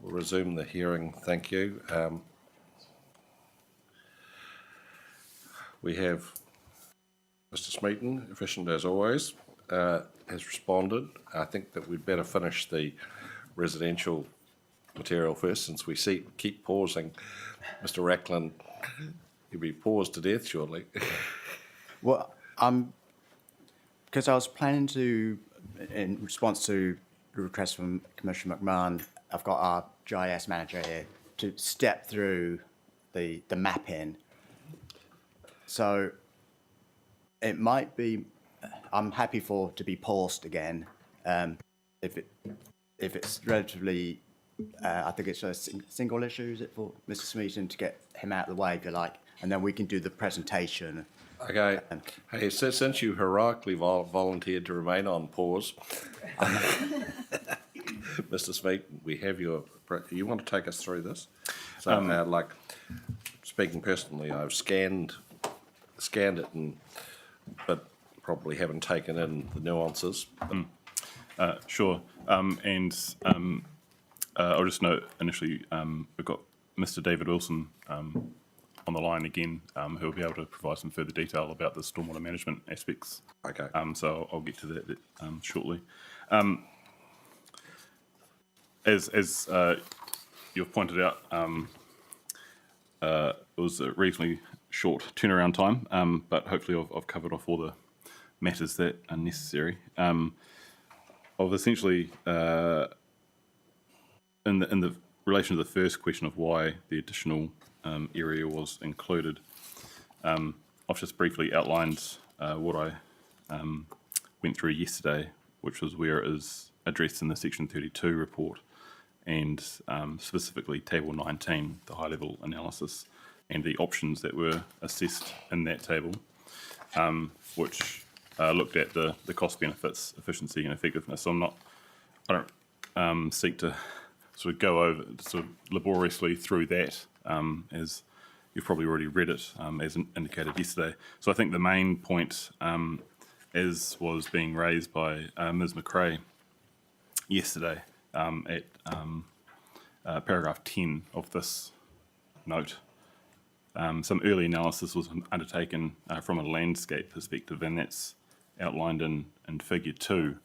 We'll resume the hearing. Thank you. We have Mr. Smeaton, efficient as always, has responded. I think that we'd better finish the residential material first, since we keep pausing. Mr. Racklin, he'll be paused to death shortly. Well, because I was planning to, in response to the request from Commissioner McMahon, I've got our GIS manager here to step through the mapping. So it might be, I'm happy to be paused again. If it's relatively, I think it's a single issue, is it, for Mr. Smeaton to get him out of the way, if you like, and then we can do the presentation. Okay. Hey, since you heroically volunteered to remain on pause, Mr. Smeaton, we have you want to take us through this? So, like, speaking personally, I've scanned it, but probably haven't taken in the nuances. Sure. I'll just note initially, we've got Mr. David Wilson on the line again, who will be able to provide some further detail about the stormwater management aspects. Okay. So I'll get to that shortly. As you've pointed out, it was a reasonably short turnaround time, but hopefully I've covered off all the matters that are necessary. I've essentially, in the relation to the first question of why the additional area was included, I've just briefly outlined what I went through yesterday, which was where it is addressed in the Section 32 report, and specifically Table 19, the high-level analysis, and the options that were assessed in that table, which looked at the cost benefits, efficiency and effectiveness. So I don't seek to sort of go over sort of laboriously through that, as you've probably already read it, as indicated yesterday. So I think the main point, as was being raised by Ms. McRae yesterday, at paragraph 10 of this note, some early analysis was undertaken from a landscape perspective, and that's outlined in figure 2,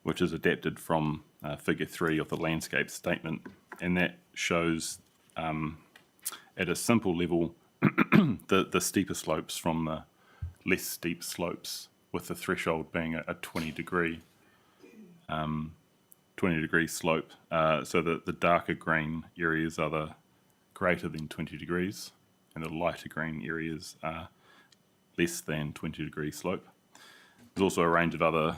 which is adapted from figure 3 of the landscape statement, and that shows at a simple level the steeper slopes from the less steep slopes, with the threshold being a 20 degree slope. So the darker green areas are the greater than 20 degrees, and the lighter green areas are less than 20 degree slope. There's also a range of other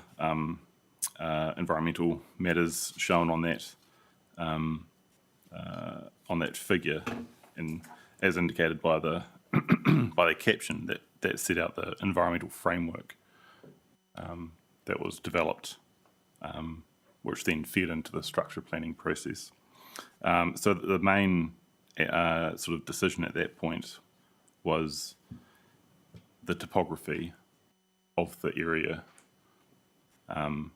environmental matters shown on that figure, and as indicated by the by the caption that set out the environmental framework that was developed, which then fed into the structure planning process. So the main sort of decision at that point was the topography of the area, and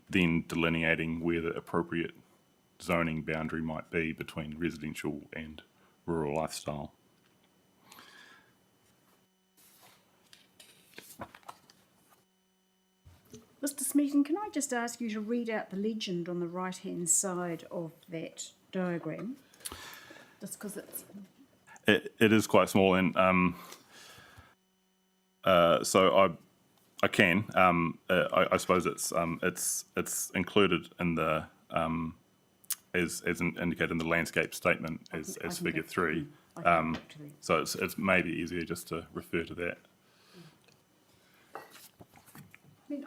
then delineating where the appropriate zoning boundary might be between residential and rural lifestyle. Mr. Smeaton, can I just ask you to read out the legend on the right-hand side of that diagram? Just because it is quite small, and so I can. I suppose it's included in the as indicated in the landscape statement as figure 3. So it's maybe easier just to refer to that. I mean,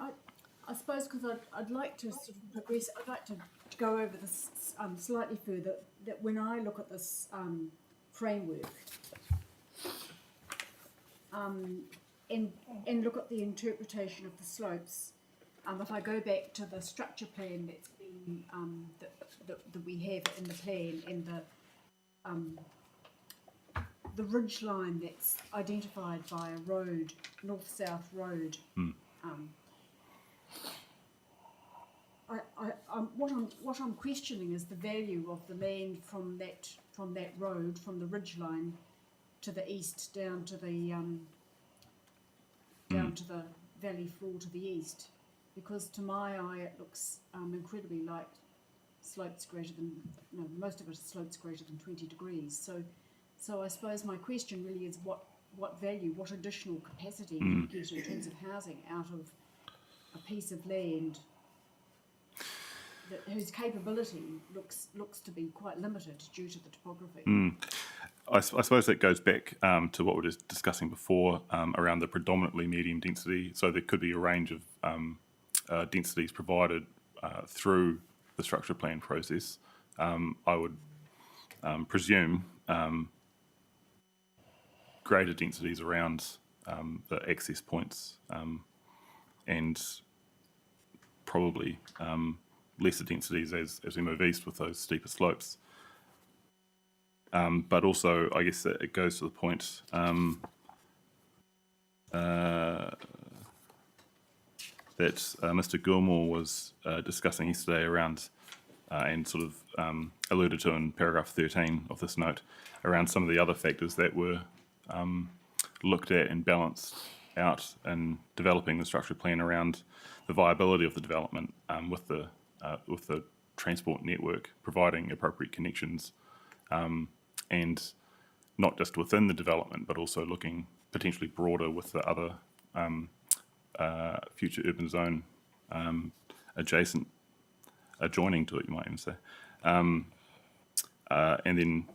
I suppose because I'd like to sort of progress. I'd like to go over this slightly further. That when I look at this framework, and look at the interpretation of the slopes, if I go back to the structure plan that's been that we have in the plan, and the ridge line that's identified by a road, north-south road. what I'm questioning is the value of the land from that road, from the ridge line to the east down to the valley floor to the east, because to my eye it looks incredibly like slopes greater than, no, most of it is slopes greater than 20 degrees. So I suppose my question really is what value, what additional capacity can you get in terms of housing out of a piece of land whose capability looks to be quite limited due to the topography. I suppose that goes back to what we were just discussing before around the predominantly medium density. So there could be a range of densities provided through the structure plan process. I would presume greater densities around the access points and probably lesser densities as we move east with those steeper slopes. But also, I guess that it goes to the point that Mr. Gilmore was discussing yesterday around and sort of alluded to in paragraph 13 of this note around some of the other factors that were looked at and balanced out in developing the structure plan around the viability of the development with the transport network, providing appropriate connections, and not just within the development, but also looking potentially broader with the other future urban zone adjoining to it, you might even say. And then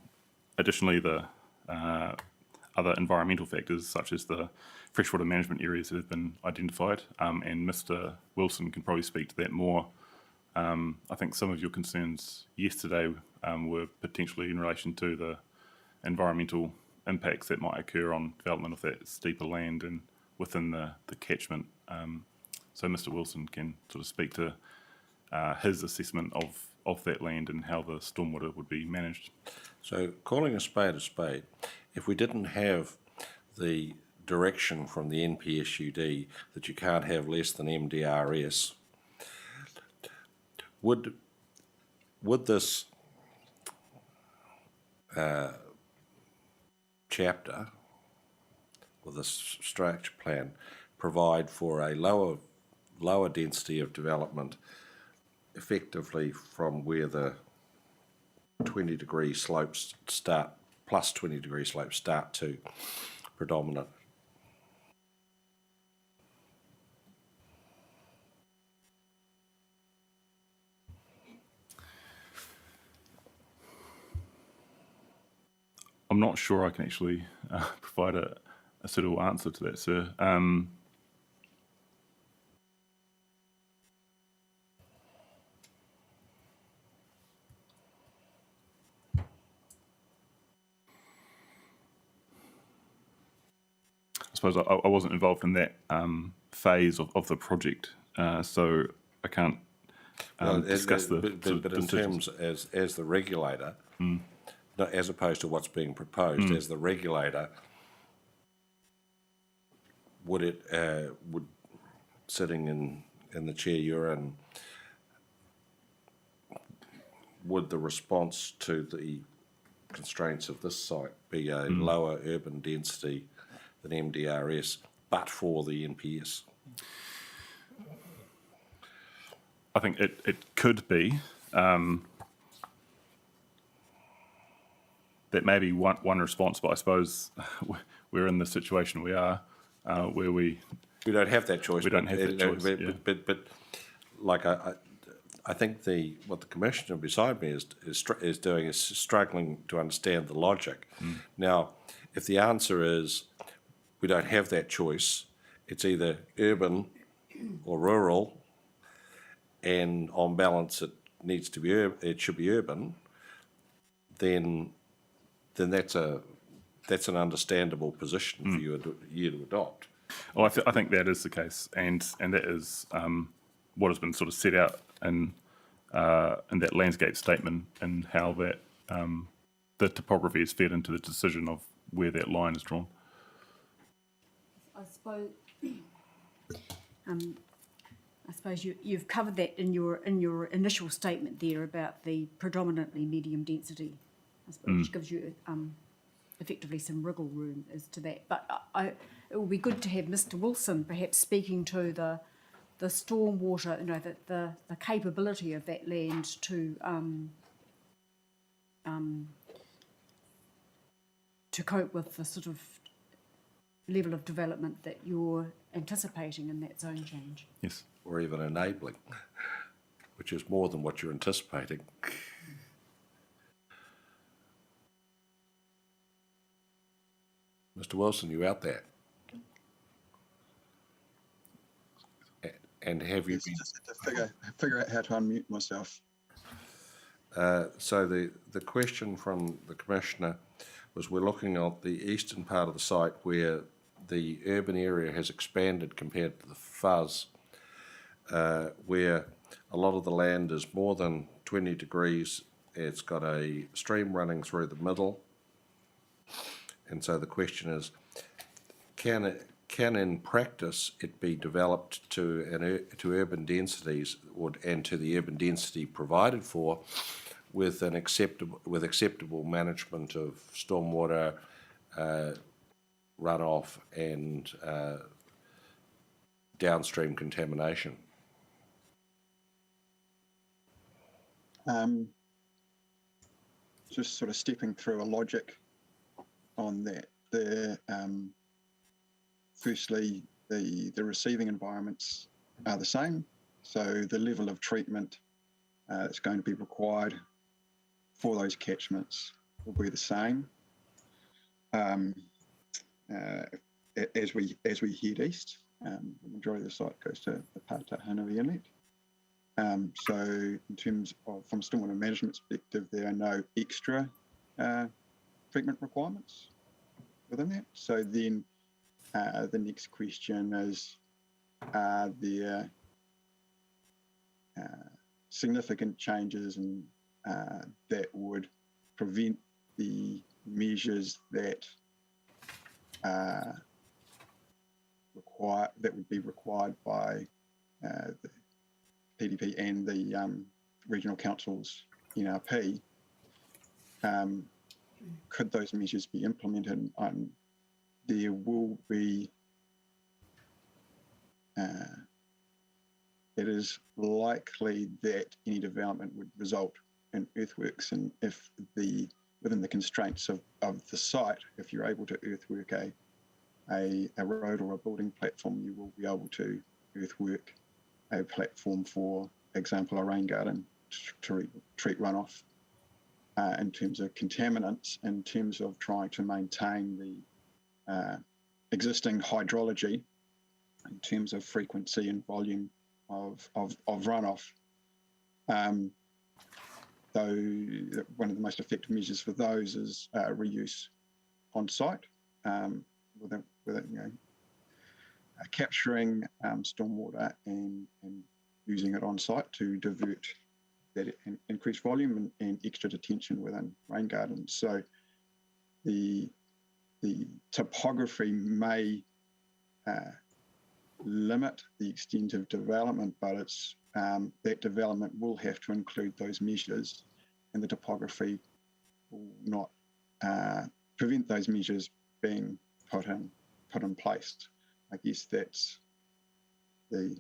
additionally, the other environmental factors such as the freshwater management areas that have been identified, and Mr. Wilson can probably speak to that more. I think some of your concerns yesterday were potentially in relation to the environmental impacts that might occur on development of that steeper land and within the catchment. So Mr. Wilson can sort of speak to his assessment of that land and how the stormwater would be managed. So calling a spade, if we didn't have the direction from the NPSUD that you can't have less than MDRS, would this chapter or this structure plan provide for a lower density of development effectively from where the 20-degree slopes start, plus 20-degree slopes start to predominant? I'm not sure I can actually provide a suitable answer to that, sir. I suppose I wasn't involved in that phase of the project, so I can't discuss but in terms as the regulator, not as opposed to what's being proposed, as the regulator, would sitting in the chair you're in, would the response to the constraints of this site be a lower urban density than MDRS, but for the NPS? I think it could be. That may be one response, but I suppose we're in the situation we are, where we don't have that choice. We don't have that choice. But like I think what the commissioner beside me is doing is struggling to understand the logic. Now, if the answer is we don't have that choice, it's either urban or rural, and on balance it should be urban, then that's an understandable position for you to adopt. Well, I think that is the case, and that is what has been sort of set out in that landscape statement and how that the topography is fed into the decision of where that line is drawn. I suppose I suppose you've covered that in your initial statement there about the predominantly medium density, I suppose, which gives you effectively some wriggle room as to that. But it would be good to have Mr. Wilson perhaps speaking to the stormwater, the capability of that land to cope with the sort of level of development that you're anticipating in that zone change. Yes. Or even enabling, which is more than what you're anticipating. Mr. Wilson, you out there? And have you Yes, been? just had to figure out how to unmute myself. So the question from the Commissioner was, we're looking at the eastern part of the site where the urban area has expanded compared to the fuzz, where a lot of the land is more than 20 degrees. It's got a stream running through the middle. And so the question is, can in practice it be developed to urban densities and to the urban density provided for, with acceptable management of stormwater, runoff, and downstream contamination? Just sort of stepping through a logic on that. Firstly, the receiving environments are the same, so the level of treatment that's going to be required for those catchments will be the same. As we head east, the majority of the site goes to the Pātahanui Inlet. So in terms of, from a stormwater management perspective, there are no extra treatment requirements within that. So then the next question is, are there significant changes and that would prevent the measures that would be required by the PDP and the regional council's NRP? Could those measures be implemented? There will be, it is likely that any development would result in earthworks, and if within the constraints of the site, if you're able to earthwork a road or a building platform, you will be able to earthwork a platform, for example, a rain garden to treat runoff. In terms of contaminants, in terms of trying to maintain the existing hydrology, in terms of frequency and volume of runoff. Though one of the most effective measures for those is reuse on site, with capturing stormwater and using it on site to divert that increased volume and extra detention within rain gardens. So the topography may limit the extent of development, but it's that development will have to include those measures, and the topography will not prevent those measures being put in place. I guess that's the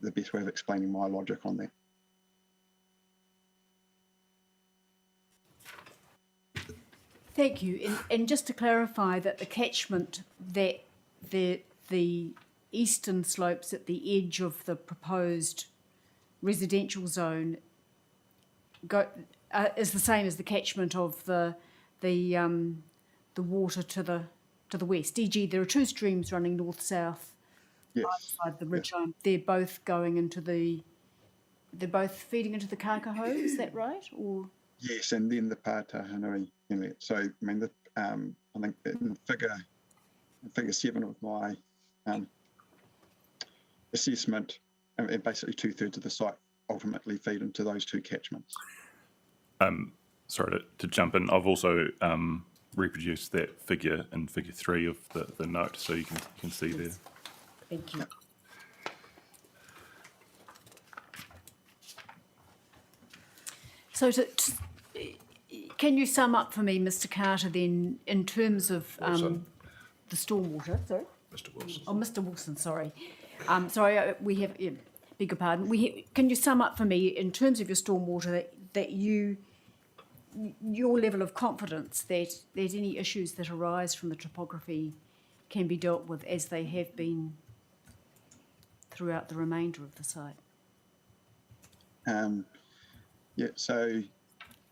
best way of explaining my logic on that. Thank you. And just to clarify that the catchment, that the eastern slopes at the edge of the proposed residential zone is the same as the catchment of the water to the west. E.g., there are two streams running north-south outside the ridgeline. They're both they're both feeding into the Kākaho. Is that right? Or yes, and then the Pātahanui Inlet. So I mean, I think in figure 7 of my assessment, and basically 2/3 of the site ultimately feed into those two catchments. Sorry to jump in. I've also reproduced that figure in figure 3 of the note, so you can see there. thank you. So can you sum up for me, Mr. Carter, then, in terms of Wilson. the stormwater? Sorry? Mr. Wilson. Oh, Mr. Wilson, sorry. We have, yeah, beg your pardon. Can you sum up for me, in terms of your stormwater, that your level of confidence that any issues that arise from the topography can be dealt with as they have been throughout the remainder of the site? Yeah, so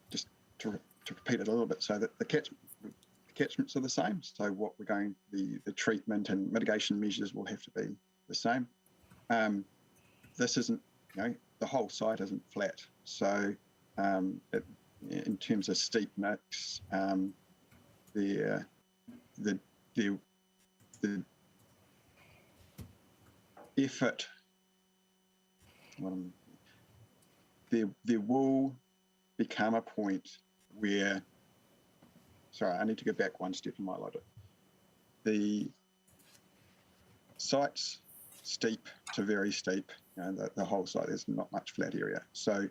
just to repeat it a little bit, so that the catchments are the same. So what we're going, the treatment and mitigation measures will have to be the same. This isn't, the whole site isn't flat. So in terms of steepness, the effort, there will become a point where, sorry, I need to go back one step and highlight it. The site's steep to very steep, the whole site, there's not much flat area. So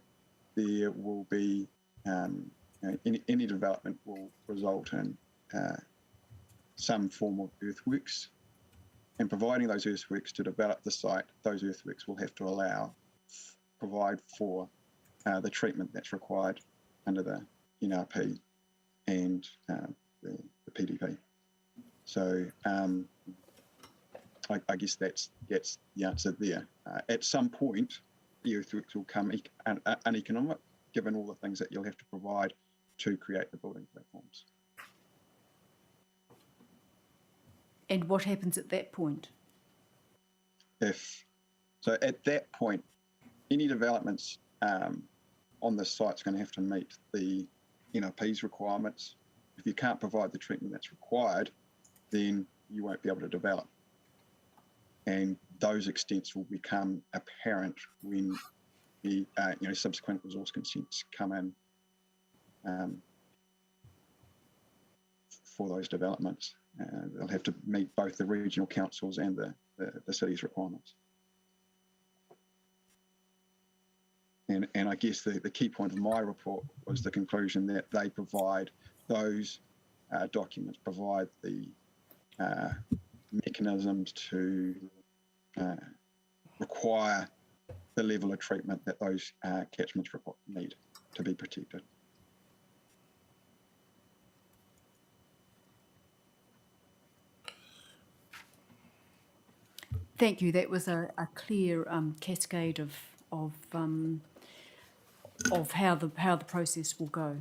there will be, any development will result in some form of earthworks. And providing those earthworks to develop the site, those earthworks will have to provide for the treatment that's required under the NRP and the PDP. So I guess that's the answer there. At some point, the earthworks will come uneconomic, given all the things that you'll have to provide to create the building platforms. And what happens at that point? So at that point, any developments on this site is going to have to meet the NRP's requirements. If you can't provide the treatment that's required, then you won't be able to develop. And those extents will become apparent when the subsequent resource consents come in for those developments. They'll have to meet both the regional councils and the city's requirements. And I guess the key point of my report was the conclusion that they provide those documents, provide the mechanisms to require the level of treatment that those catchments need to be protected. Thank you. That was a clear cascade of how the process will go.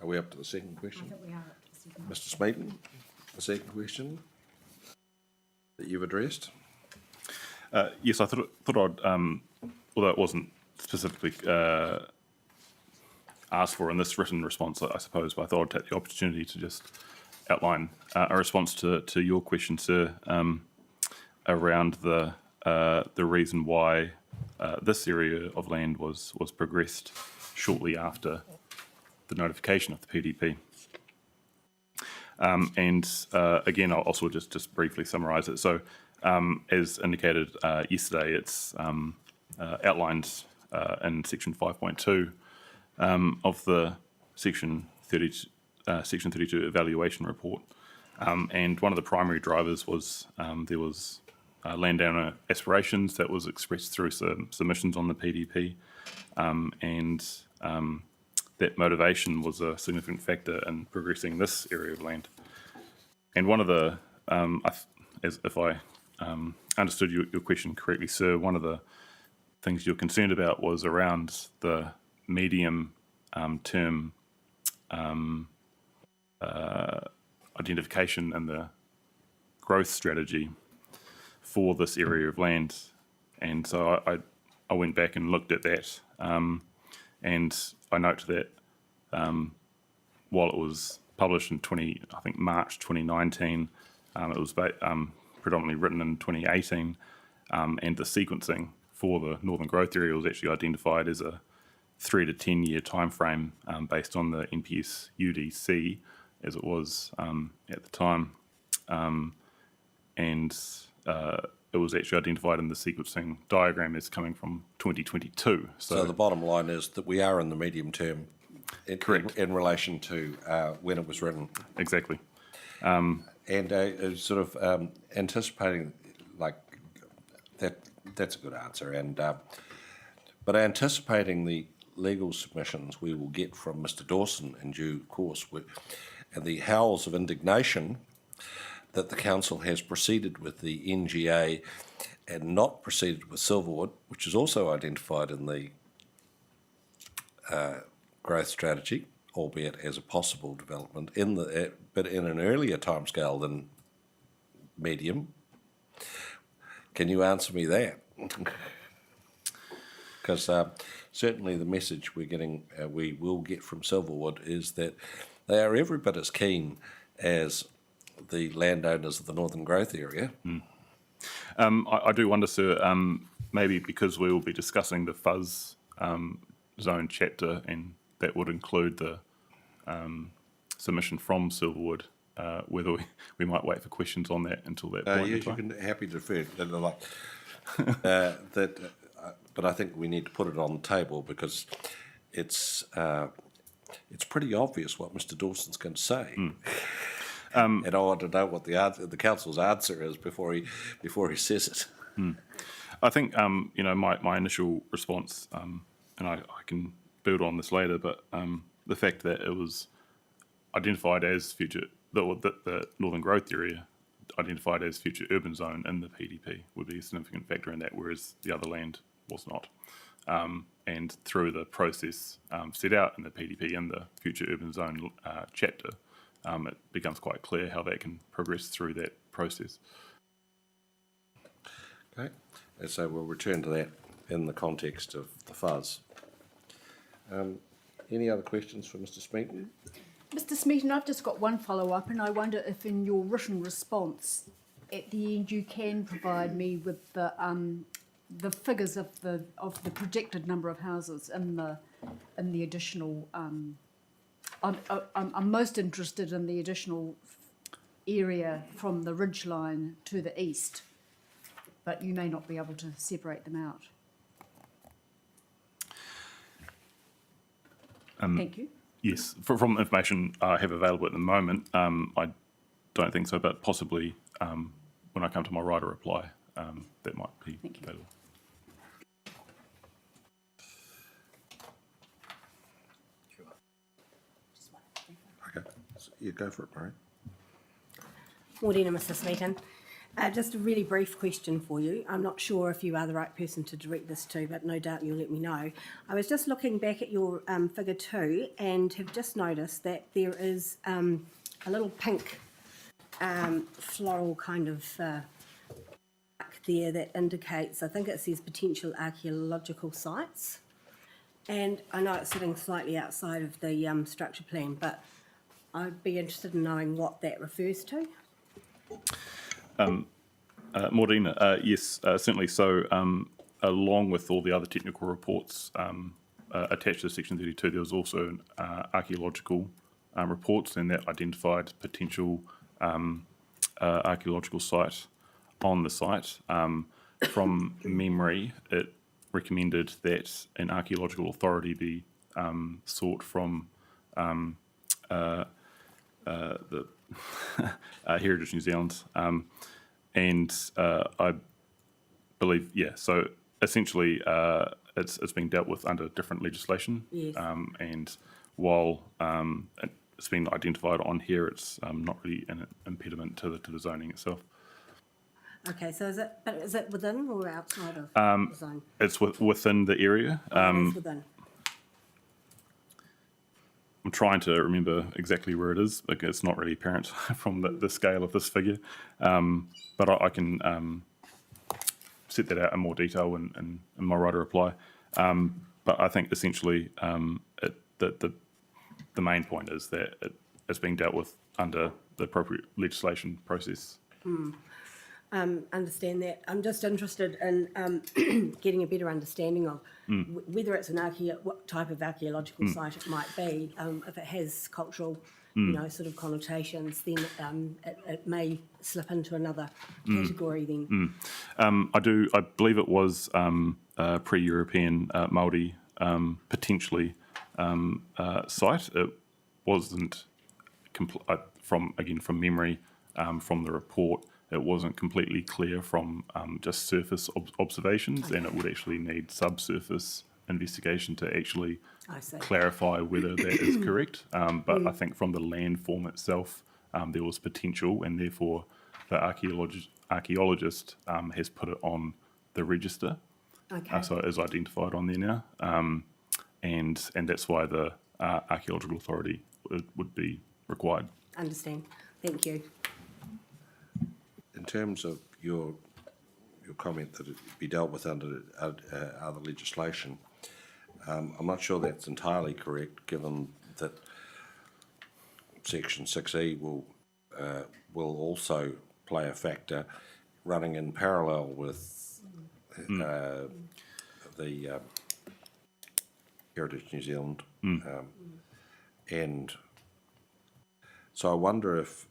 Are we up to the second I question? think we are up to the second. Mr. Smeaton, the second question that you've addressed? Yes, I thought I'd, although it wasn't specifically asked for in this written response, I suppose, but I thought I'd take the opportunity to just outline a response to your question, sir, around the reason why this area of land was progressed shortly after the notification of the PDP. Again, I'll also just briefly summarise it. So, as indicated yesterday, it's outlined in section 5.2 of the section 32 evaluation report. And one of the primary drivers was there was landowner aspirations that was expressed through submissions on the PDP, that motivation was a significant factor in progressing this area of land. And one of the, if I understood your question correctly, sir, one of the things you're concerned about was around the medium term identification and the growth strategy for this area of land. And so I went back and looked at that, and I note that while it was published in March 2019, it was predominantly written in 2018, and the sequencing for the Northern Growth Area was actually identified as a 3 to 10 year time frame based on the NPS UDC as it was at the time. it was actually identified in the sequencing diagram as coming from 2022. So the bottom line is that we are in the medium term Correct. in relation to when it was written. Exactly. And sort of anticipating, like, that's a good answer. And but anticipating the legal submissions we will get from Mr. Dawson in due course, and the howls of indignation that the council has proceeded with the NGA and not proceeded with Silverwood, which is also identified in the growth strategy, albeit as a possible development but in an earlier timescale than medium. Can you answer me that? Because certainly the message we will get from Silverwood is that they are every bit as keen as the landowners of the Northern Growth area. I do wonder, sir, maybe because we will be discussing the fuzz zone chapter, and that would include the submission from Silverwood, whether we might wait for questions on that until that point. Yes, you can happy to defer. But I think we need to put it on the table because it's pretty obvious what Mr. Dawson's going to say. And I want to know what the council's answer is before he says it. I think my initial response, and I can build on this later, but the fact that it was identified as the Northern Growth Area identified as future urban zone in the PDP would be a significant factor in that, whereas the other land was not. And through the process set out in the PDP in the future urban zone chapter, it becomes quite clear how that can progress through that process. Okay, and so we'll return to that in the context of the fuzz. Any other questions for Mr. Smeaton? Mr. Smeaton, I've just got one follow-up, and I wonder if in your written response at the end you can provide me with the figures of the projected number of houses in the additional. I'm most interested in the additional area from the ridgeline to the east, but you may not be able to separate them out. Thank you. Yes, from the information I have available at the moment, I don't think so, but possibly when I come to my writer reply, that might be available. Okay, so you go for it, Murray. Morena, Mr. Smeaton. Just a really brief question for you. I'm not sure if you are the right person to direct this to, but no doubt you'll let me know. I was just looking back at your figure 2 and have just noticed that there is a little pink floral kind of mark there that indicates, I think it says potential archaeological sites. And I know it's sitting slightly outside of the structure plan, but I'd be interested in knowing what that refers to. Morena, yes, certainly. So, along with all the other technical reports attached to Section 32, there was also archaeological reports, and that identified potential archaeological site on the site. From memory, it recommended that an archaeological authority be sought from the Heritage New Zealand, and I believe, so essentially it's being dealt with under different legislation. Yes. And while it's been identified on here, it's not really an impediment to the zoning itself. Okay, so is it within or outside of the zone? It's within the area. It's within. I'm trying to remember exactly where it is. Like, it's not really apparent from the scale of this figure, but I can set that out in more detail in my writer reply. But I think essentially the main point is that it's being dealt with under the appropriate legislation process. Understand that. I'm just interested in getting a better understanding of whether it's what type of archaeological site it might be, if it has cultural you know, sort of connotations, then it may slip into another category then. I believe it was pre-European Māori potentially site. It wasn't from memory from the report. It wasn't completely clear from just surface observations, and it would actually need subsurface investigation to actually I see. clarify whether that is correct. But I think from the landform itself, there was potential, and therefore the archaeologist has put it on the register. Okay. So it is identified on there now, and that's why the archaeological authority would be required. Understand. Thank you. In terms of your comment that it be dealt with under other legislation, I'm not sure that's entirely correct, given that Section 6E will also play a factor, running in parallel with the Heritage New Zealand, and so I wonder if,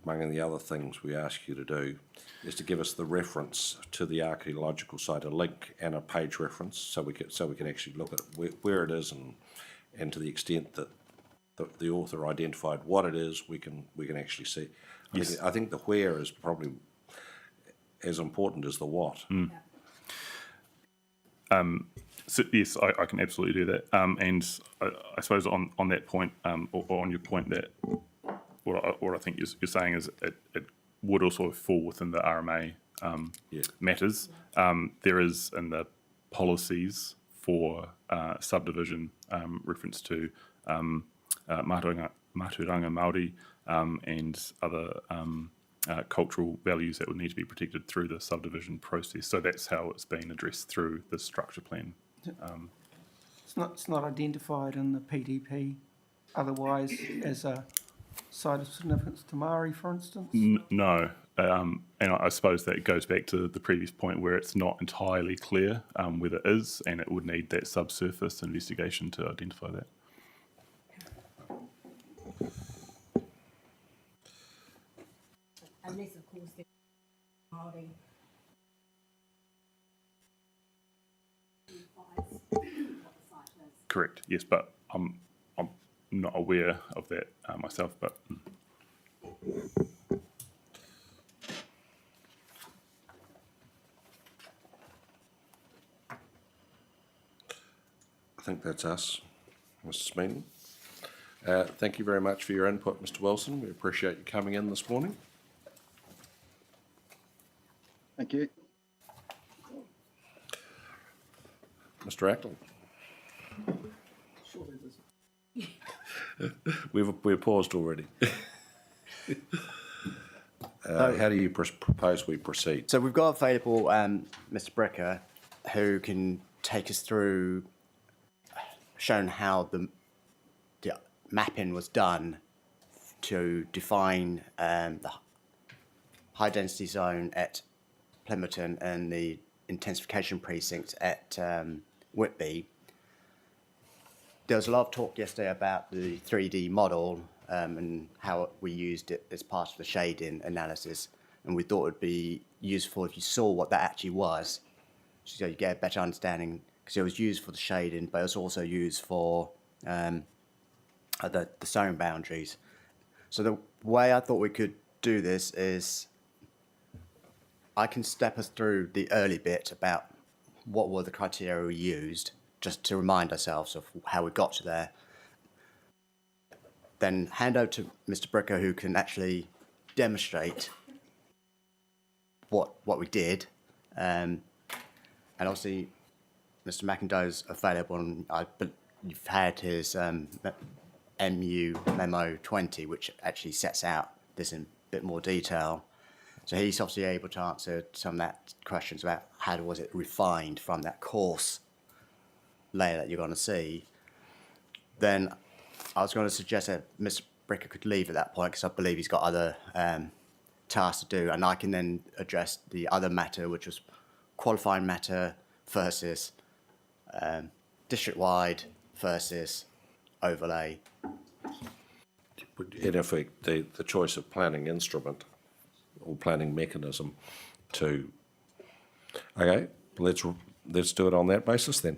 among the other things we ask you to do, is to give us the reference to the archaeological site, a link and a page reference, so we can actually look at where it is, and to the extent that the author identified what it is, we can actually see. Yes. I think the where is probably as important as the what. So yes, I can absolutely do that. And I suppose on that point, or on your point, that what I think you're saying is it would also fall within the RMA matters. There is in the policies for subdivision reference to Mātauranga Māori and other cultural values that would need to be protected through the subdivision process. So that's how it's been addressed through the structure plan. It's not identified in the PDP otherwise as a site of significance to Māori, for instance? No. And I suppose that goes back to the previous point where it's not entirely clear whether it is, and it would need that subsurface investigation to identify that. Unless, of course, they're Māori. What the site is. Correct, yes, but I'm not aware of that myself, but... I think that's us, Mr. Smeaton. Thank you very much for your input, Mr. Wilson. We appreciate you coming in this morning. Thank you. Mr. Ackland. We've paused already. How do you propose we proceed? So we've got available Mr. Bricker, who can take us through showing how the mapping was done to define the high density zone at Plimmerton and the intensification precinct at Whitby. There was a lot of talk yesterday about the 3D model and how we used it as part of the shading analysis, and we thought it would be useful if you saw what that actually was, so you get a better understanding, because it was used for the shading, but it was also used for the zone boundaries. So the way I thought we could do this is I can step us through the early bit about what were the criteria we used, just to remind ourselves of how we got to there. Then hand over to Mr. Bricker, who can actually demonstrate what we did. And obviously, Mr. McIntyre's available, and you've had his MU Memo 20, which actually sets out this in a bit more detail. So he's obviously able to answer some of that questions about how was it refined from that coarse layer that you're going to see. Then I was going to suggest that Mr. Bricker could leave at that point, because I believe he's got other tasks to do, and I can then address the other matter, which was qualifying matter versus district-wide versus overlay. in effect, the choice of planning instrument or planning mechanism to, okay, let's do it on that basis then.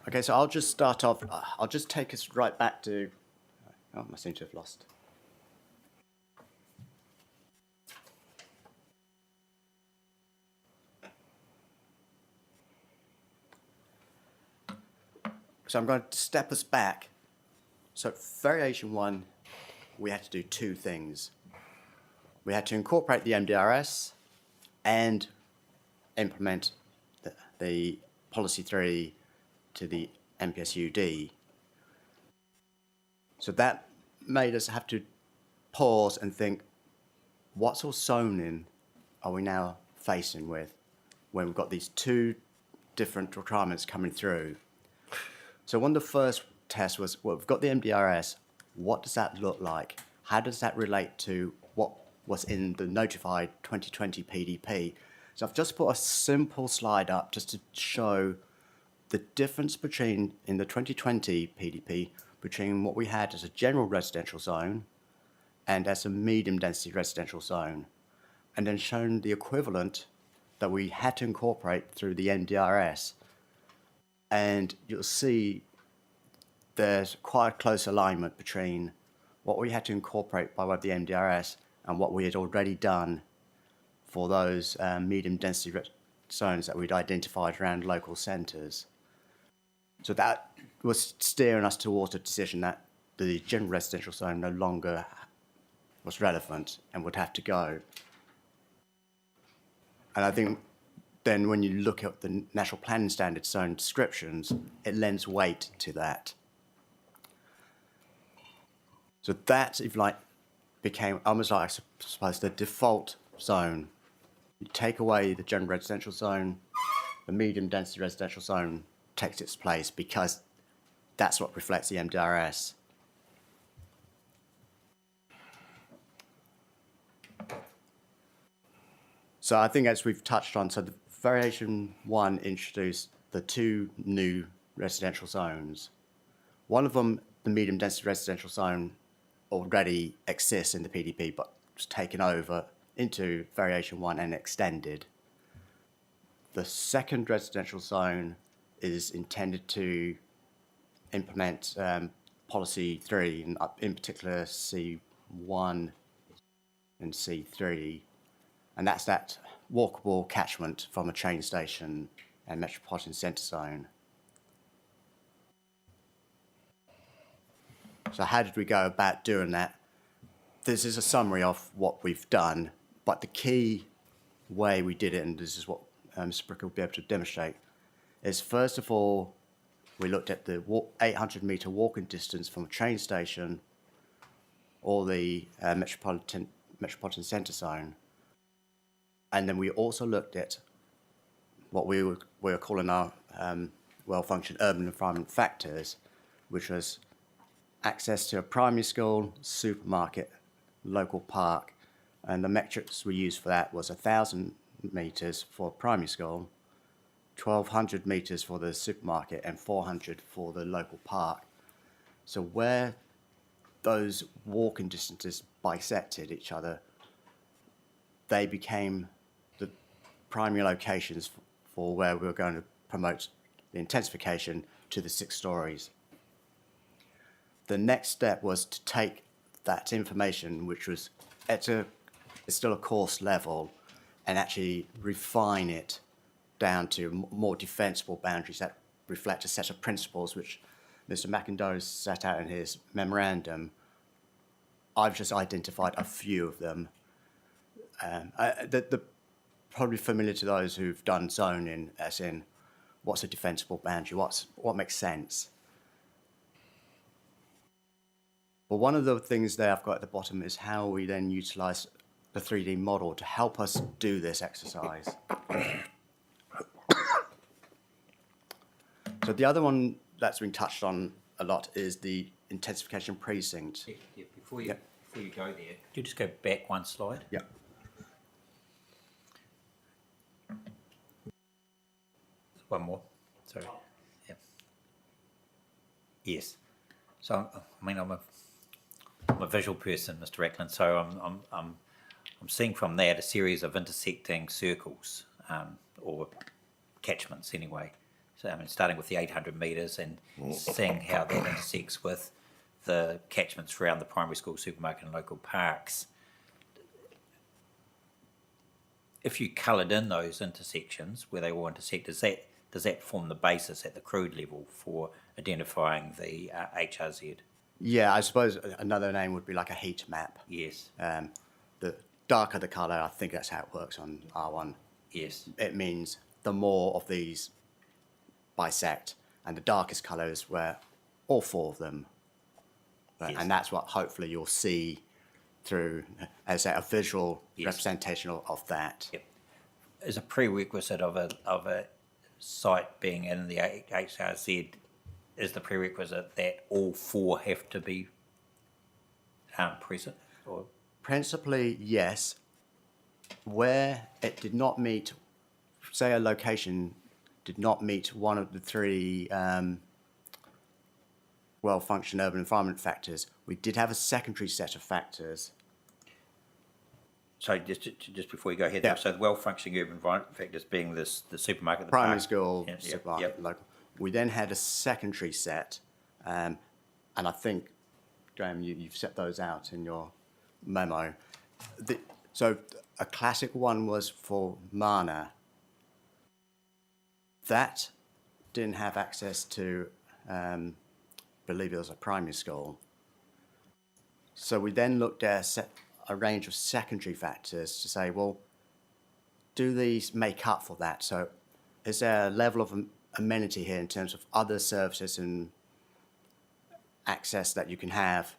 Okay, so I'll just start off. I'll just take us right back to. Oh, I seem to have lost. So I'm going to step us back. So variation 1, we had to do 2 things. We had to incorporate the MDRS and implement the policy 3 to the MPSUD. So that made us have to pause and think, what sort of zoning are we now facing with when we've got these 2 different requirements coming through? So one of the first tests was, well, we've got the MDRS. What does that look like? How does that relate to what was in the notified 2020 PDP? So I've just put a simple slide up just to show the difference between, in the 2020 PDP, between what we had as a general residential zone and as a medium density residential zone, and then shown the equivalent that we had to incorporate through the MDRS. And you'll see there's quite a close alignment between what we had to incorporate by way of the MDRS and what we had already done for those medium density zones that we'd identified around local centres. So that was steering us towards a decision that the general residential zone no longer was relevant and would have to go. And I think then when you look at the National Planning Standard zone descriptions, it lends weight to that. So that, if you like, became almost like, I suppose, the default zone. You take away the general residential zone, the medium density residential zone takes its place because that's what reflects the MDRS. So I think, as we've touched on, so the variation 1 introduced the 2 new residential zones. One of them, the medium density residential zone, already exists in the PDP, but was taken over into variation 1 and extended. The second residential zone is intended to implement policy 3, and in particular C1 and C3. And that's that walkable catchment from a train station and metropolitan centre zone. So how did we go about doing that? This is a summary of what we've done, but the key way we did it, and this is what Mr. Bricker will be able to demonstrate, is first of all, we looked at the 800-metre walking distance from a train station or the metropolitan centre zone. And then we also looked at what we were calling our well-functioned urban environment factors, which was access to a primary school, supermarket, local park. And the metrics we used for that was 1,000 metres for primary school, 1,200 metres for the supermarket, and 400 for the local park. So where those walking distances bisected each other, they became the primary locations for where we were going to promote the intensification to the 6 stories. The next step was to take that information, which was it's still a coarse level, and actually refine it down to more defensible boundaries that reflect a set of principles which Mr. McIndoe set out in his memorandum. I've just identified a few of them. Probably familiar to those who've done zoning, as in what's a defensible boundary, what makes sense. Well, one of the things there I've got at the bottom is how we then utilise the 3D model to help us do this exercise. So the other one that's been touched on a lot is the intensification precinct. Yeah, before you go there, could you just go back one slide? Yeah. One more. Sorry. Yeah. Yes. So, I mean, I'm a I'm a visual person, Mr. Ackland, so I'm seeing from that a series of intersecting circles, or catchments anyway. So I mean, starting with the 800 metres and seeing how that intersects with the catchments around the primary school, supermarket and local parks. If you coloured in those intersections where they all intersect, does that form the basis at the crude level for identifying the HRZ? Yeah, I suppose another name would be like a heat map. Yes, The darker the colour, I think that's how it works on R1. yes, It means the more of these bisect, and the darkest colour is where all four of them. Yes. And that's what hopefully you'll see through, as a visual Yes. representation of that. yep. As a prerequisite of a site being in the HRZ, is the prerequisite that all four have to be present? Or Principally, yes. Where it did not meet, say a location did not meet one of the three well-functioning urban environment factors, we did have a secondary set of factors. so just before you go ahead, Yeah. so the well-functioning urban environment factors being the supermarket, the Primary park. school, Yep, supermarket, yep. local. We then had a secondary set, and I think, Graham, you've set those out in your memo. So a classic one was for Mana. That didn't have access to, believe it was a primary school. So we then looked at a range of secondary factors to say, well, do these make up for that? So is there a level of amenity here in terms of other services and access that you can have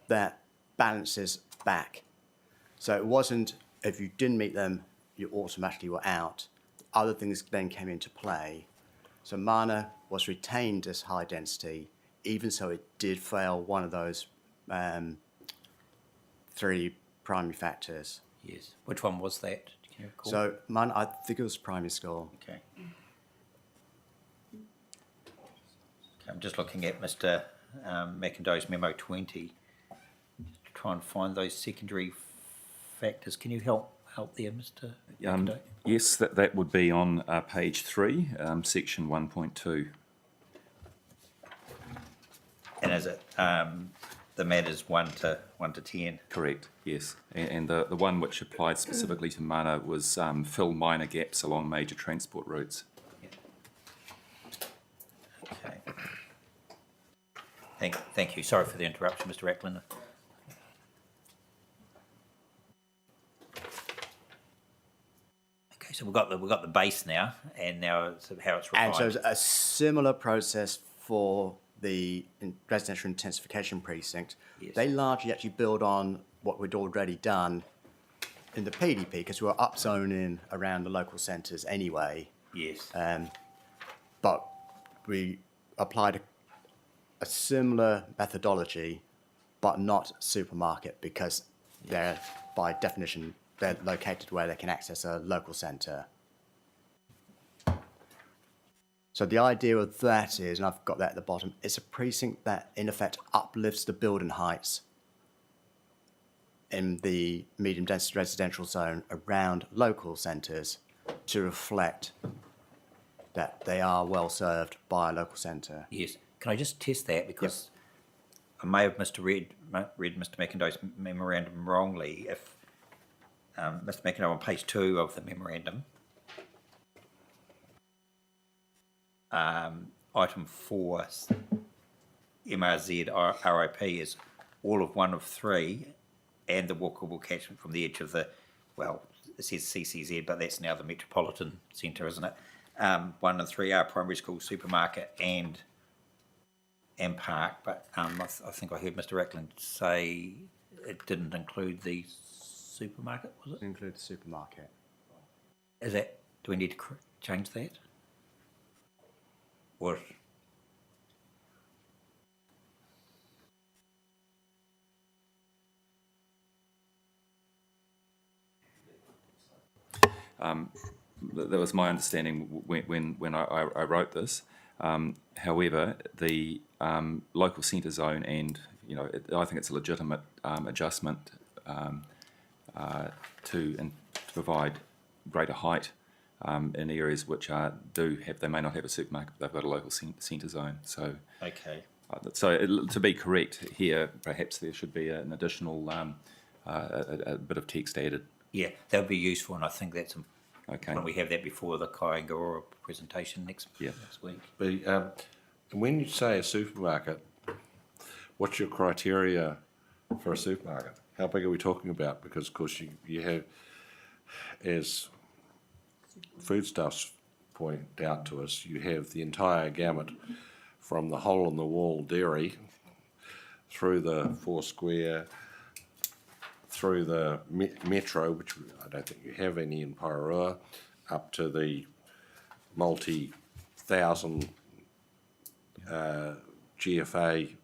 that balances back? So it wasn't, if you didn't meet them, you automatically were out. Other things then came into play. So Mana was retained as high density, even so it did fail one of those three primary factors. Yes. Which one was that? Can you recall? So Mana, I think it was primary school. Okay. I'm just looking at Mr. McIndoe's memo 20, just to try and find those secondary factors. Can you help there, Mr. McIndoe? Yes, that would be on page 3, section 1.2. And is it the matters 1 to 10? Correct, yes. And the one which applied specifically to Mana was fill minor gaps along major transport routes. Okay. Thank you. Sorry for the interruption, Mr. Ackland. Okay, so we've got the base now, and now it's how it's refined. And so a similar process for the residential intensification precinct. Yes. They largely actually build on what we'd already done in the PDP, because we were upzoning around the local centres anyway. Yes. But we applied a similar methodology, but not supermarket, because they're, by definition, they're located where they can access a local centre. So the idea of that is, and I've got that at the bottom, it's a precinct that in effect uplifts the building heights in the medium density residential zone around local centres to reflect that they are well served by a local centre. Yes. Can I just test that, because I may have read Mr. McIndoe's memorandum wrongly. If Mr. McIndoe on page 2 of the memorandum, item 4, MRZ RIP is all of 1 of 3, and the walkable catchment from the edge of the, well, it says CCZ, but that's now the metropolitan centre, isn't it? 1 and 3 are primary school, supermarket, and park. But I think I heard Mr. Ackland say it didn't include the supermarket, was it? Include the supermarket. Is that? Do we need to change that? Or That was my understanding when I wrote this. However, the local centre zone and I think it's a legitimate adjustment to provide greater height in areas which they may not have a supermarket, but they've got a local centre zone. So, Okay. to be correct here, perhaps there should be an additional a bit of text added. Yeah, that would be useful, and I think that's Okay. when we have that before the Kaingora presentation next week. And when you say a supermarket, what's your criteria for a supermarket? How big are we talking about? Because, of course, you have, as Foodstuffs point out to us, you have the entire gamut from the hole-in-the-wall dairy through the Four Square, through the Metro, which I don't think you have any in Porirua, up to the multi-thousand GFA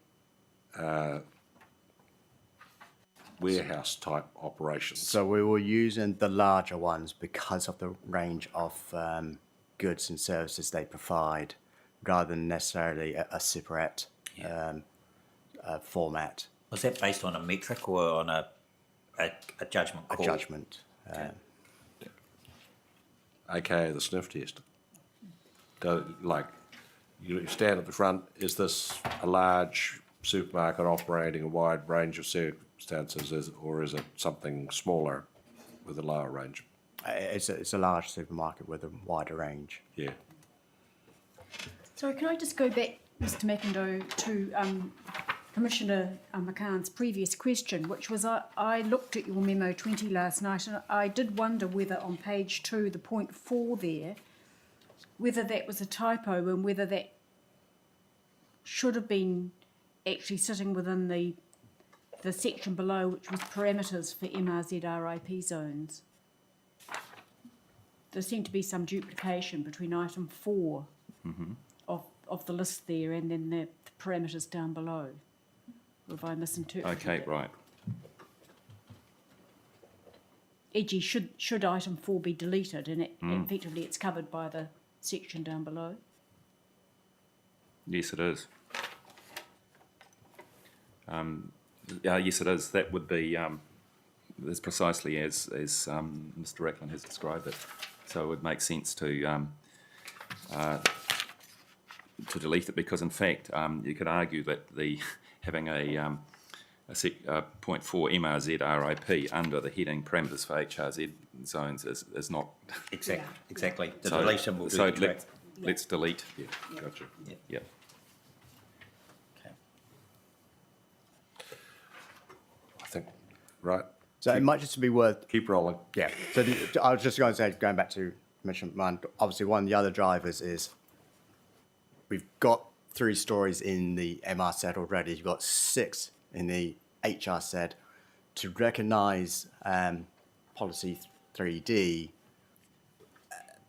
warehouse type operations. So we were using the larger ones because of the range of goods and services they provide, rather than necessarily a separate format, Was that based on a metric or on a judgment a call? judgment. AKA the sniff test. You stand at the front, is this a large supermarket operating a wide range of circumstances, or is it something smaller with a lower range? It's a large supermarket with a wider range. Yeah. Sorry, can I just go back, Mr McIndoe, to Commissioner McCann's previous question, which was I looked at your memo 20 last night, and I did wonder whether on page 2, the point 4 there, whether that was a typo and whether that should have been actually sitting within the section below, which was parameters for MRZ RIP zones. There seemed to be some duplication between item 4 of the list there and then the parameters down below. Or have I misinterpreted Okay, it? right. E.g., should item 4 be deleted and effectively it's covered by the section down below? Yes, it is. Yes, it is. That would be as precisely as Mr. Racklin has described it. So it would make sense to delete it, because in fact you could argue that having a point 4 MRZ RIP under the heading parameters for HRZ zones is not. Exactly. The So- deletion will do so the trick. let's delete. Yeah, gotcha. Yeah. Okay. I think, right, So it might just be worth. keep rolling. Yeah. So I was just going to say, going back to Commissioner McMahon, obviously one of the other drivers is we've got 3 stories in the MR set already. You've got 6 in the HR set. To recognise policy 3D,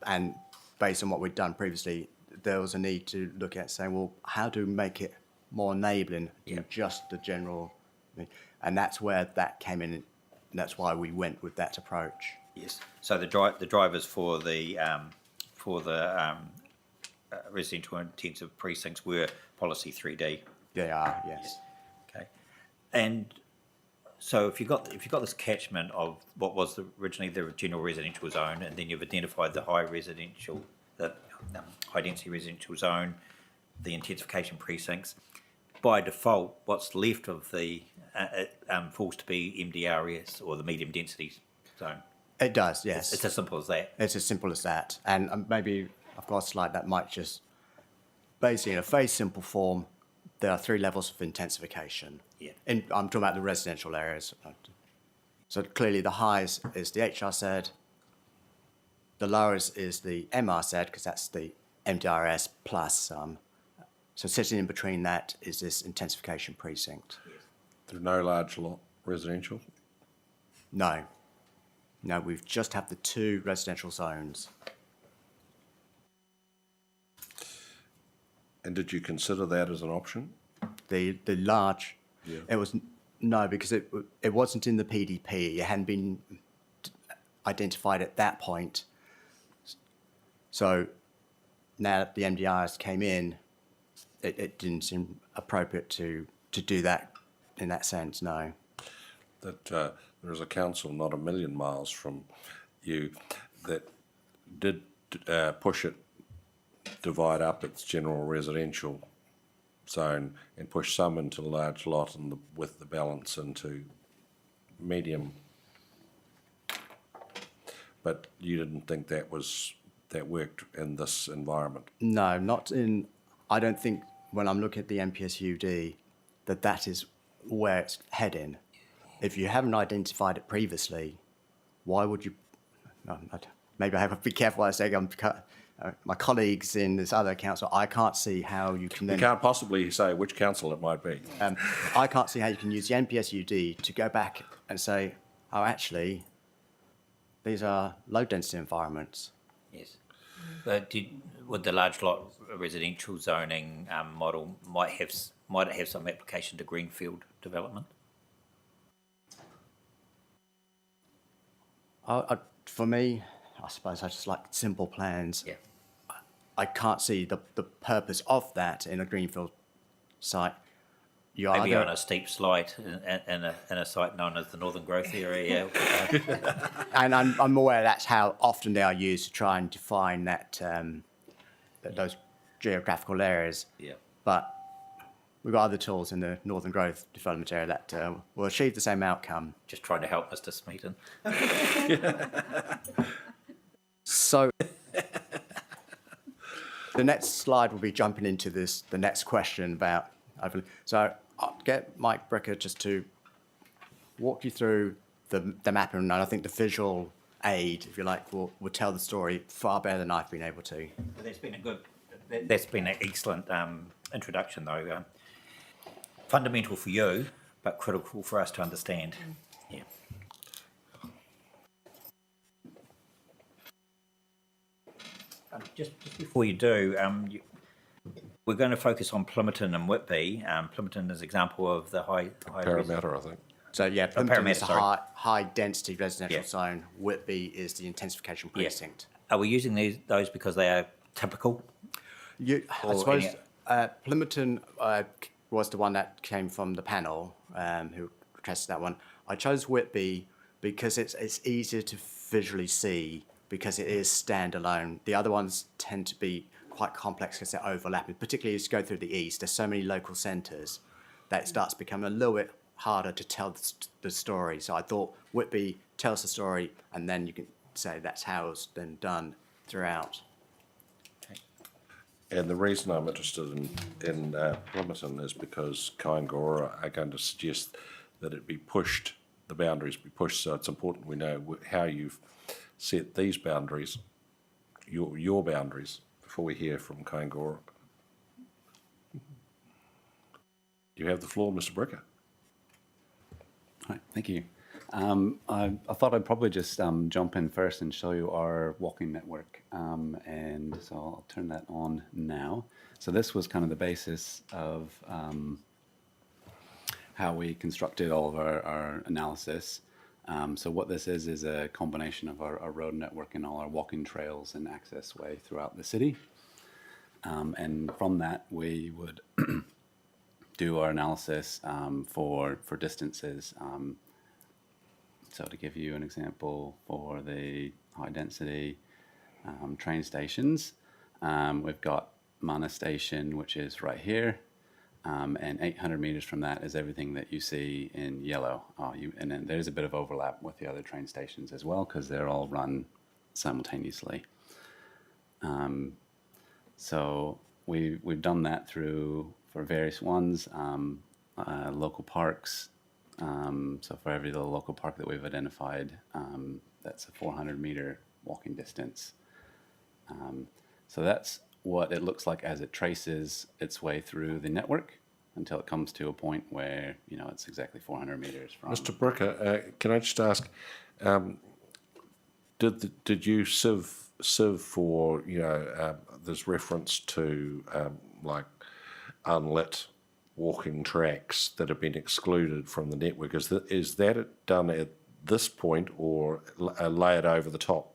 and based on what we've done previously, there was a need to look at saying, well, how do we make it more enabling than just the general? And that's where that came in. And that's why we went with that approach. Yes. So the drivers for the residential intensive precincts were policy 3D. They are, yes. Okay. And so if you've got this catchment of what was originally the general residential zone, and then you've identified the high density residential zone, the intensification precincts, by default, what's left of the falls to be MDRS, or the medium density zone. It does, yes. It's as simple as that. It's as simple as that. And maybe I've got a slide that might just, basically in a very simple form, there are 3 levels of intensification. Yeah. I'm talking about the residential areas. So clearly the highest is the HR SED, the lowest is the MR SED, because that's the MDRS plus some. So sitting in between that is this intensification precinct. There's no large lot residential? No. No, we've just have the 2 residential zones. And did you consider that as an option? The large, Yeah. it was, no, because it wasn't in the PDP. It hadn't been identified at that point. So now that the MDRs came in, it didn't seem appropriate to do that in that sense, no. That there is a council not a million miles from you that did push it, divide up its general residential zone and push some into large lot and with the balance into medium. But you didn't think that worked in this environment? No, not in, I don't think when I'm looking at the MPSUD that is where it's heading. If you haven't identified it previously, why would you, maybe I have to be careful what I say, my colleagues in this other council, I can't see how you can You then, can't possibly say which council it might be. I can't see how you can use the MPSUD to go back and say, oh, actually, these are low density environments. Yes. But would the large lot residential zoning model might it have some application to greenfield development? For me, I suppose I just like simple plans. Yeah. I can't see the purpose of that in a greenfield site. You Maybe either, on a steep slide in a site known as the Northern Growth Area. and I'm aware that's how often they are used to try and define that, those geographical areas. Yeah. But we've got other tools in the Northern Growth Development Area that will achieve the same outcome. Just trying to help Mr. Smeaton. So the next slide will be jumping into the next question about. So I'll get Mike Bricker just to walk you through the mapping, and I think the visual aid, if you like, will tell the story far better than I've been able to. That's been an excellent introduction, though. Fundamental for you, but critical for us to understand. Yeah. Just before you do, we're going to focus on Plimmerton and Whitby. Plimmerton is an example of the high Parramatta, I think. So yeah, Plimmerton Parramatta, is a sorry. high density residential Yeah. zone. Whitby is the intensification precinct. Are we using those because they are typical? I Or suppose any- Plimmerton was the one that came from the panel who requested that one. I chose Whitby because it's easier to visually see because it is standalone. The other ones tend to be quite complex because they're overlapping, particularly as you go through the east. There's so many local centres that it starts becoming a little bit harder to tell the story. So I thought Whitby tells the story, and then you can say that's how it's been done throughout. And the reason I'm interested in Plimmerton is because Kaingora are going to suggest that it be pushed, the boundaries be pushed, so it's important we know how you've set these boundaries, your boundaries, before we hear from Kaingora. You have the floor, Mr. Bricker. Right, thank you. I thought I'd probably just jump in first and show you our walking network. And so I'll turn that on now. So this was kind of the basis of how we constructed all of our analysis. So what this is a combination of our road network and all our walking trails and access way throughout the city. And from that, we would do our analysis for distances. So to give you an example, for the high density train stations, we've got Mana Station, which is right here, and 800 meters from that is everything that you see in yellow. And then there's a bit of overlap with the other train stations as well, because they're all run simultaneously. So we've done that for various ones, local parks. So for every little local park that we've identified, that's a 400-meter walking distance. So that's what it looks like as it traces its way through the network until it comes to a point where, it's exactly 400 meters from. Mr. Bricker, can I just ask, did you sieve for, there's reference to like unlit walking tracks that have been excluded from the network. Is that done at this point or layered over the top?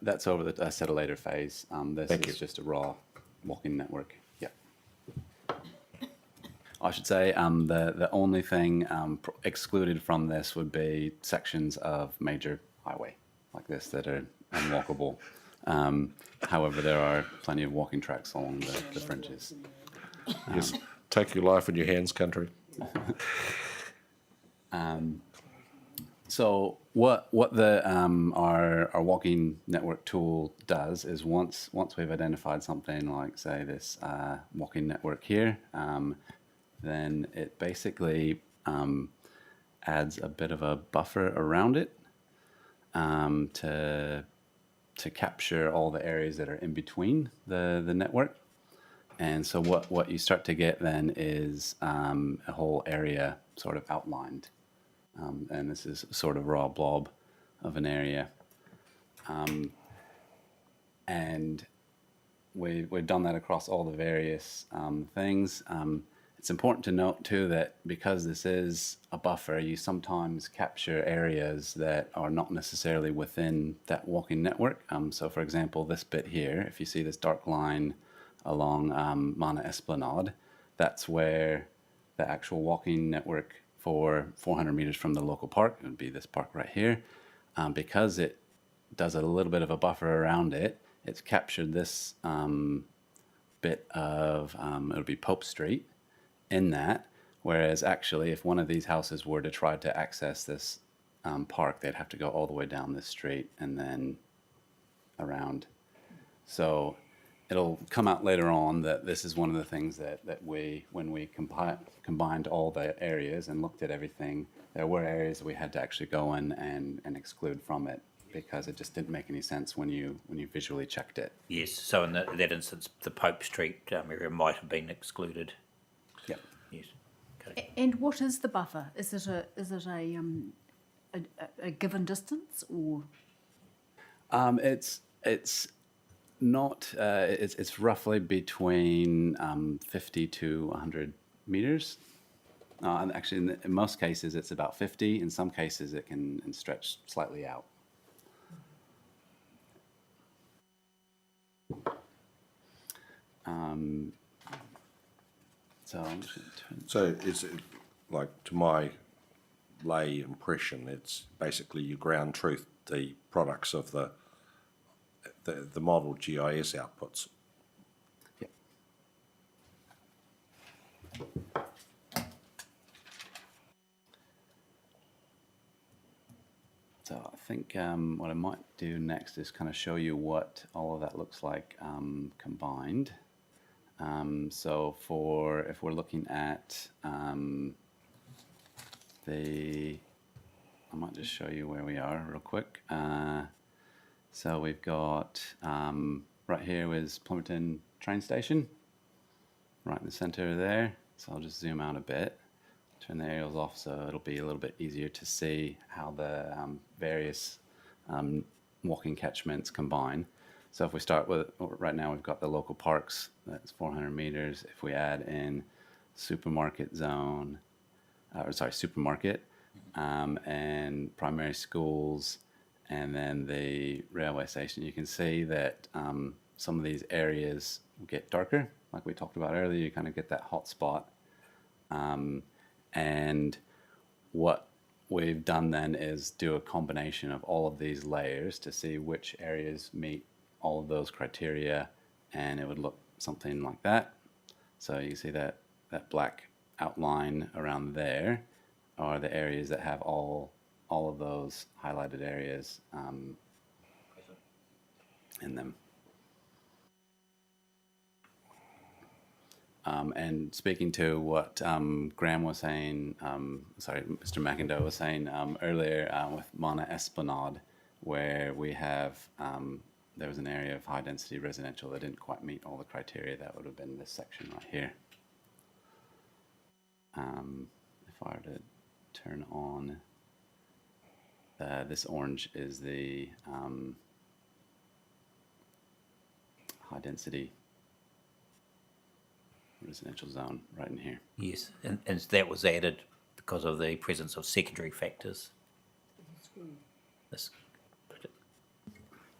That's over at a later phase. This Thank is you. just a raw walking network. Yeah. I should say the only thing excluded from this would be sections of major highway like this that are unwalkable. However, there are plenty of walking tracks along the fringes. Yes, take your life in your hands, country. So what the our walking network tool does is once we've identified something like, say, this walking network here, then it basically adds a bit of a buffer around it to capture all the areas that are in between the network. And so what you start to get then is a whole area sort of outlined. And this is sort of raw blob of an area. And we've done that across all the various things. It's important to note too that because this is a buffer, you sometimes capture areas that are not necessarily within that walking network. So for example, this bit here, if you see this dark line along Mana Esplanade, that's where the actual walking network for 400 meters from the local park, it would be this park right here, because it does a little bit of a buffer around it, it's captured this bit of, it'll be Pope Street in that, whereas actually if one of these houses were to try to access this park, they'd have to go all the way down this street and then around. So it'll come out later on that this is one of the things that we, when we combined all the areas and looked at everything, there were areas we had to actually go in and exclude from it because it just didn't make any sense when you visually checked it. Yes, so in that instance, the Pope Street area might have been excluded. Yep. Yes. Okay. And what is the buffer? Is it a given distance or? It's not. It's roughly between 50 to 100 meters. And actually, in most cases, it's about 50. In some cases, it can stretch slightly out. So I'm just going to turn. So is it, like, to my lay impression, it's basically you ground truth the products of the model GIS outputs. Yep. So I think what I might do next is kind of show you what all of that looks like combined. So if we're looking at I might just show you where we are real quick. So we've got right here is Plymouton train station, right in the center there. So I'll just zoom out a bit, turn the aerials off so it'll be a little bit easier to see how the various walking catchments combine. So if we start with, right now we've got the local parks, that's 400 meters. If we add in supermarket zone, supermarket, and primary schools, and then the railway station, you can see that some of these areas get darker, like we talked about earlier. You kind of get that hot spot. And what we've done then is do a combination of all of these layers to see which areas meet all of those criteria, and it would look something like that. So you can see that black outline around there are the areas that have all of those highlighted areas in them. And speaking to what Graham was saying, Mr. McIndoe was saying earlier with Mana Esplanade, where we have, there was an area of high density residential that didn't quite meet all the criteria. That would have been this section right here. If I were to turn on, this orange is the high density residential zone right in here. Yes, and that was added because of the presence of secondary factors. This,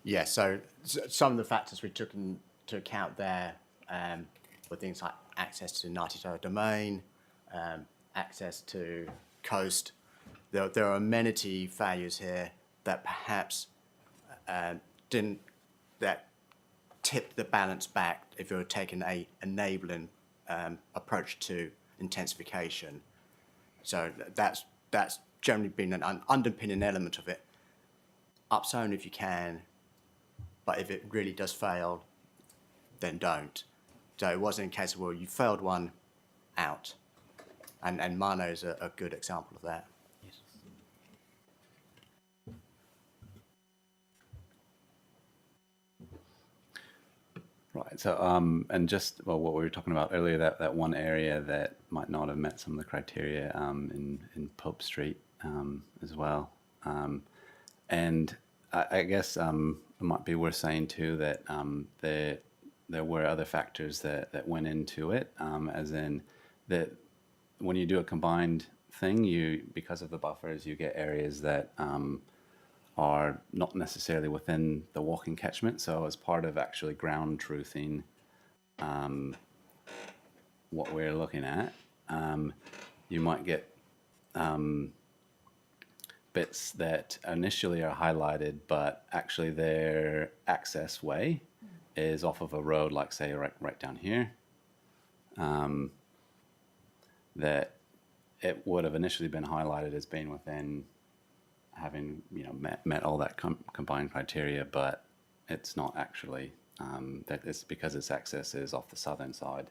Yeah, so some of the factors we took into account there were things like access to Ngāti Tahu domain, access to coast. There are amenity failures here that perhaps that tipped the balance back if you were taking a enabling approach to intensification. So that's generally been an underpinning element of it. Upzone if you can, but if it really does fail, then don't. So it wasn't a case of, well, you failed one out. And Mano is a good example of that. Right. So, and just what we were talking about earlier, that one area that might not have met some of the criteria in Pope Street as well. And I guess it might be worth saying too that there were other factors that went into it, as in that when you do a combined thing, because of the buffers, you get areas that are not necessarily within the walking catchment. So as part of actually ground truthing what we're looking at, you might get bits that initially are highlighted, but actually their access way is off of a road, like say right down here, that it would have initially been highlighted as being within having met all that combined criteria, but it's not actually. That it's because its access is off the southern side.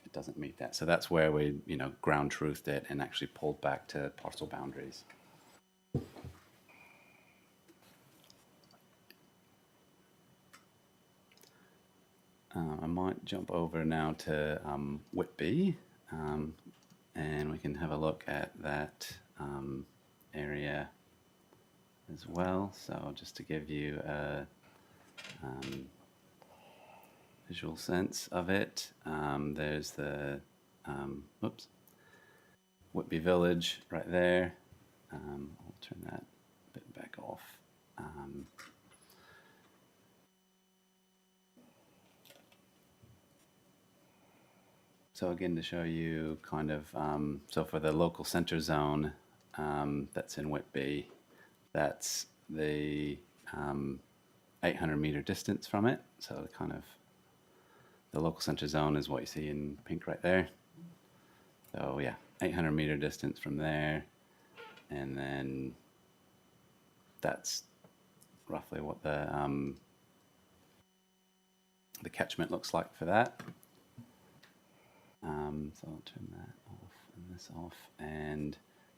It doesn't meet that. So that's where we ground truthed it and actually pulled back to parcel boundaries. I might jump over now to Whitby, and we can have a look at that area as well. So just to give you a visual sense of it, there's the Whitby Village right there. I'll turn that bit back off. So again, to show you kind of, so for the local center zone that's in Whitby, that's the 800 meter distance from it. So kind of the local center zone is what you see in pink right there. So yeah, 800 meter distance from there. And then that's roughly what the catchment looks like for that. So I'll turn that off and this off. And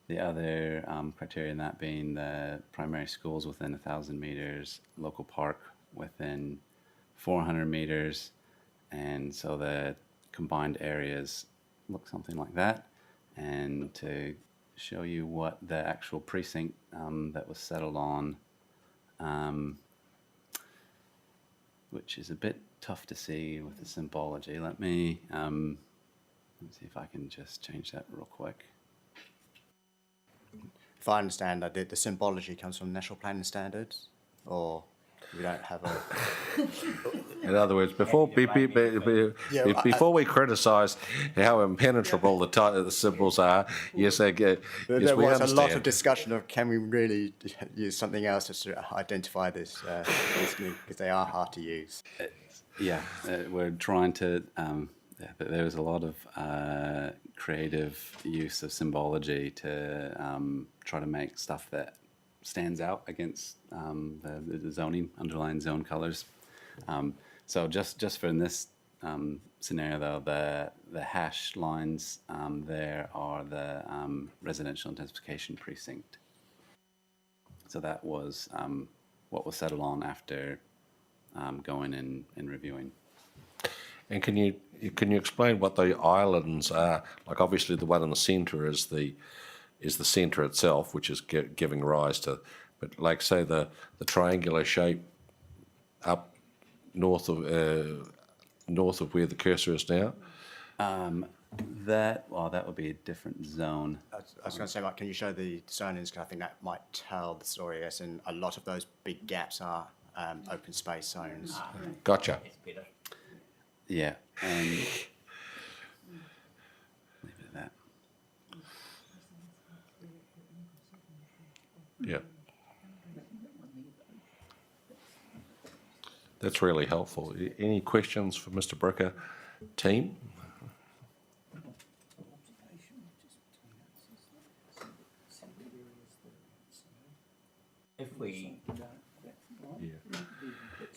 the other criteria in that being the primary schools within 1,000 meters, local park within 400 meters. And so the combined areas look something like that. And to show you what the actual precinct that was settled on, which is a bit tough to see with the symbology. Let me see if I can just change that real quick. If I understand that the symbology comes from national planning standards, or we don't have a... In other words, before we criticise how impenetrable the symbols are, yes, There we was a lot of understand. discussion of can we really use something else to identify this, because they are hard to use. We're trying to. There's a lot of creative use of symbology to try to make stuff that stands out against the zoning, underlying zone colors. So just for in this scenario, though, the hash lines there are the residential intensification precinct. So that was what was settled on after going and reviewing. And can you explain what the islands are? Like obviously the one in the centre is the centre itself, which is giving rise to, but like say the triangular shape up north of where the cursor is now. That would be a different zone. I was going to say, Mike, can you show the zonings? Because I think that might tell the story. As in, a lot of those big gaps are open space zones. Gotcha. It's better. Yeah, and leave it at that. Yeah. That's really helpful. Any questions for Mr. Bricker, team? If we,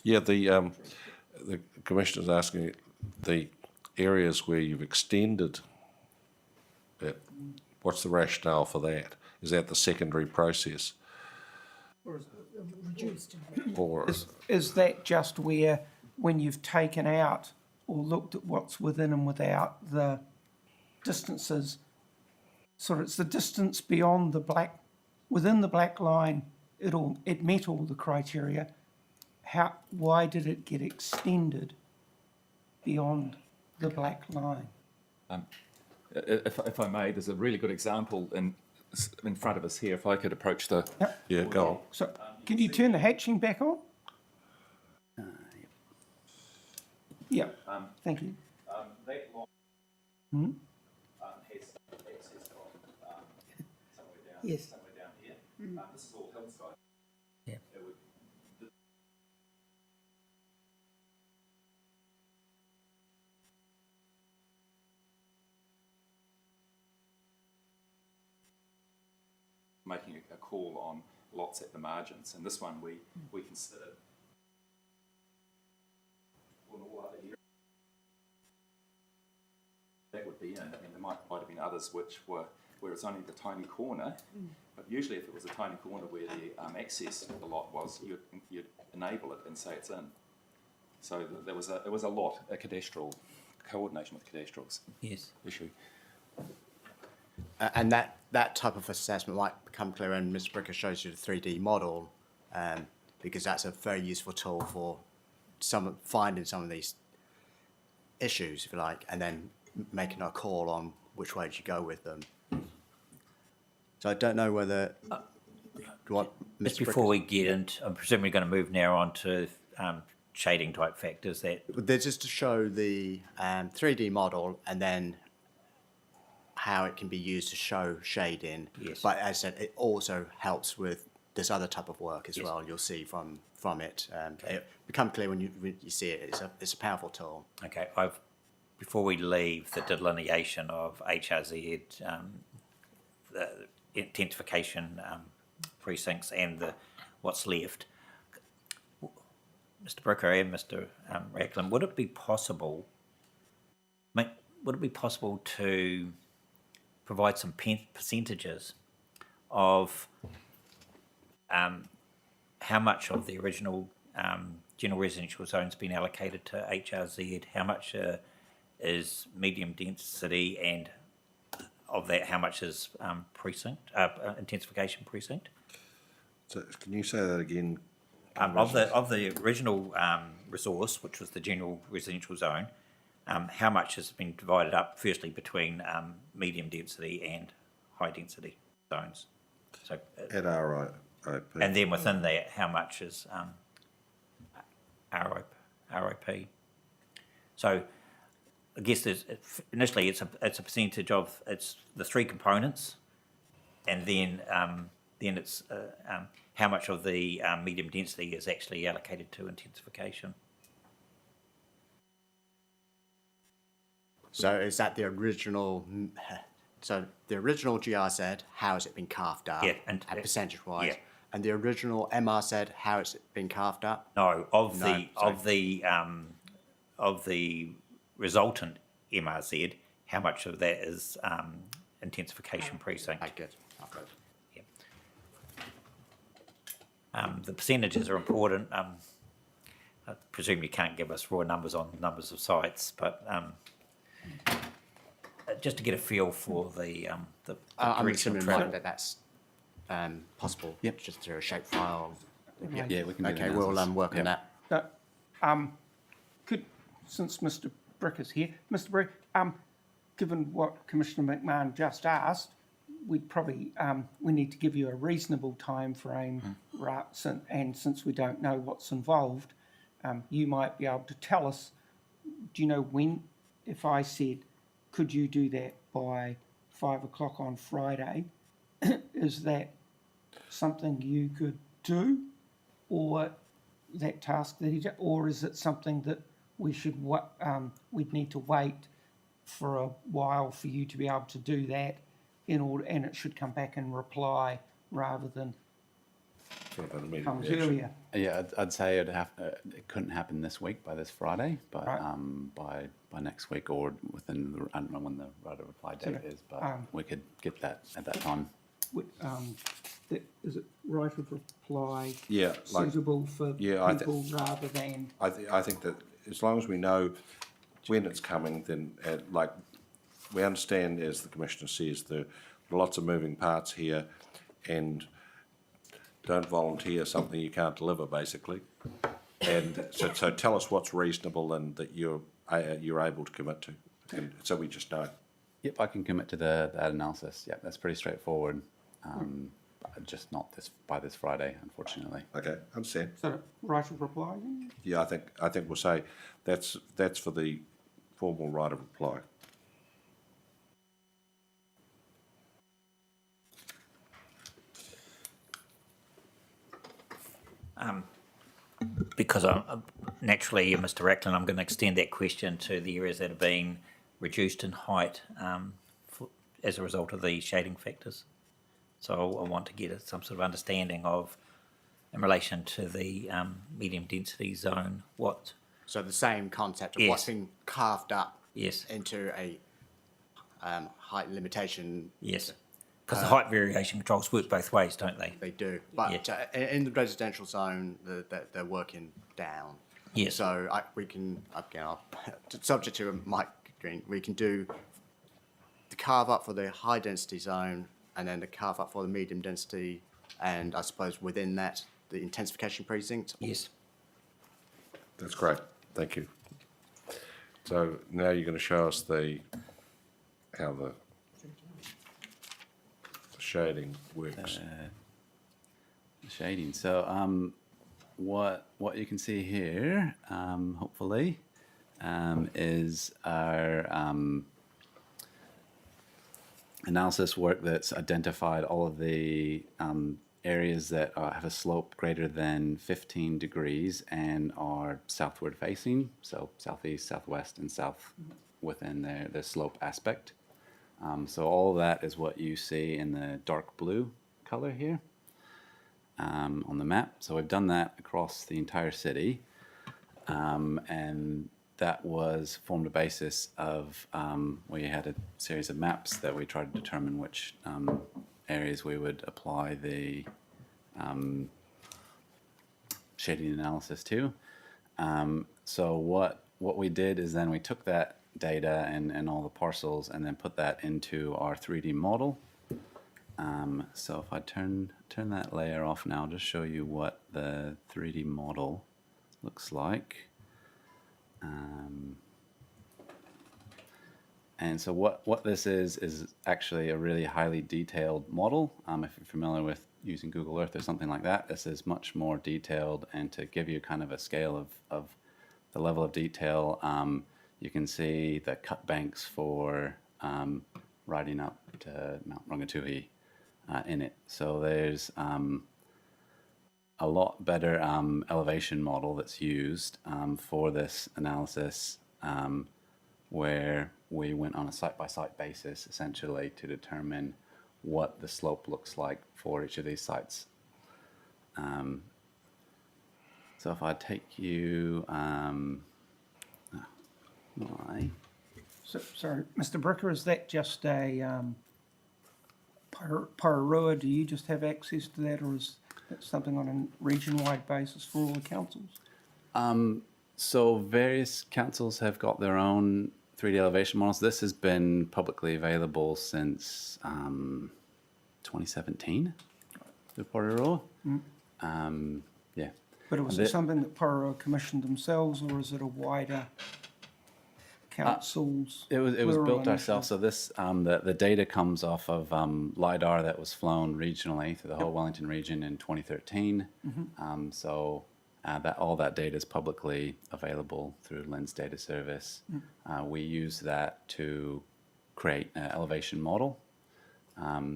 Yeah, the Commissioner's asking, the areas where you've extended it, what's the rationale for that? Is that the secondary process? Reduced. Or, Is that just where, when you've taken out or looked at what's within and without, the distances, sort of it's the distance beyond the black, within the black line, it met all the criteria. Why did it get extended beyond the black line? If I may, there's a really good example in front of us here. If I could approach the. Yep. yeah, go on. So, can you turn the hatching back on? Yeah, thank you. That line Hmm? has access from Yes. somewhere down here. This is all hillside. Yeah. It would, making a call on lots at the margins, and this one we considered on all other areas. That would be in, and there might have been others which were where it's only the tiny corner, but usually if it was a tiny corner where the access to the lot was, you'd enable it and say it's in. So there was a lot, a cadastral coordination with cadastrals yes. issue. And that type of assessment might become clear when Mr. Bricker shows you the 3D model, because that's a very useful tool for finding some of these issues, if you like, and then making a call on which way you go with them. So I don't know whether what Just Mr. before Bricker, we get into, I'm presuming we're going to move now on to shading type factors that, they're just to show the 3D model and then how it can be used to show shading. Yes. But as I said, it also helps with this other type of work as Yes. well. You'll see from it. It become clear when you see it. It's a powerful tool. okay, before we leave the delineation of HRZ, the intensification precincts and what's left, Mr. Bricker and Mr. Racklin, would it be possible to provide some percentages of how much of the original general residential zone has been allocated to HRZ, how much is medium density, and of that, how much is intensification precinct? So can you say that again? Of the original resource, which was the general residential zone, how much has been divided up, firstly, between medium density and high density zones? So, At RIP. and then within that, how much is RIP? So, I guess initially it's a percentage of the three components, and then it's how much of the medium density is actually allocated to intensification. So is that the original? So the original GRZ, how has it been carved up? Yeah, and percentage-wise. yeah. And the original MRZ, how has it been carved up? No, No, sorry. of the resultant MRZ, how much of that is intensification precinct? Okay, good. I've got it. The percentages are important. I presume you can't give us raw numbers on numbers of sites, but just to get a feel for the I'm direction assuming of travel. that that's possible. Yep. Just through a shape file. Yep. Yeah, we can do Okay, an we'll analysis. work on Yep. that. So, since Mr. Brick is here, Mr. Brick, given what Commissioner McMahon just asked, we'd probably, we need to give you a reasonable time frame, right? And since we don't know what's involved, you might be able to tell us, do you know when, if I said, could you do that by 5 o'clock on Friday, is that something you could do, or that task that he did, or is it something that we'd need to wait for a while for you to be able to do that in order, and it should come back and reply rather than Sort of an immediate comes reaction. earlier? Yeah, I'd say it couldn't happen this week by this Friday, but Right. by next week or within I don't know when the right of reply date is, but we could get that at that time. Is it right of reply Yeah, like, suitable for yeah, people rather than? I think that as long as we know when it's coming, then, like, we understand, as the Commissioner says, there are lots of moving parts here, and don't volunteer something you can't deliver, basically. And so tell us what's reasonable and that you're able to commit to, and so we just know. Yep, I can commit to that analysis. Yep, that's pretty straightforward. Just not by this Friday, unfortunately. Okay, understand. Is that a right of reply? Yeah, I think we'll say that's for the formal right of reply. Because naturally, Mr. Racklin, I'm going to extend that question to the areas that are being reduced in height as a result of the shading factors. So I want to get some sort of understanding of, in relation to the medium density zone, what. So the same concept of Yes. what's been carved up Yes. into a height limitation. Yes. Because the height variation controls work both ways, don't they? They do, but in the residential zone, they're working down. Yes. So we can, again, subject to Mike Green, we can do the carve up for the high density zone and then the carve up for the medium density, and I suppose within that, the intensification precinct. Yes. That's great, thank you. So now you're going to show us how the shading works. The shading. So what you can see here, hopefully, is our analysis work that's identified all of the areas that have a slope greater than 15 degrees and are southward facing, so southeast, southwest, and south within their slope aspect. So all of that is what you see in the dark blue color here on the map. So we've done that across the entire city, and that was formed a basis of, we had a series of maps that we tried to determine which areas we would apply the shading analysis to. So what we did is then we took that data and all the parcels and then put that into our 3D model. So if I turn that layer off now, I'll just show you what the 3D model looks like. And so what this is actually a really highly detailed model. If you're familiar with using Google Earth or something like that, this is much more detailed, and to give you kind of a scale of the level of detail, you can see the cut banks for riding up to Mount Rangituhi in it. So there's a lot better elevation model that's used for this analysis, where we went on a site-by-site basis essentially to determine what the slope looks like for each of these sites. So if I take you, So, sorry, Mr. Bricker, is that just a Porirua? Do you just have access to that, or is that something on a region-wide basis for all the councils? so various councils have got their own 3D elevation models. This has been publicly available since 2017, the Porirua. Yeah. But was it something that Porirua commissioned themselves, or is it a wider councils? It was plural built initiative? ourselves. So this the data comes off of LiDAR that was flown regionally through the whole Wellington region in 2013. So that all that data is publicly available through Lens Data Service. We use that to create an elevation model,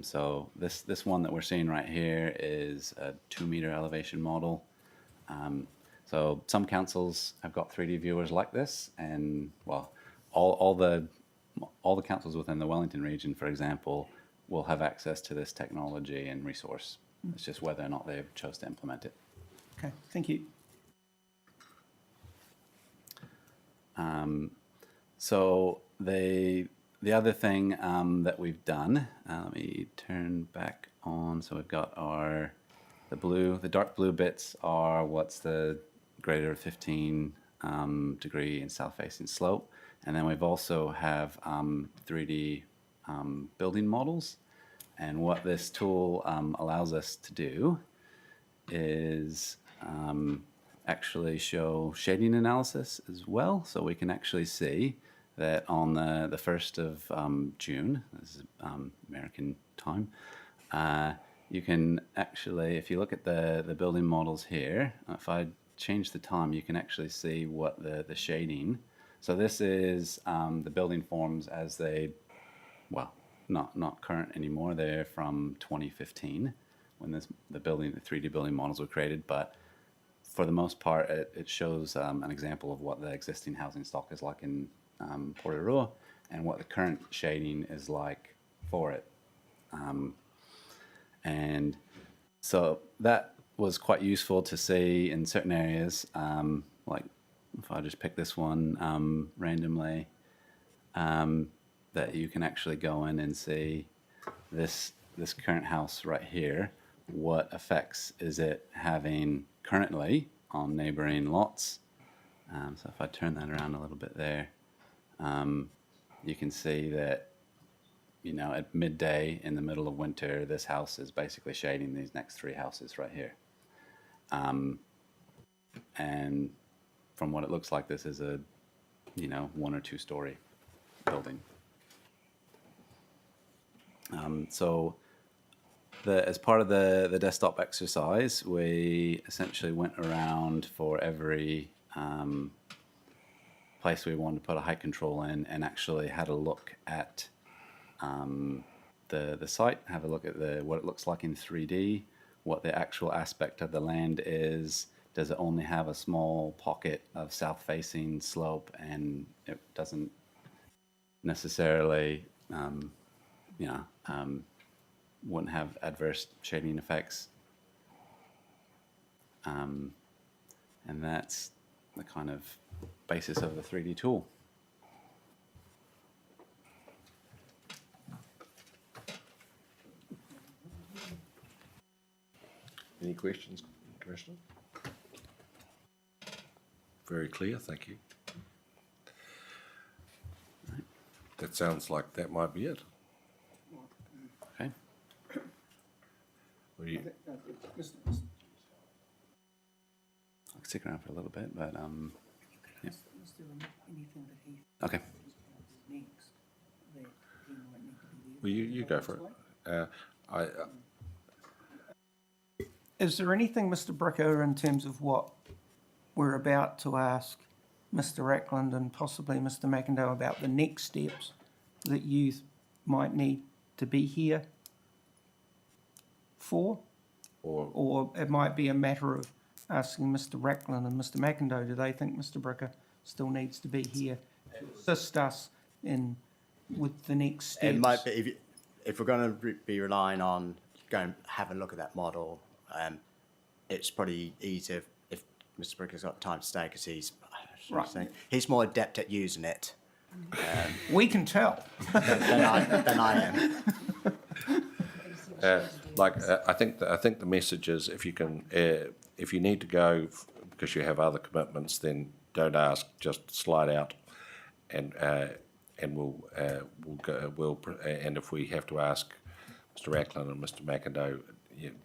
So this one that we're seeing right here is a 2-meter elevation model. So some councils have got 3D viewers like this, and well, all the councils within the Wellington region, for example, will have access to this technology and resource. It's just whether or not they chose to implement it. Okay, thank you. So the other thing that we've done, let me turn back on. So we've got the dark blue bits are what's the greater 15 degree and south facing slope. And then we've also have 3D building models. And what this tool allows us to do is actually show shading analysis as well. So we can actually see that on the 1st of June, this is American time, you can actually, if you look at the building models here, if I change the time, you can actually see what the shading. So this is the building forms as they, well, not current anymore. They're from 2015 when the 3D building models were created, but for the most part, it shows an example of what the existing housing stock is like in Porirua and what the current shading is like for it. And so that was quite useful to see in certain areas, like if I just pick this one randomly, that you can actually go in and see this current house right here. What effects is it having currently on neighboring lots? So if I turn that around a little bit there, you can see that, you know, at midday in the middle of winter, this house is basically shading these next 3 houses right here. And from what it looks like, this is a, 1 or 2 story building. So as part of the desktop exercise, we essentially went around for every place we wanted to put a height control in and actually had a look at the site, have a look at what it looks like in 3D, what the actual aspect of the land is. Does it only have a small pocket of south-facing slope, and it doesn't necessarily, wouldn't have adverse shading effects. And that's the kind of basis of the 3D tool. Any questions, Commissioner? Very clear, thank you. That sounds like that might be it. Okay. Well, you- I'll stick around for a little bit, but yeah. Okay. Well, you go for it. Is there anything, Mr. Bricker, in terms of what we're about to ask Mr. Ackland and possibly Mr. McIndoe about the next steps that you might need to be here for? Or it might be a matter of asking Mr. Ackland and Mr. McIndoe, do they think Mr. Bricker still needs to be here to assist us with the next steps? It might be, if we're going to be relying on going have a look at that model, it's probably easier if Mr. Bricker's got time to stay because he's more adept at using it. We can tell. than I am. I think the message is if you need to go because you have other commitments, then don't ask, just slide out, and we'll go. And if we have to ask Mr. Ackland and Mr. McIndoe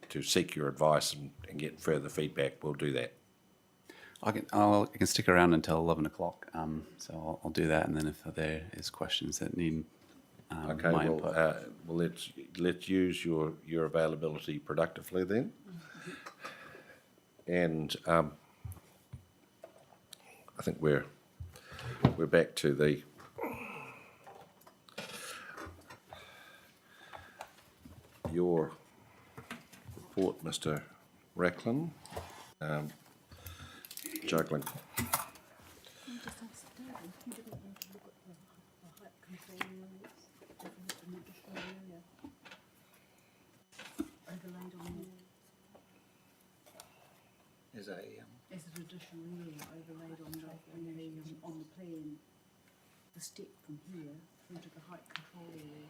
to seek your advice and get further feedback, we'll do that. I can stick around until 11 o'clock, so I'll do that, and then if there is questions that need Okay, my input. well, let's use your availability productively then. And I think we're back to your report, Mr. Racklin. Juggling. Is a, As an additional area overlaid on the plan, the step from here through to the height control area.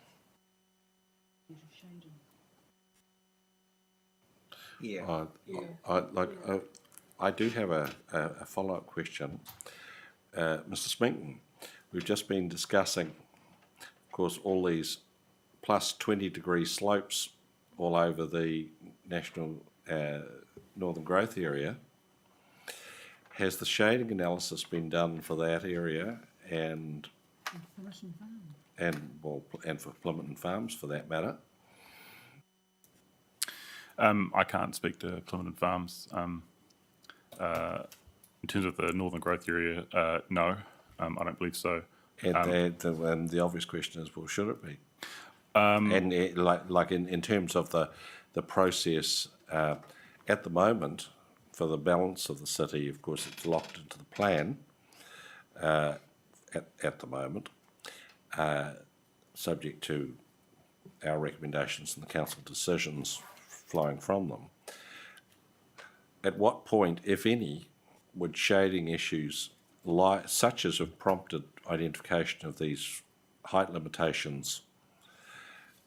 There's a shading. yeah. I do have a follow-up question. Mr. Smeaton, we've just been discussing, of course, all these plus 20-degree slopes all over the national northern growth area. Has the shading analysis been done for that area and for Plymouth Farms for that matter? I can't speak to Plymouth Farms. In terms of the northern growth area, no, I don't believe so. And the obvious question is, well, should it be? And in terms of the process at the moment for the balance of the city, of course, it's locked into the plan at the moment, subject to our recommendations and the council decisions flowing from them. At what point, if any, would shading issues such as have prompted identification of these height limitations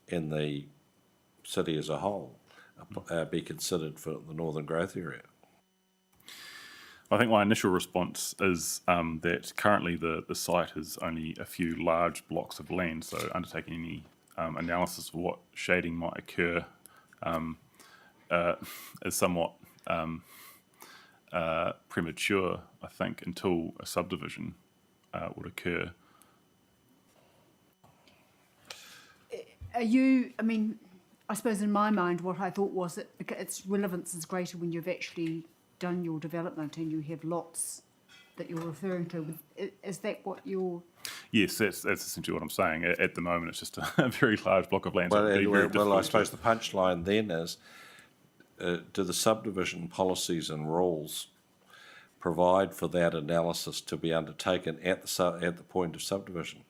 in the city as a whole be considered for the northern growth area? I think my initial response is that currently the site has only a few large blocks of land, so undertaking any analysis of what shading might occur is somewhat premature, I think, until a subdivision would occur. I suppose in my mind, what I thought was that its relevance is greater when you've actually done your development and you have lots that you're referring to. Is that what you're... Yes, that's essentially what I'm saying. At the moment, it's just a very large block of land. Well, so it'd be very I difficult suppose the punchline then is, do the subdivision policies and rules provide for that analysis to be undertaken at the point of subdivision?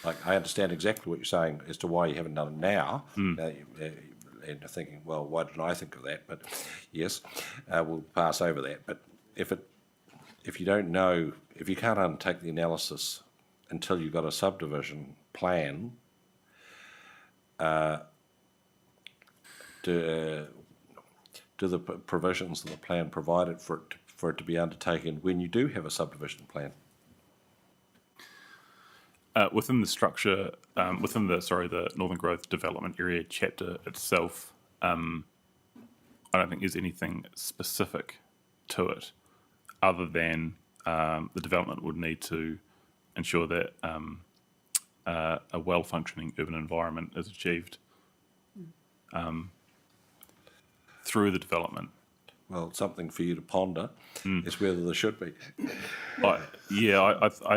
Like, I understand exactly what you're saying as to why you haven't done it now, and you're thinking, well, why didn't I think of that? But yes, we'll pass over that. But if you don't know, if you can't undertake the analysis until you've got a subdivision plan, do the provisions of the plan provide it for it to be undertaken when you do have a subdivision plan? Within the structure, within the Northern Growth Development Area chapter itself, I don't think there's anything specific to it, other than the development would need to ensure that a well-functioning urban environment is achieved through the development. Well, something for you to ponder is whether there should be. I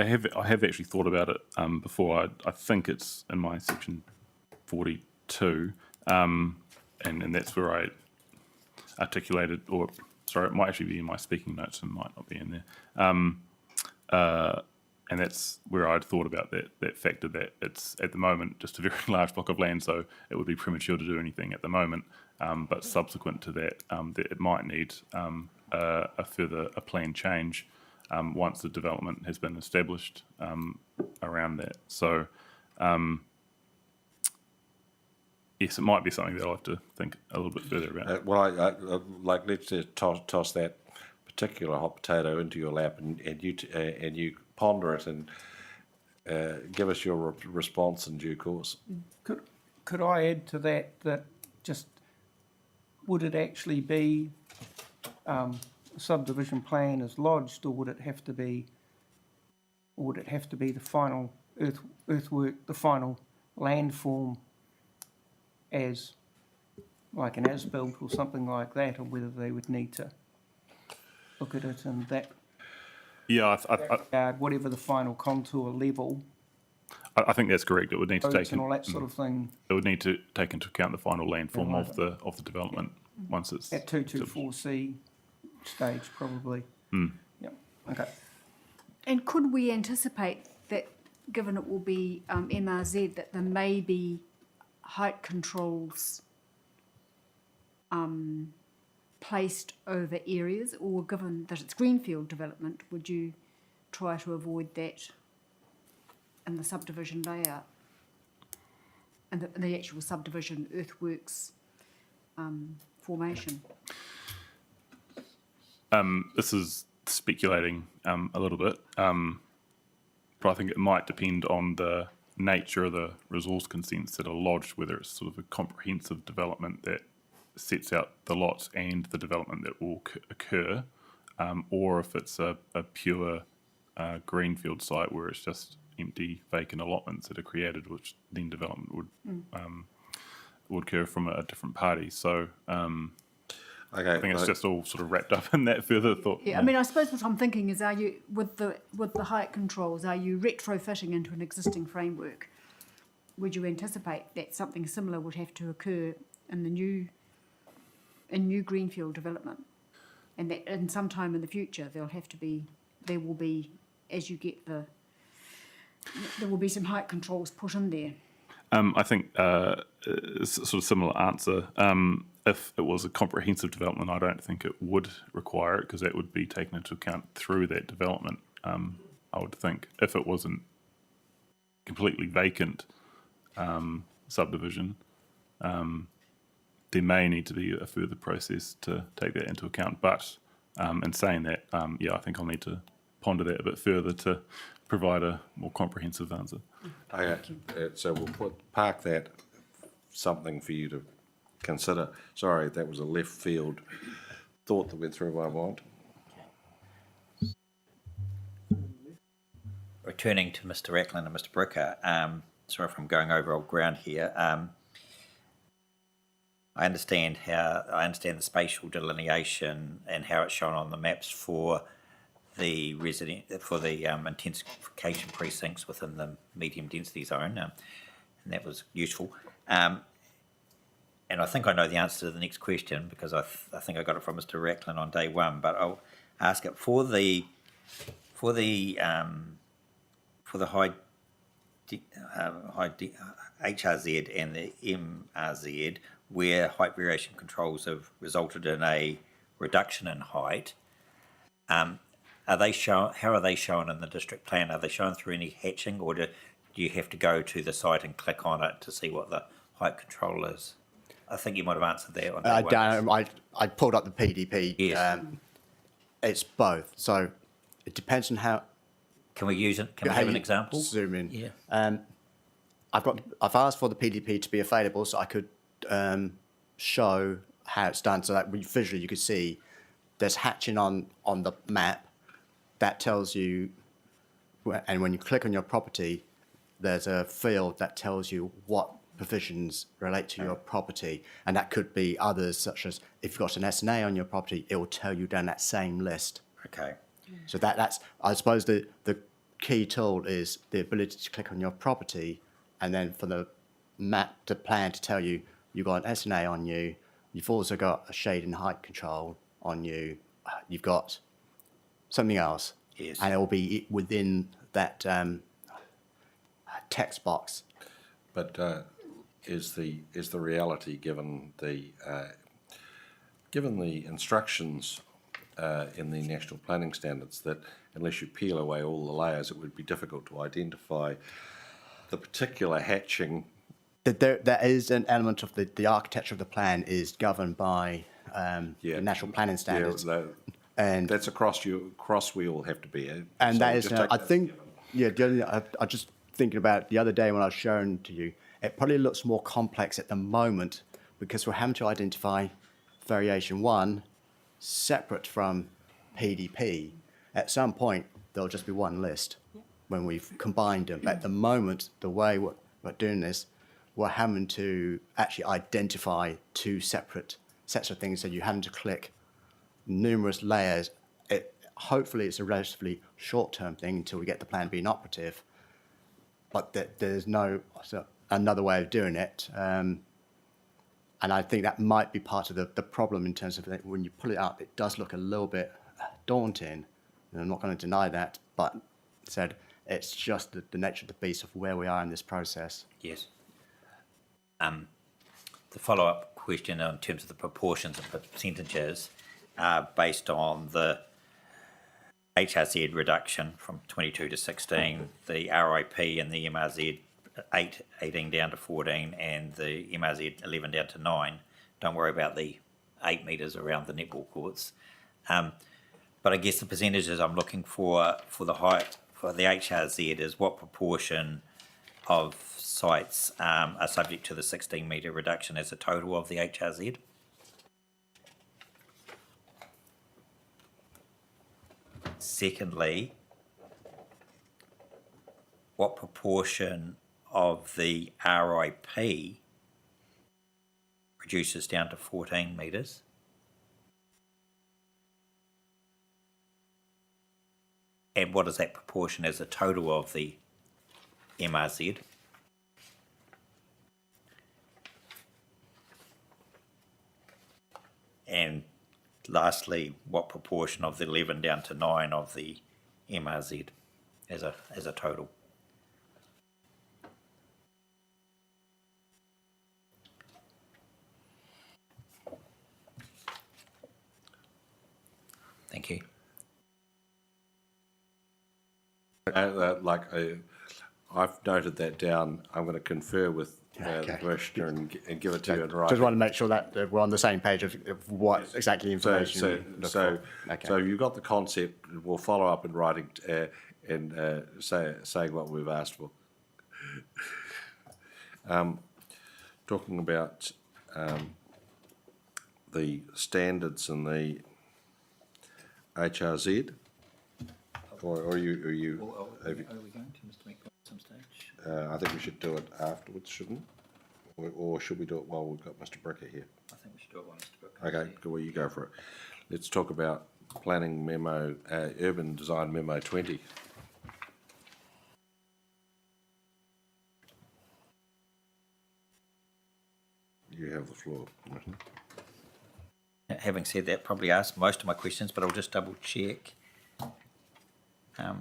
have actually thought about it before. I think it's in my section 42, and that's where I articulated, it might actually be in my speaking notes and might not be in there. And that's where I'd thought about that factor, that it's at the moment just a very large block of land, so it would be premature to do anything at the moment. But subsequent to that, it might need a plan change once the development has been established around that. So yes, it might be something that I'll have to think a little bit further about. Let's just toss that particular hot potato into your lap and you ponder it and give us your response in due course. Could I add to that just would it actually be a subdivision plan is lodged, or would it have to be the final earthwork, the final landform as like an as-built or something like that, or whether they would need to look at it in that Yeah, regard, whatever the final contour level? I think that's correct. It would need to roads take and all that sort of thing it would need to take into account the final landform of the development once it's at 224C stage, probably. Yep, okay. And could we anticipate that, given it will be MRZ, that there may be height controls placed over areas, or given that it's greenfield development, would you try to avoid that in the subdivision layout? And the actual subdivision earthworks formation? This is speculating a little bit, but I think it might depend on the nature of the resource consents that are lodged, whether it's sort of a comprehensive development that sets out the lots and the development that will occur, or if it's a pure greenfield site where it's just empty vacant allotments that are created, which then development would occur from a different party. So Okay, I think it's just all sort of wrapped up in that further thought. Yeah, I mean, I suppose what I'm thinking is, are you, with the height controls, are you retrofitting into an existing framework? Would you anticipate that something similar would have to occur in the new greenfield development? And that in some time in the future, there will be, as you get there will be some height controls put in there. I think it's a sort of similar answer. If it was a comprehensive development, I don't think it would require it, because that would be taken into account through that development. I would think if it wasn't completely vacant subdivision, there may need to be a further process to take that into account. But in saying that, I think I'll need to ponder that a bit further to provide a more comprehensive answer. Okay, so we'll park that, something for you to consider. Sorry, that was a left field thought that went through my mind. Returning to Mr. Ackland and Mr. Bricker, sorry if I'm going over old ground here. I understand the spatial delineation and how it's shown on the maps for the intensification precincts within the medium density zone, and that was useful. And I think I know the answer to the next question, because I think I got it from Mr. Rackland on day one. But I'll ask it for the high HRZ and the MRZ, where height variation controls have resulted in a reduction in height. Are they shown? How are they shown in the district plan? Are they shown through any hatching, or do you have to go to the site and click on it to see what the height control is? I think you might have answered that one. I pulled up the PDP. Yes. It's both. So it depends on how. Can we use it? Can we have an example? Zoom in. Yeah. I've asked for the PDP to be available so I could show how it's done, so that visually you could see there's hatching on the map that tells you, and when you click on your property, there's a field that tells you what provisions relate to your property, and that could be others, such as if you've got an S&A on your property, it will tell you down that same list. Okay. So that's, I suppose, the key tool is the ability to click on your property, and then for the map to plan to tell you you've got an S&A on you, you've also got a shade and height control on you, you've got something else, Yes. and it will be within that text box. But is the reality, given the instructions in the national planning standards, that unless you peel away all the layers, it would be difficult to identify the particular hatching? There is an element of the architecture of the plan is governed by the national planning standards. And that's a cross we all have to bear. And So that we'll is, just take I that as think, given. I just thinking about the other day when I was showing to you, it probably looks more complex at the moment because we're having to identify variation 1 separate from PDP. At some point, there'll just be one list when we've combined them. But at the moment, the way we're doing this, we're having to actually identify two separate sets of things. So you're having to click numerous layers. Hopefully, it's a relatively short-term thing until we get the plan being operative. but there's no another way of doing it. And I think that might be part of the problem in terms of that when you pull it up, it does look a little bit daunting. And I'm not going to deny that, but said it's just the nature of the beast of where we are in this process. Yes. The follow-up question in terms of the proportions and percentages are based on the HRZ reduction from 22 to 16, the RIP and the MRZ 18 down to 14, and the MRZ 11 down to 9. Don't worry about the 8 metres around the netball courts. But I guess the percentages I'm looking for the height for the HRZ is what proportion of sites are subject to the 16 metre reduction as a total of the HRZ. Secondly, what proportion of the RIP reduces down to 14 metres? And what is that proportion as a total of the MRZ? And lastly, what proportion of the 11 down to 9 of the MRZ as a total? Thank you. I've noted that down. I'm going to confer with the Okay. Commissioner and give it to you in writing. Just want to make sure that we're on the same page of what exactly information. we look So for. Okay. you've got the concept. We'll follow up in writing and saying what we've asked for. Talking about the standards and the HRZ, or are you? Are we going to Mr. McCoy at some stage? I think we should do it afterwards, shouldn't we? Or should we do it while we've got Mr. Bricker here? I think we should do it while Mr. Brooker. Okay, well, you go for it. Let's talk about planning memo, urban design memo 20. You have the floor. Having said that, probably asked most of my questions, but I'll just double check. Mr.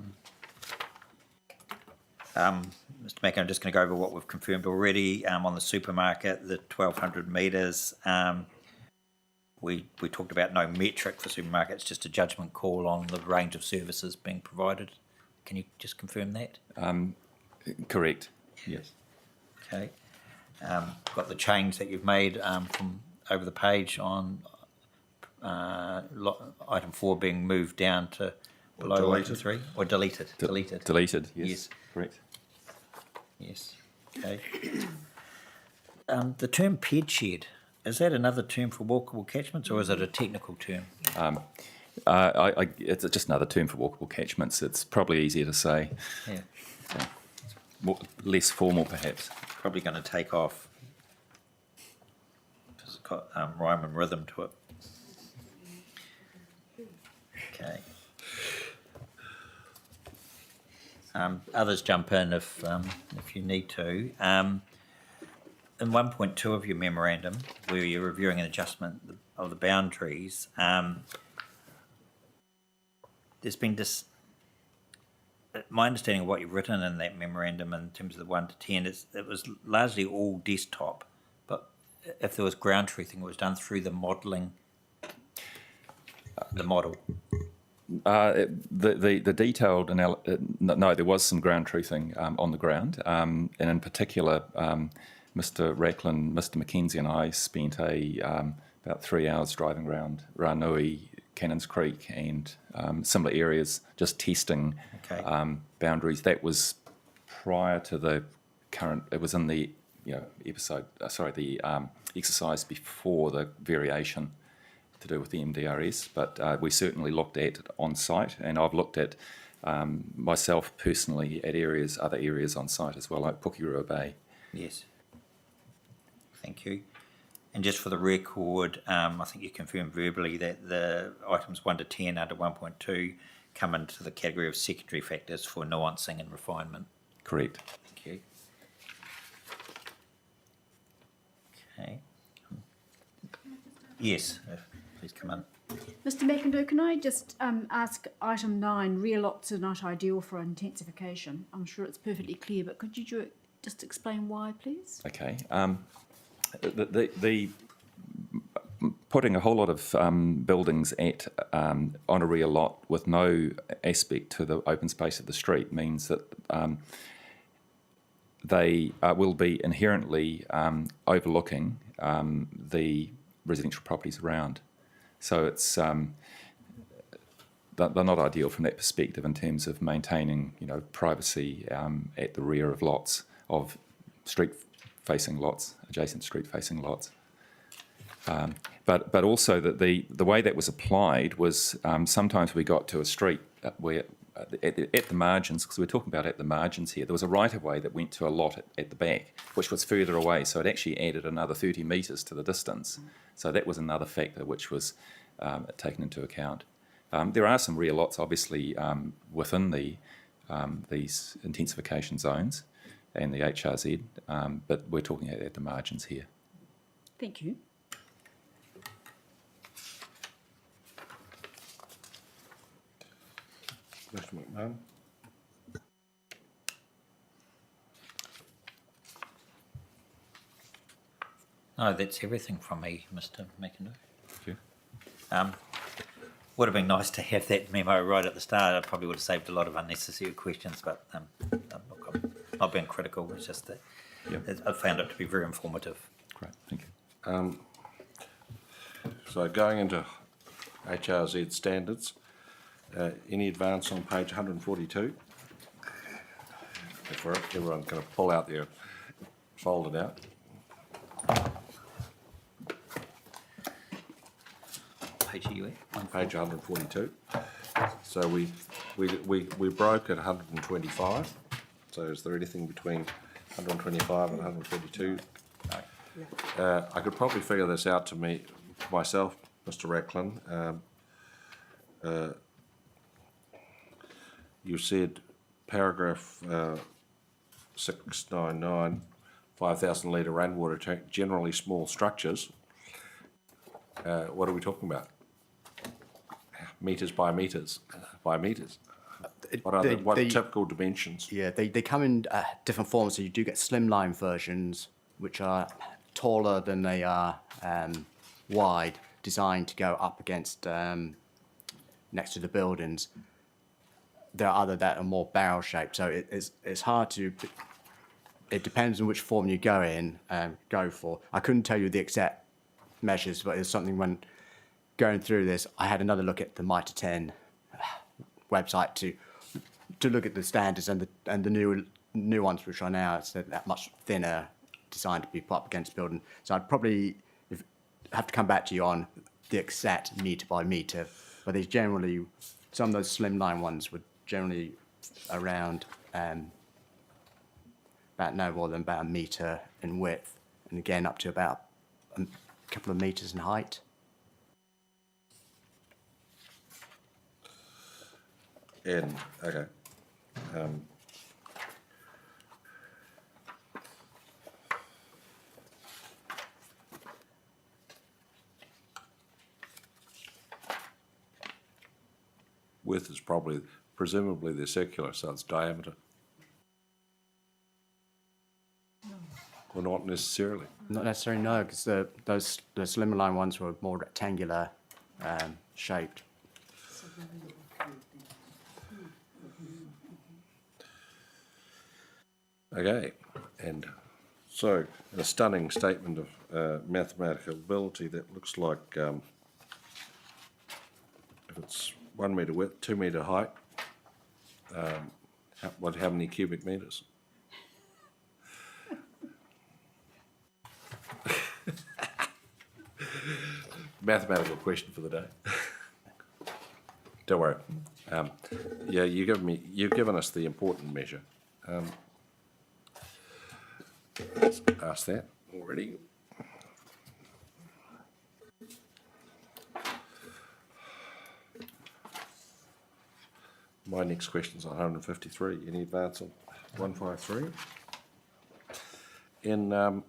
Mack, I'm just going to go over what we've confirmed already. On the supermarket, the 1,200 metres, we talked about no metric for supermarkets, just a judgment call on the range of services being provided. Can you just confirm that? Correct. Yes. Okay. Got the change that you've made from over the page on item 4 being moved down to below item 3, or deleted? Deleted. Deleted. Yes. Yes. Correct. Yes. Okay. The term ped shed, is that another term for walkable catchments, or is it a technical term? It's just another term for walkable catchments. It's probably easier to say. Yeah. Less formal, perhaps. Probably going to take off because it's got rhyme and rhythm to it. Okay. Others jump in if you need to. In 1.2 of your memorandum, where you're reviewing an adjustment of the boundaries, there's been this. My understanding of what you've written in that memorandum in terms of the 1 to 10 is it was largely all desktop, but if there was ground truthing, it was done through the modelling, the model. The detailed no, there was some ground truthing on the ground, and in particular, Mr. Racklin, Mr. Mackenzie, and I spent about 3 hours driving around Ranui, Cannons Creek, and similar areas, just testing boundaries. That was prior to the current. It was in the exercise before the variation to do with the MDRS, but we certainly looked at it on site, and I've looked at myself personally at other areas on site as well, like Porirua Bay. Yes. Thank you. And just for the record, I think you confirmed verbally that the items 1 to 10 under 1.2 come into the category of secondary factors for nuancing and refinement. Correct. Thank you. Okay. Yes, please come in. Mr McIndoe, can I just ask item 9, rear lots are not ideal for intensification? I'm sure it's perfectly clear, but could you just explain why, please? Okay. The putting a whole lot of buildings on a rear lot with no aspect to the open space of the street means that they will be inherently overlooking the residential properties around. So it's they're not ideal from that perspective in terms of maintaining, privacy at the rear of lots, of street-facing lots, adjacent street-facing lots. But also that the way that was applied was sometimes we got to a street where at the margins, because we're talking about at the margins here, there was a right-of-way that went to a lot at the back, which was further away, so it actually added another 30 metres to the distance. So that was another factor which was taken into account. There are some rear lots, obviously, within these intensification zones and the HRZ, but we're talking at the margins here. Thank you. Mr McMahon? No, that's everything from me, Mr McIndoe. Thank you. Would have been nice to have that memo right at the start. I probably would have saved a lot of unnecessary questions, but look, I'm not being critical. It's just that I found it to be very informative. Great, thank you. So going into HRZ standards, any advance on page 142? If everyone's going to pull out their folder now. Page are you at? Page 142. So we broke at 125. So is there anything between 125 and 142? No. I could probably figure this out to myself, Mr. Racklin. You said paragraph 699, 5,000 litre rainwater tank, generally small structures. What are we talking about? Metres by metres, by metres. What typical dimensions? Yeah, they come in different forms. So you do get slimline versions, which are taller than they are wide, designed to go up against next to the buildings. There are other that are more barrel shaped. So it's hard to. It depends on which form you go for. I couldn't tell you the exact measures, but it's something when going through this, I had another look at the Mitre 10 website to look at the standards and the new ones which are now it's that much thinner, designed to be put up against building. So I'd probably have to come back to you on the exact metre by metre, but there's generally some of those slimline ones would generally around about no more than about a metre in width, and again up to about a couple of metres in height. And, okay. Width is presumably the circular, so it's diameter. Or not necessarily. Not necessarily, no, because the slimline ones were more rectangular shaped. Okay, and so a stunning statement of mathematical ability that looks like if it's 1 metre width, 2 metre height, how many cubic metres? Mathematical question for the day. Don't worry. Yeah, you've given us the important measure. Let's ask that already. My next question's on 153. Any advance on 153. In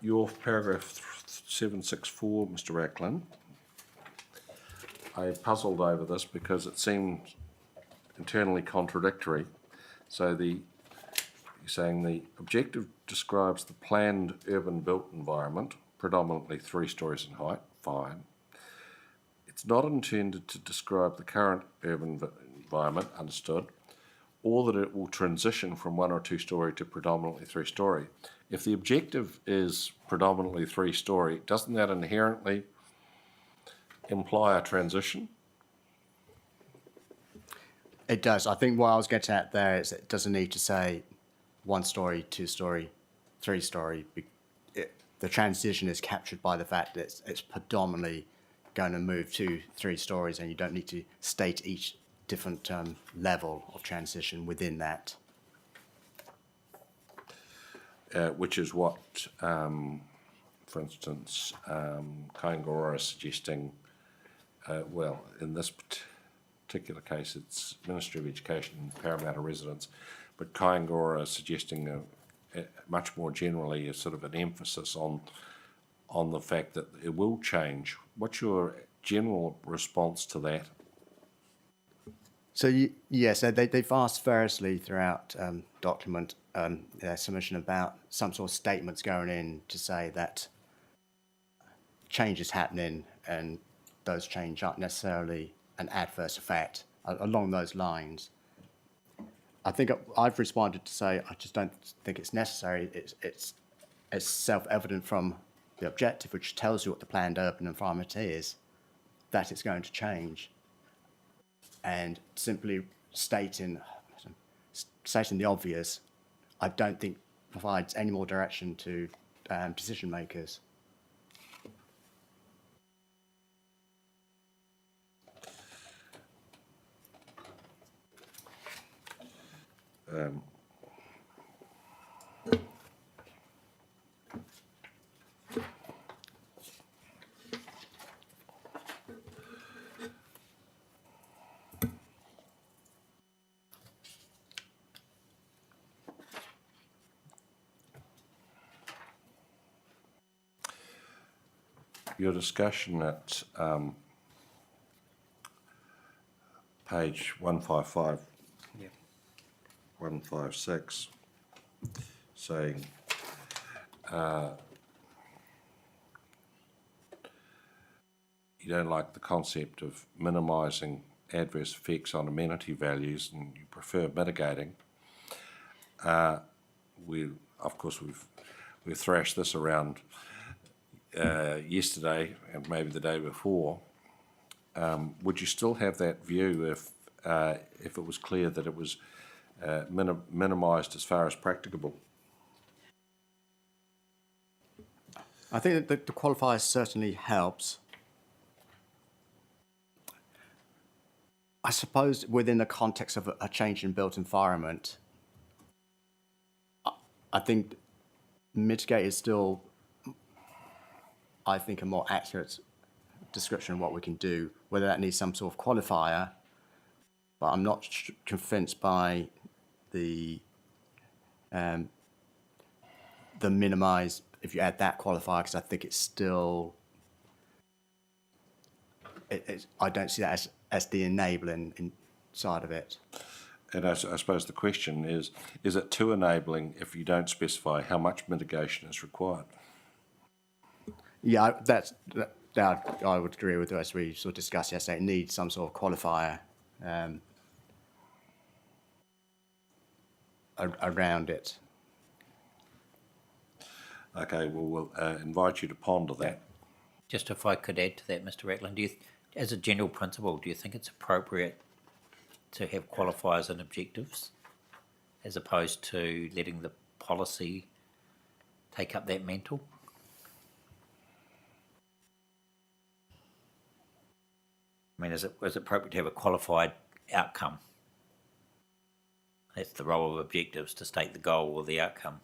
your paragraph 764, Mr. Racklin, I puzzled over this because it seemed internally contradictory. So you're saying the objective describes the planned urban built environment, predominantly 3 stories in height, fine. It's not intended to describe the current urban environment, understood, or that it will transition from 1 or 2 story to predominantly 3 story. If the objective is predominantly 3 story, doesn't that inherently imply a transition? It does. I think what I was getting at there is it doesn't need to say 1 story, 2 story, 3 story. The transition is captured by the fact that it's predominantly going to move to 3 stories, and you don't need to state each different level of transition within that. Which is what, for instance, Kaingora is suggesting. Well, in this particular case, it's Ministry of Education and Parramatta residents, but Kaingora is suggesting much more generally a sort of an emphasis on the fact that it will change. What's your general response to that? So yes, they've asked variously throughout document their submission about some sort of statements going in to say that change is happening and those change aren't necessarily an adverse effect along those lines. I think I've responded to say I just don't think it's necessary. It's self-evident from the objective, which tells you what the planned urban environment is, that it's going to change. And simply stating the obvious, I don't think provides any more direction to decision makers. Your discussion at page 155, 156, saying you don't like the concept of minimising adverse effects on amenity values and you prefer mitigating. Of course, we've thrashed this around yesterday and maybe the day before. Would you still have that view if it was clear that it was minimised as far as practicable? I think that the qualifier certainly helps. I suppose within the context of a change in built environment, I think mitigate is still, I think, a more accurate description of what we can do, whether that needs some sort of qualifier, but I'm not convinced by the minimise, if you add that qualifier, because I think it's still, I don't see that as the enabling side of it. And I suppose the question is it too enabling if you don't specify how much mitigation is required? Yeah, that I would agree with, as we sort of discussed yesterday. It needs some sort of qualifier around it. Okay, well, we'll invite you to ponder that. Just if I could add to that, Mr. Rackland, as a general principle, do you think it's appropriate to have qualifiers and objectives as opposed to letting the policy take up that mantle? I mean, is it appropriate to have a qualified outcome? That's the role of objectives, to state the goal or the outcome.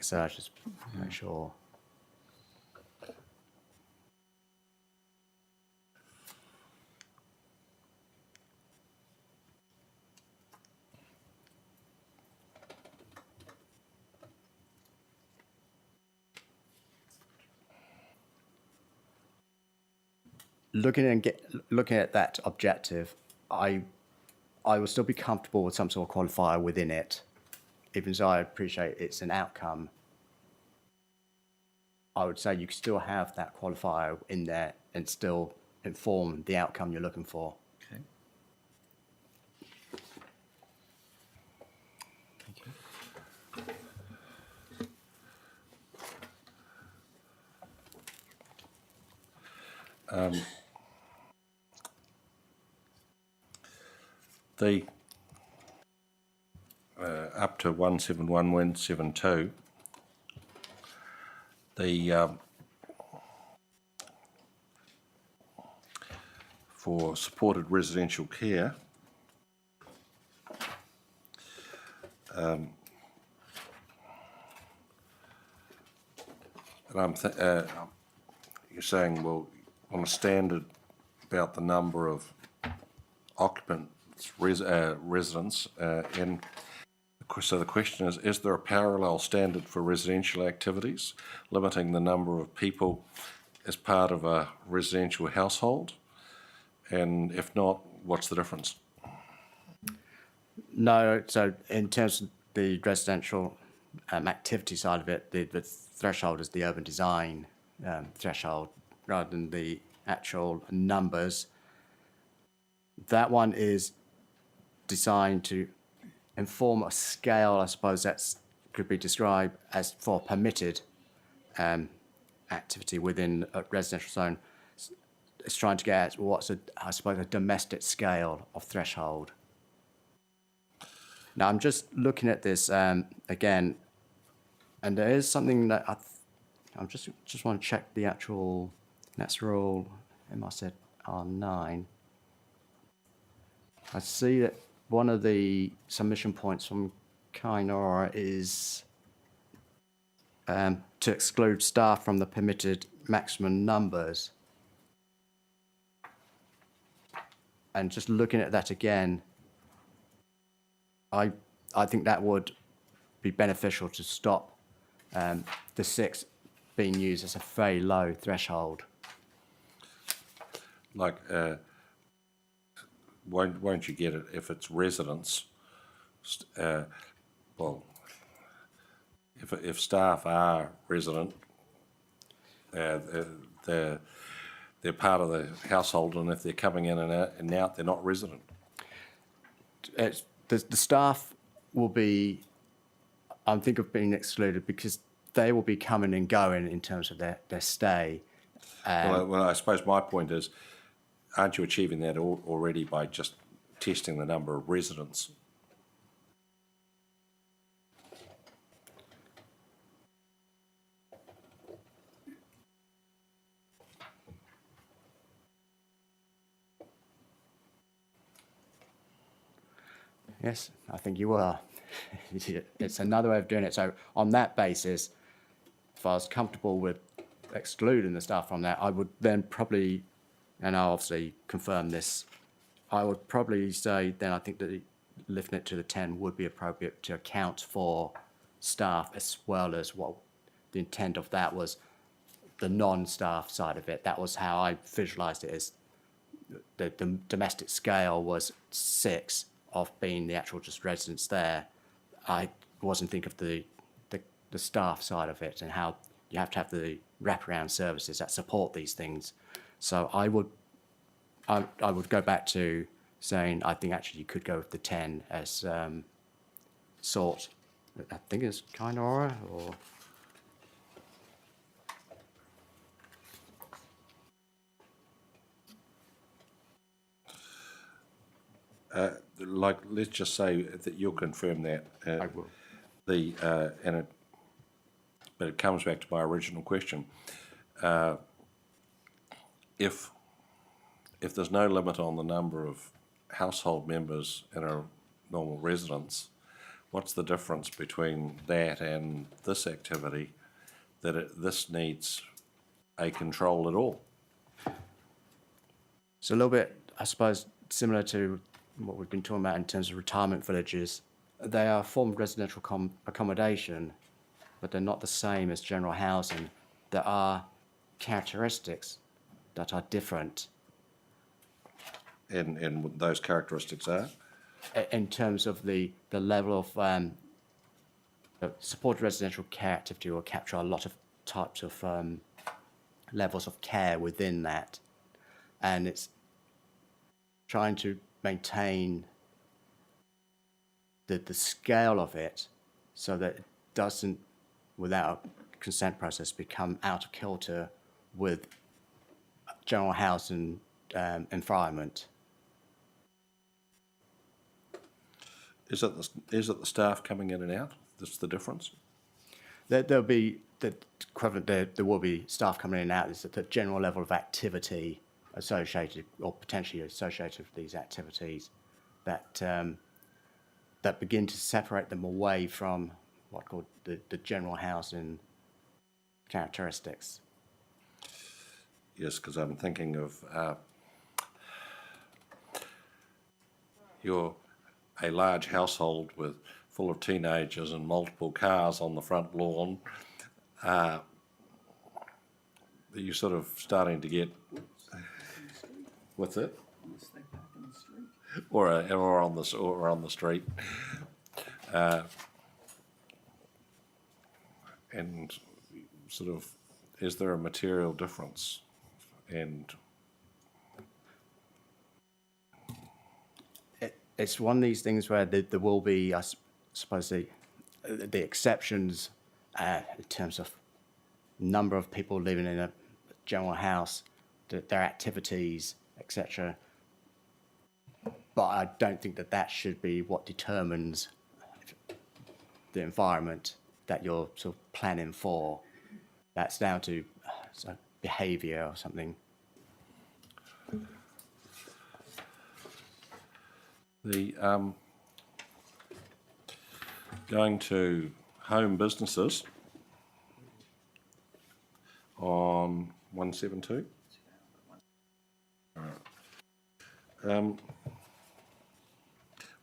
So I just make sure. Looking at that objective, I will still be comfortable with some sort of qualifier within it, even though I appreciate it's an outcome. I would say you could still have that qualifier in there and still inform the outcome you're looking for. Okay. The up to 171, 172, the for supported residential care, and you're saying, well, on a standard about the number of occupants, residents, and so the question is there a parallel standard for residential activities, limiting the number of people as part of a residential household? And if not, what's the difference? No, so in terms of the residential activity side of it, the threshold is the urban design threshold rather than the actual numbers. That one is designed to inform a scale, I suppose that's could be described as for permitted activity within a residential zone. It's trying to get at what's I suppose a domestic scale of threshold. Now I'm just looking at this again, and there is something that I'm just want to check the actual. That's rule. It must have R9. I see that one of the submission points from Kainora is to exclude staff from the permitted maximum numbers. And just looking at that again, I think that would be beneficial to stop the 6 being used as a very low threshold. Like, won't you get it if it's residents? Well, if staff are resident, they're part of the household, and if they're coming in and out, they're not resident. The staff will be, I think, of being excluded because they will be coming and going in terms of their stay. Well, I suppose my point is, aren't you achieving that already by just testing the number of residents? Yes, I think you are. It's another way of doing it. So on that basis, if I was comfortable with excluding the staff from that, I would then probably, and I'll obviously confirm this, I would probably say then I think that lifting it to the 10 would be appropriate to account for staff as well as what the intent of that was, the non-staff side of it. That was how I visualised it, as the domestic scale was 6 of being the actual just residents there. I wasn't thinking of the staff side of it and how you have to have the wraparound services that support these things. So I would go back to saying I think actually you could go with the 10 as sort. I think it's Kainora or. Like, let's just say that you'll confirm that. I will. But it comes back to my original question. If there's no limit on the number of household members in a normal residence, what's the difference between that and this activity, that this needs a control at all? It's a little bit, I suppose, similar to what we've been talking about in terms of retirement villages. They are formed residential accommodation, but they're not the same as general housing. There are characteristics that are different And those characteristics are? in terms of the level of supported residential care activity will capture a lot of types of levels of care within that. And it's trying to maintain the scale of it so that it doesn't, without a consent process, become out of kilter with general housing environment. Is it the staff coming in and out that's the difference? There'll be the equivalent. There will be staff coming in and out. Is that the general level of activity associated or potentially associated with these activities that that begin to separate them away from what called the general housing characteristics. Yes, because I'm thinking of you're a large household full of teenagers and multiple cars on the front lawn. You're sort of starting to get, what's it? Or on the street. And sort of, is there a material difference? And It's one of these things where there will be, I suppose, the exceptions in terms of number of people living in a general house, their activities, etc. But I don't think that should be what determines the environment that you're sort of planning for. That's down to behaviour or something. the going to home businesses on 172. All right.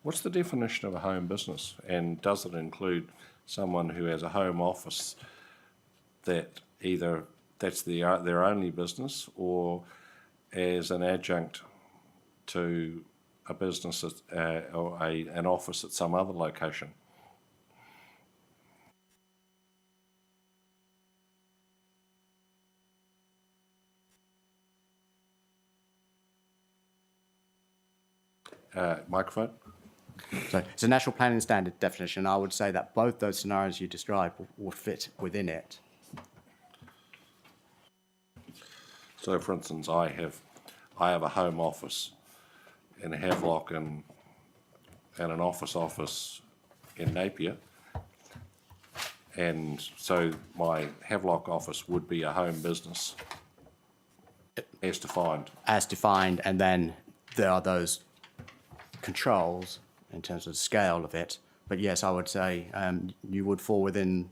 What's the definition of a home business, and does it include someone who has a home office that either that's their only business, or as an adjunct to a business or an office at some other location? Microphone. So it's a national planning standard definition. I would say that both those scenarios you described will fit within it. So, for instance, I have a home office in Havelock and an office in Napier, and so my Havelock office would be a home business as defined. As defined, and then there are those controls in terms of the scale of it. But yes, I would say you would fall within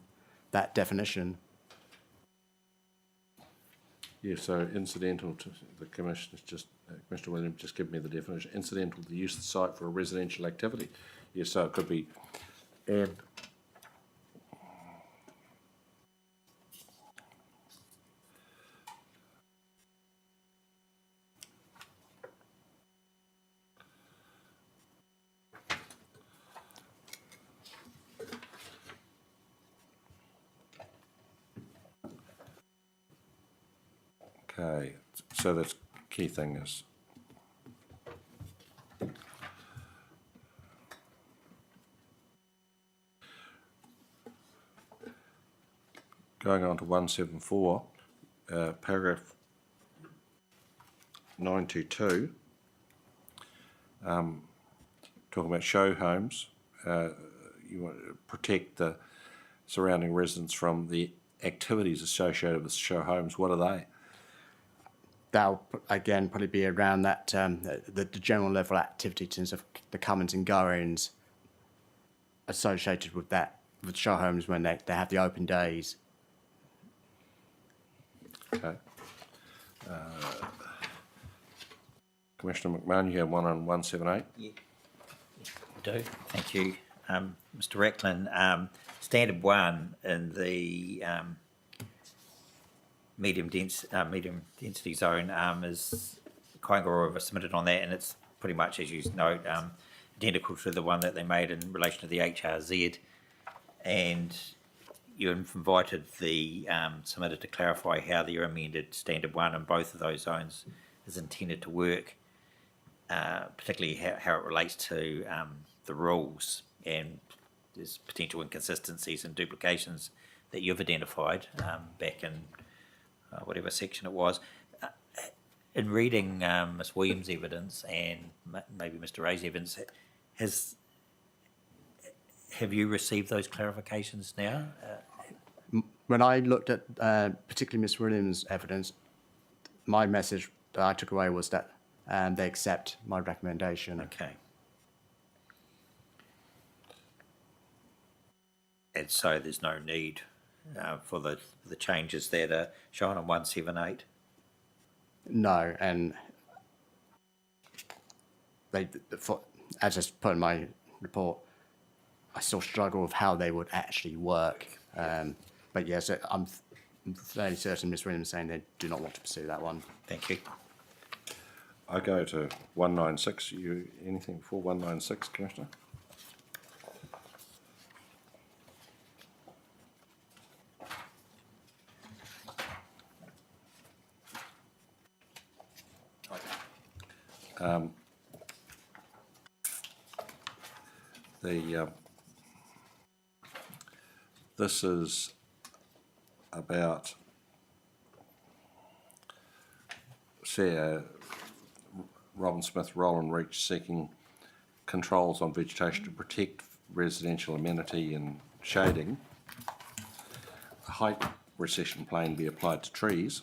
that definition. Yeah, so incidental to the Commissioner Williams just give me the definition. Incidental to the use of the site for a residential activity. Yes, so it could be, and okay, so that's key thing is going on to 174, paragraph 922, talking about show homes. You want to protect the surrounding residents from the activities associated with show homes. What are they? That'll, again, probably be around that, the general level activity in terms of the comings and goings, associated with that, with show homes when they have the open days. Okay. Commissioner McMahon, you have one on 178. Do, thank you. Mr. Reckland, standard one in the medium density zone is Kaingaroa submitted on that, and it's pretty much, as you note, identical to the one that they made in relation to the HRZ. And you invited the submitted to clarify how the amended standard one in both of those zones is intended to work, particularly how it relates to the rules, and there's potential inconsistencies and duplications that you've identified back in whatever section it was. In reading Ms. Williams' evidence and maybe Mr. Ray's evidence, have you received those clarifications now? When I looked at particularly Ms. Williams' evidence, my message that I took away was that they accept my recommendation. Okay. And so there's no need for the changes that are shown on 178? No, and as I put in my report, I still struggle with how they would actually work. But yes, I'm fairly certain Ms. Williams is saying they do not want to pursue that one. Thank you. I go to 196. You anything for 196, Commissioner? This is about Robin Smith, Roland Reach seeking controls on vegetation to protect residential amenity and shading. A height recession plan be applied to trees.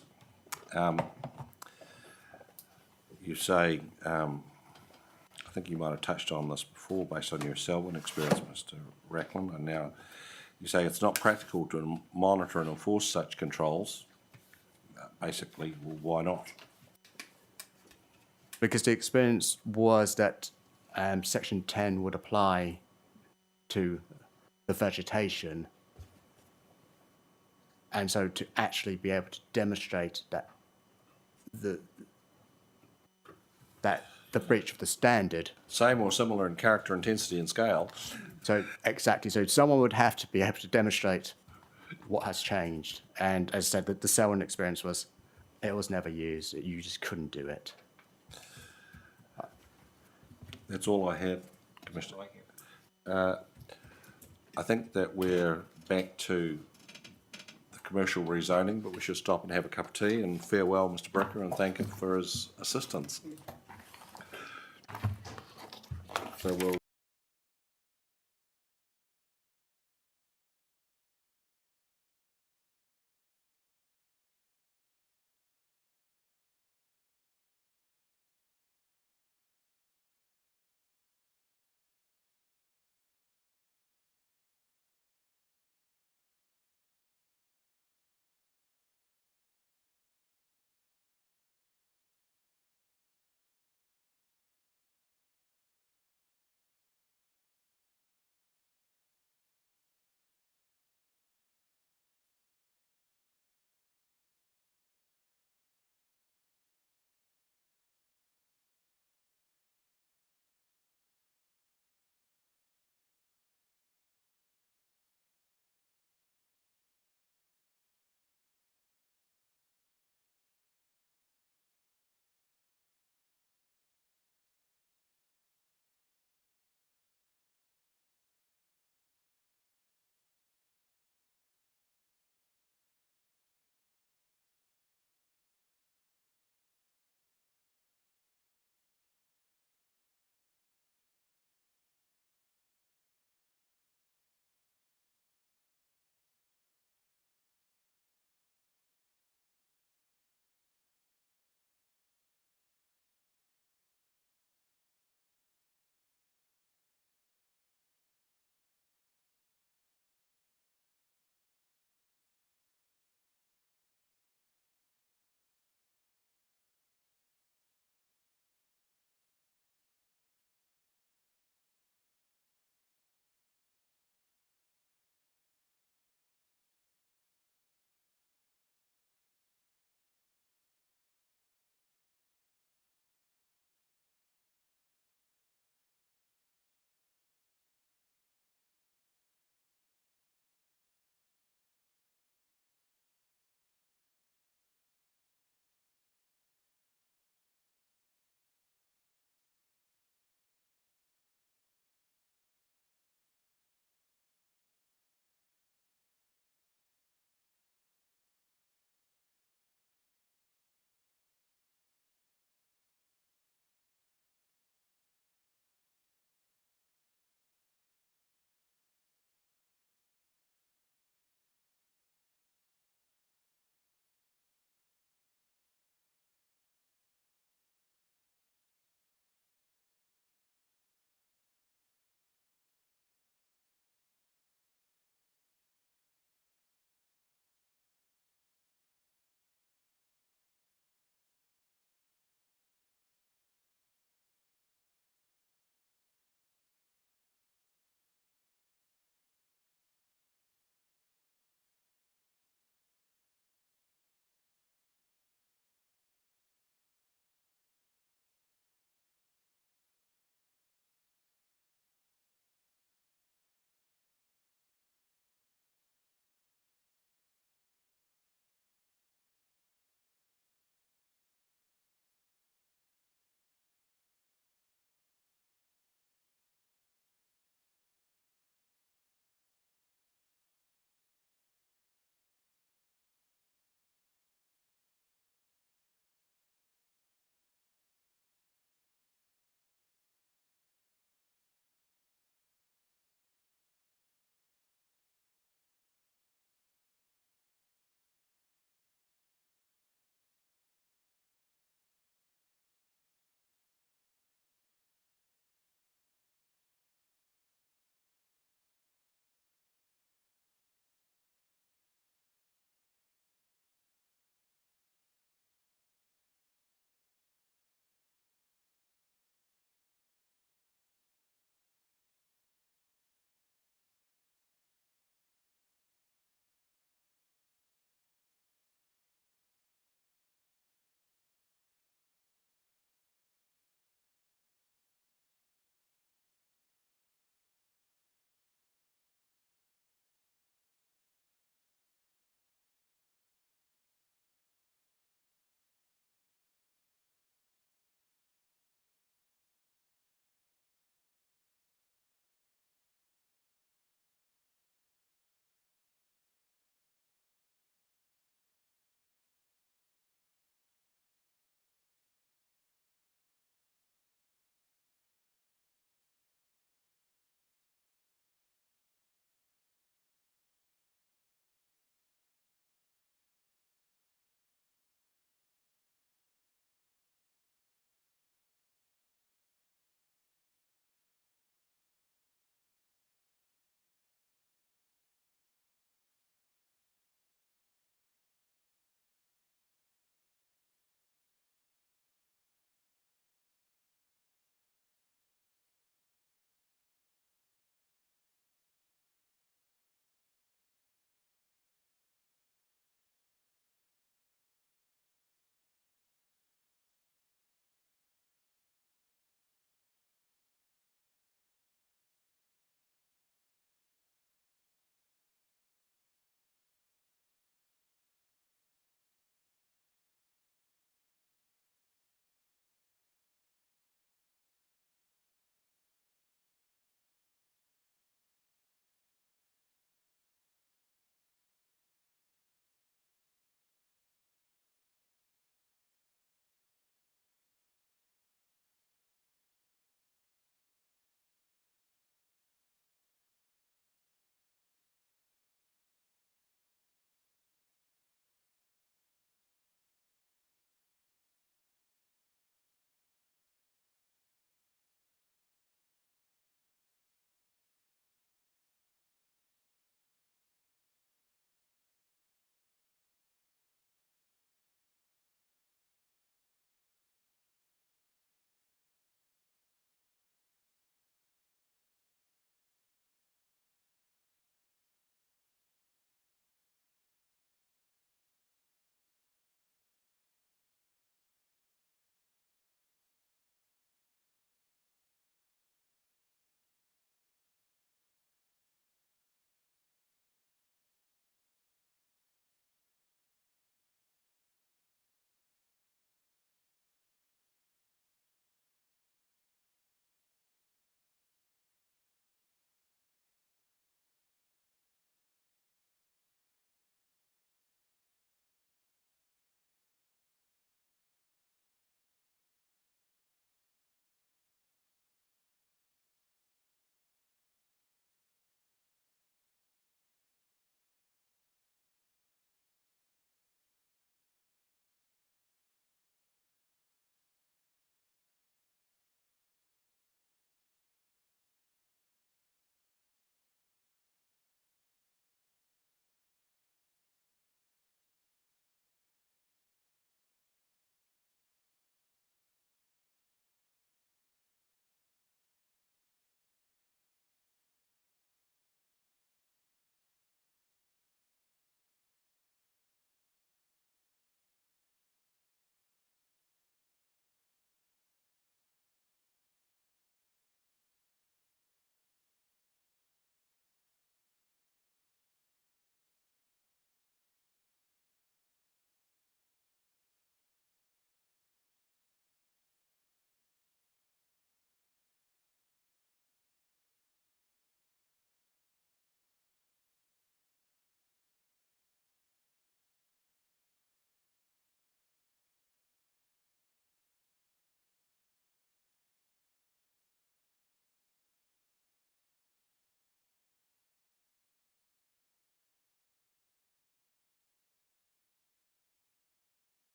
You say, I think you might have touched on this before based on your Selwyn experience, Mr. Reckland, and now you say it's not practical to monitor and enforce such controls. Basically, well, why not? Because the experience was that Section 10 would apply to the vegetation. And so to actually be able to demonstrate that the breach of the standard. Same or similar in character, intensity, and scale. So exactly. So someone would have to be able to demonstrate what has changed. And as I said, the Selwyn experience was, it was never used. You just couldn't do it. That's all I had, Commissioner. I think that we're back to the commercial rezoning, but we should stop and have a cup of tea, and farewell, Mr. Bricker, and thank him for his assistance. So we'll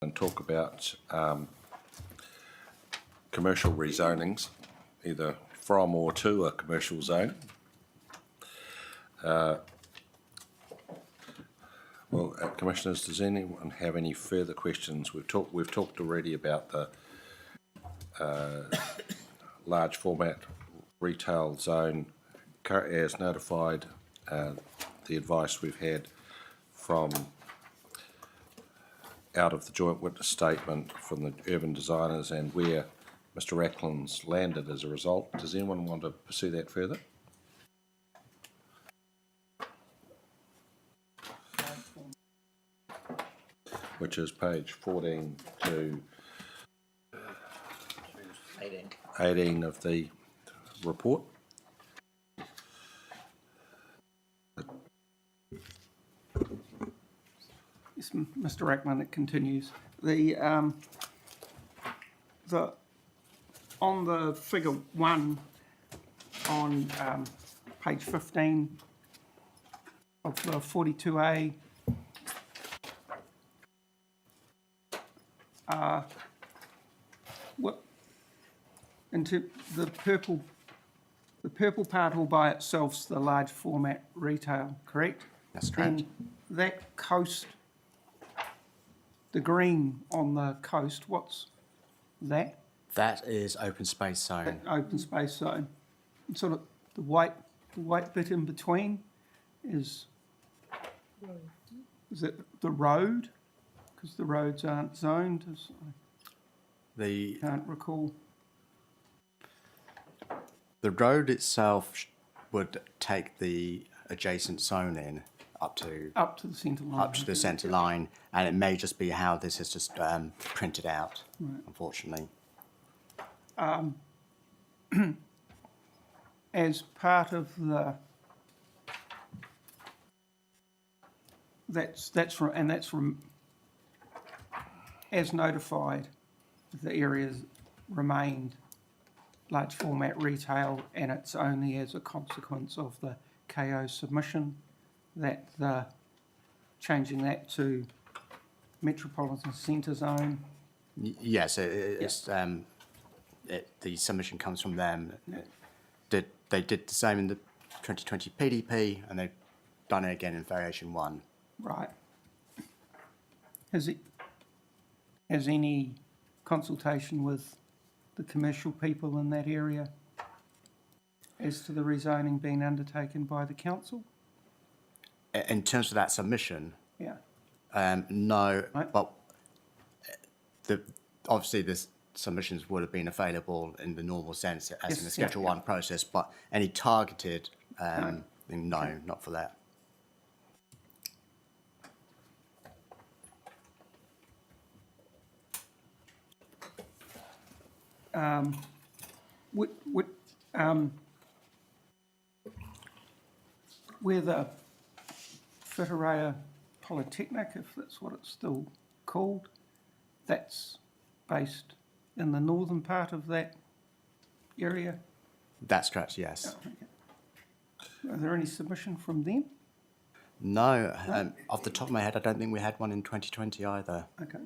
and talk about commercial rezonings, either from or to a commercial zone. Well, Commissioners, does anyone have any further questions? We've talked already about the large format retail zone as notified, the advice we've had from out of the joint witness statement from the urban designers and where Mr. Rackland's landed as a result. Does anyone want to pursue that further? Which is page 14 to 18 of the report. Yes, Mr. Rackman, it continues. On the figure 1 on page 15 of the 42A, what into the purple part all by itself's the large format retail, correct? That's correct. And that coast, the green on the coast, what's that? That is open space zone. That open space zone. And sort of the white bit in between is it the road? Because the roads aren't zoned, as The I can't recall. The road itself would take the adjacent zone in up to The centre line. up to the centre line, and it may just be how this is just printed out, unfortunately. As part of the that's from as notified, the areas remained large format retail, and it's only as a consequence of the KO submission that the changing that to metropolitan centre zone. Yes, it's the submission comes from them. They did the same in the 2020 PDP, and they've done it again in variation 1. Right. Has any consultation with the commercial people in that area as to the rezoning being undertaken by the council? In terms of that submission, Yeah. no, Right. but obviously the submissions would have been available in the normal sense as Yes, in the yeah, Schedule yeah. 1 process, but any targeted, no, not for that. Where the Whitireia Polytechnic, if that's what it's still called, that's based in the northern part of that area. That's correct, yes. Are there any submission from them? No, off the top of my head, I don't think we had one in 2020 either. Okay.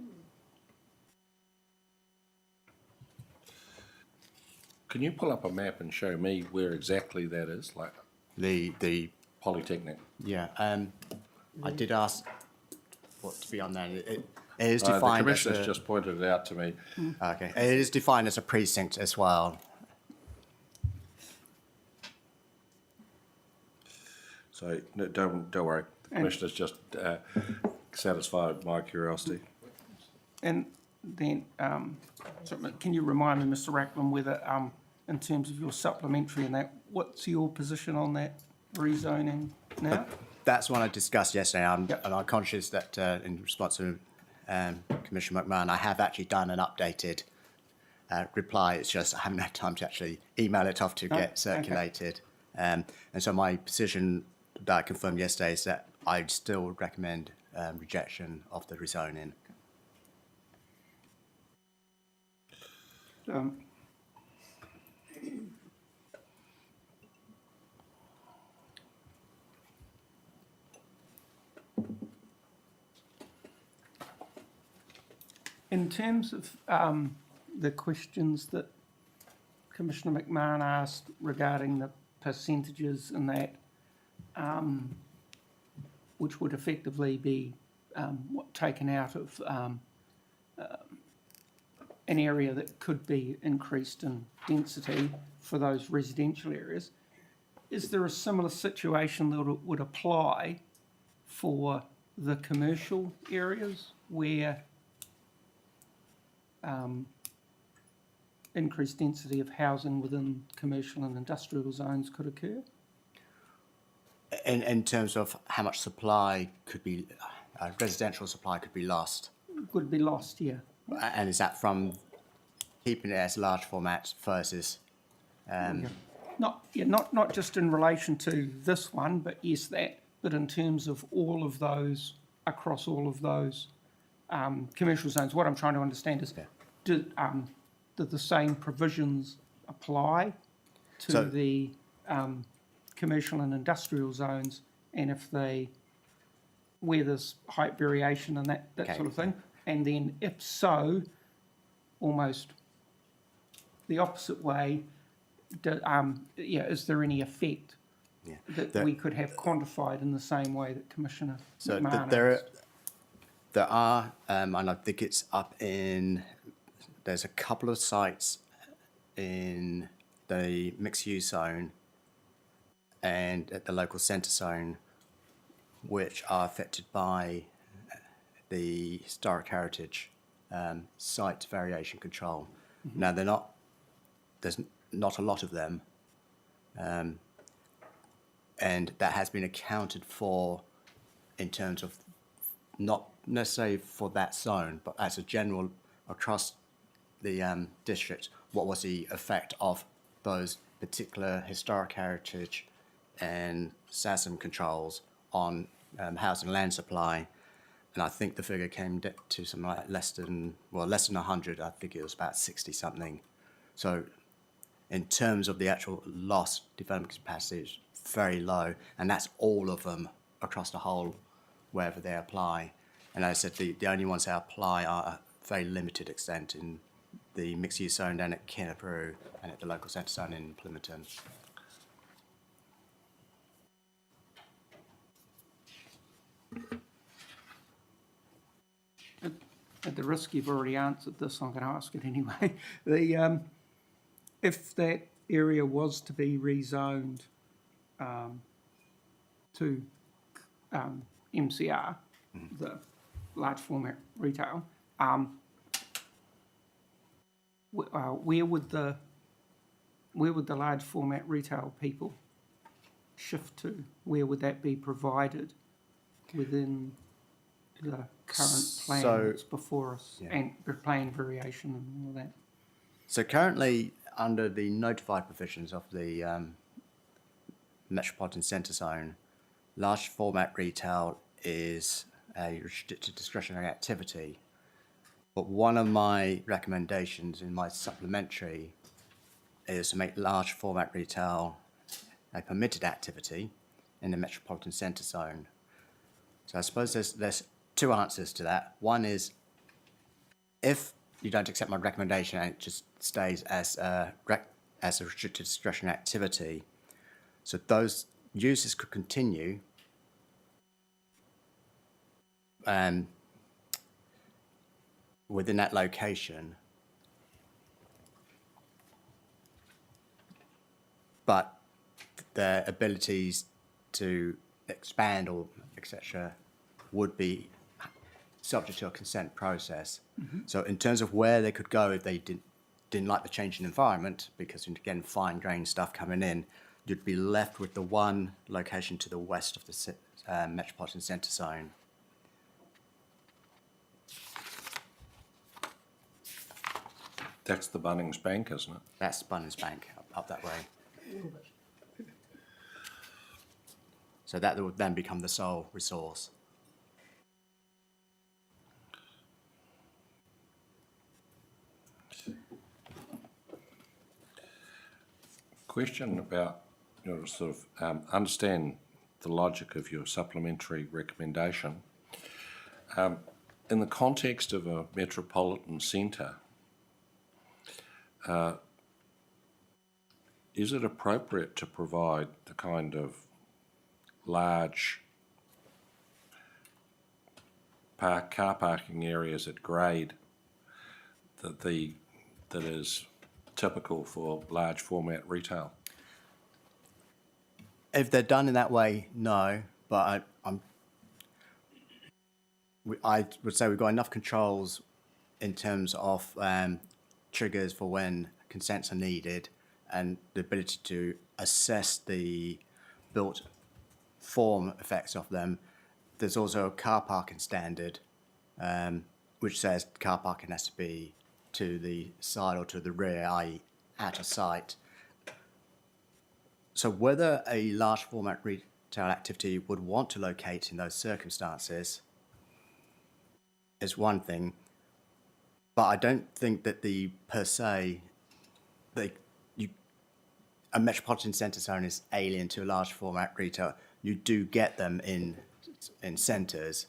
Can you pull up a map and show me where exactly that is, like The Polytechnic? yeah, I did ask what to be on there. It is The defined as Commissioner's a, just pointed it out to me. okay. It is defined as a precinct as well. So no, don't worry. The Commissioner's just satisfied my curiosity. And then, can you remind me, Mr. Rackman, whether, in terms of your supplementary and that, what's your position on that rezoning now? That's one I discussed yesterday, Yep. and I'm conscious that in response to Commissioner McMahon, I have actually done an updated reply. It's just I haven't had time to actually email it off to Oh, get circulated. And so my position that I confirmed yesterday is that I still recommend rejection of the rezoning. In terms of the questions that Commissioner McMahon asked regarding the percentages and that, which would effectively be taken out of an area that could be increased in density for those residential areas, is there a similar situation that would apply for the commercial areas where increased density of housing within commercial and industrial zones could occur? In terms of how much supply could be, residential supply could be lost. Would be lost, yeah. And is that from keeping it as large format versus, Not just in relation to this one, but yes, that, but in terms of all of those, across all of those commercial zones. What I'm trying to understand is, do the same provisions apply to So- the commercial and industrial zones, and if they, where there's height variation and that Okay. sort of thing? And then if so, almost the opposite way, is there any effect that There- we could have quantified in the same way that Commissioner so McMahon there asked? are, and I think it's up in, there's a couple of sites in the mixed-use zone and at the local centre zone, which are affected by the historic heritage site variation control. Now, there's not a lot of them, and that has been accounted for in terms of not necessarily for that zone, but as a general across the district, what was the effect of those particular historic heritage and SASM controls on housing land supply. And I think the figure came to something like less than 100. I think it was about 60 something. So in terms of the actual lost development capacity, it's very low. And that's all of them across the whole, wherever they apply. And as I said, the only ones that apply are a very limited extent in the mixed-use zone down at Kenepuru and at the local centre zone in Plympton. At the risk you've already answered this, I'm going to ask it anyway. If that area was to be rezoned to MCR, the large format retail, where would the large format retail people shift to? Where would that be provided within the current plan So- that's before us, and the plan variation and all that? So currently, under the notified provisions of the Metropolitan Centre Zone, large format retail is a restricted discretionary activity. But one of my recommendations in my supplementary is to make large format retail a permitted activity in the Metropolitan Centre Zone. So I suppose there's two answers to that. One is, if you don't accept my recommendation and it just stays as a restricted discretionary activity, so those uses could continue within that location, but their abilities to expand or etc. would be subject to a consent process. So in terms of where they could go if they didn't like the change in environment, because again, fine grain stuff coming in, you'd be left with the one location to the west of the Metropolitan Centre Zone. That's the Bunnings Bank, isn't it? That's Bunnings Bank up that way. So that would then become the sole resource. Question about your sort of understand the logic of your supplementary recommendation. in the context of a metropolitan centre, is it appropriate to provide the kind of large car parking areas at grade that is typical for large format retail? If they're done in that way, no. But I would say we've got enough controls in terms of triggers for when consents are needed and the ability to assess the built form effects of them. There's also a car parking standard, which says car parking has to be to the side or to the rear, i.e. at a site. So whether a large format retail activity would want to locate in those circumstances is one thing, but I don't think that a metropolitan centre zone is alien to a large format retail. You do get them in centres,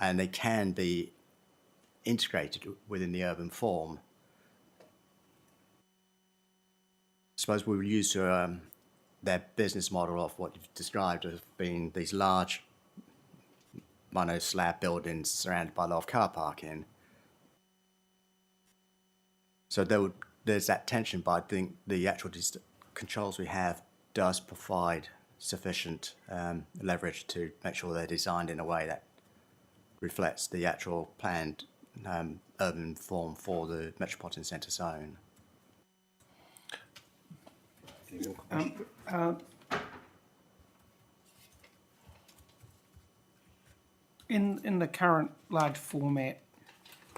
and they can be integrated within the urban form. I suppose we were used to their business model of what you've described as being these large mono-slab buildings surrounded by a lot of car parking. So there's that tension, but I think the actual controls we have does provide sufficient leverage to make sure they're designed in a way that reflects the actual planned urban form for the metropolitan centre zone. In the current large format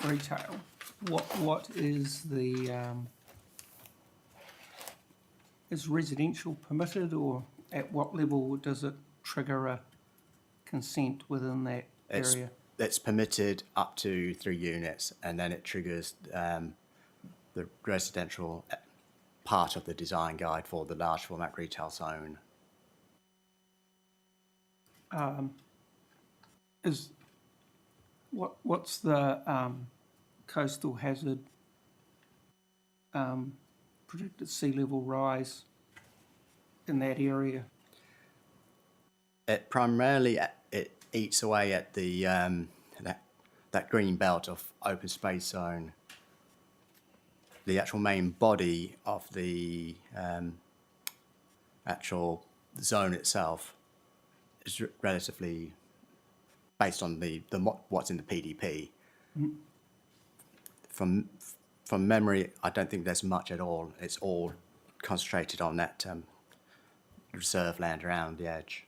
retail, what is is residential permitted, or at what level does it trigger a consent within that area? It's permitted up to 3 units, and then it triggers the residential part of the design guide for the large format retail zone. What's the coastal hazard predicted sea level rise in that area? It primarily it eats away at the that green belt of open space zone. The actual main body of the actual zone itself is relatively based on the what's in the PDP. Mm-hmm. From memory, I don't think there's much at all. It's all concentrated on that reserve land around the edge.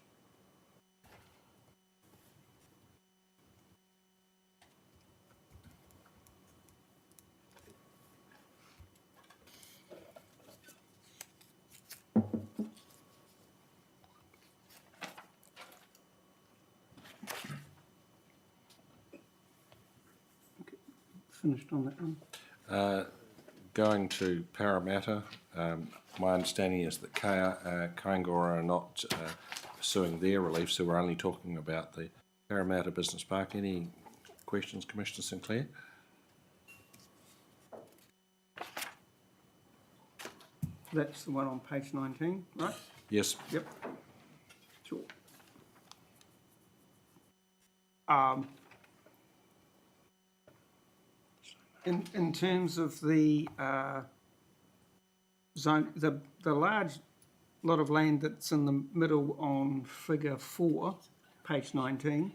Finished on that one. Going to Parramatta, my understanding is that Kaingora are not pursuing their relief, so we're only talking about the Parramatta Business Park. Any questions, Commissioner Sinclair? That's the one on page 19, right? Yes. Yep. Sure. In terms of the zone, the large lot of land that's in the middle on figure 4, page 19,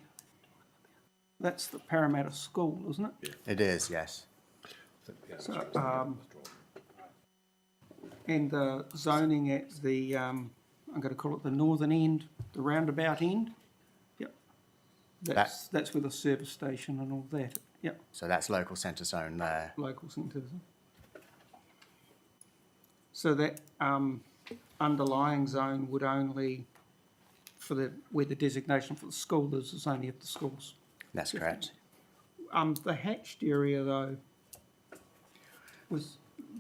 that's the Parramatta School, isn't it? Yeah. It is, yes. So, and the zoning at the, I'm going to call it the northern end, the roundabout end. Yep. That's with the service station and all that. Yep. So that's local centre zone there. Local centres. So that underlying zone would only, where the designation for the school is only at the schools. That's correct. The hatched area though,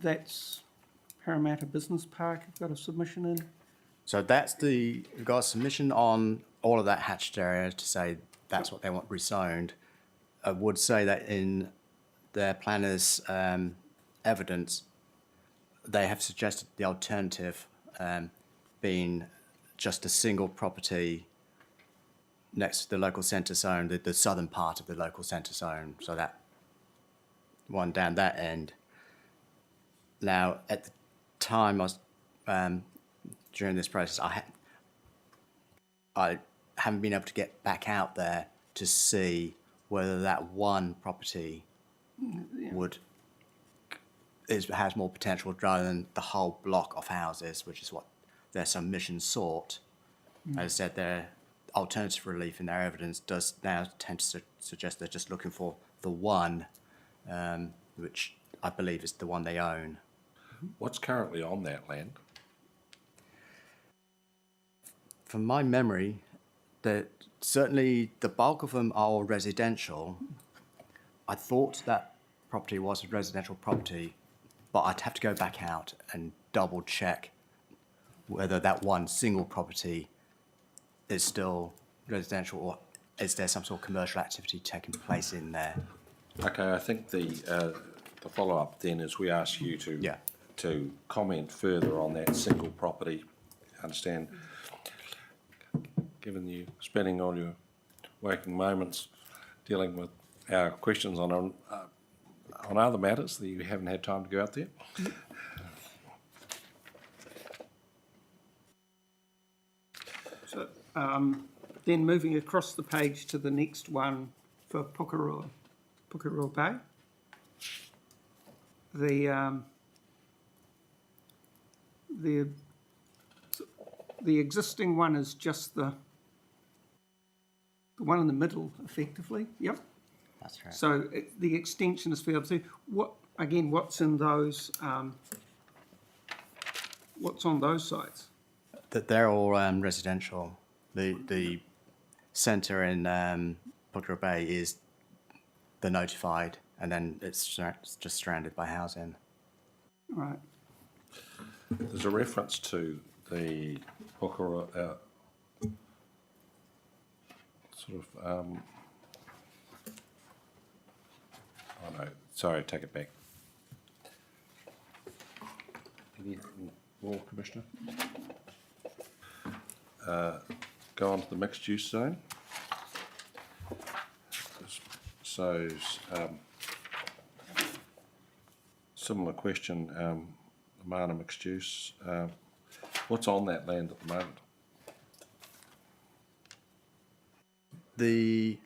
that's Parramatta Business Park. You've got a submission in. So we've got a submission on all of that hatched area to say that's what they want rezoned. I would say that in their planners' evidence, they have suggested the alternative being just a single property next to the local centre zone, the southern part of the local centre zone, so that one down that end. Now, at the time I was during this process, I haven't been able to get back out there to see whether that one property has more potential rather than the whole block of houses, which is what their submission sought. As I said, their alternative relief in their evidence does now tend to suggest they're just looking for the one, which I believe is the one they own. What's currently on that land? From my memory, that certainly the bulk of them are all residential. I thought that property was a residential property, but I'd have to go back out and double check whether that one single property is still residential or is there some sort of commercial activity taking place in there. Okay, I think the follow-up then is we ask you to comment further on that single property. I understand, given you spending all your waking moments dealing with our questions on other matters that you haven't had time to go out there. So, then moving across the page to the next one for Porirua Bay. The existing one is just the one in the middle, effectively. Yep. That's right. So the extension is fair. So what's in those? What's on those sites? That they're all residential. The centre in Porirua Bay is the notified, and then it's just surrounded by housing. Right. There's a reference to the Porirua, oh no, sorry, take it back. Anything more, Commissioner? Go on to the mixed use zone. So, similar question, Mana mixed use. What's on that land at the moment?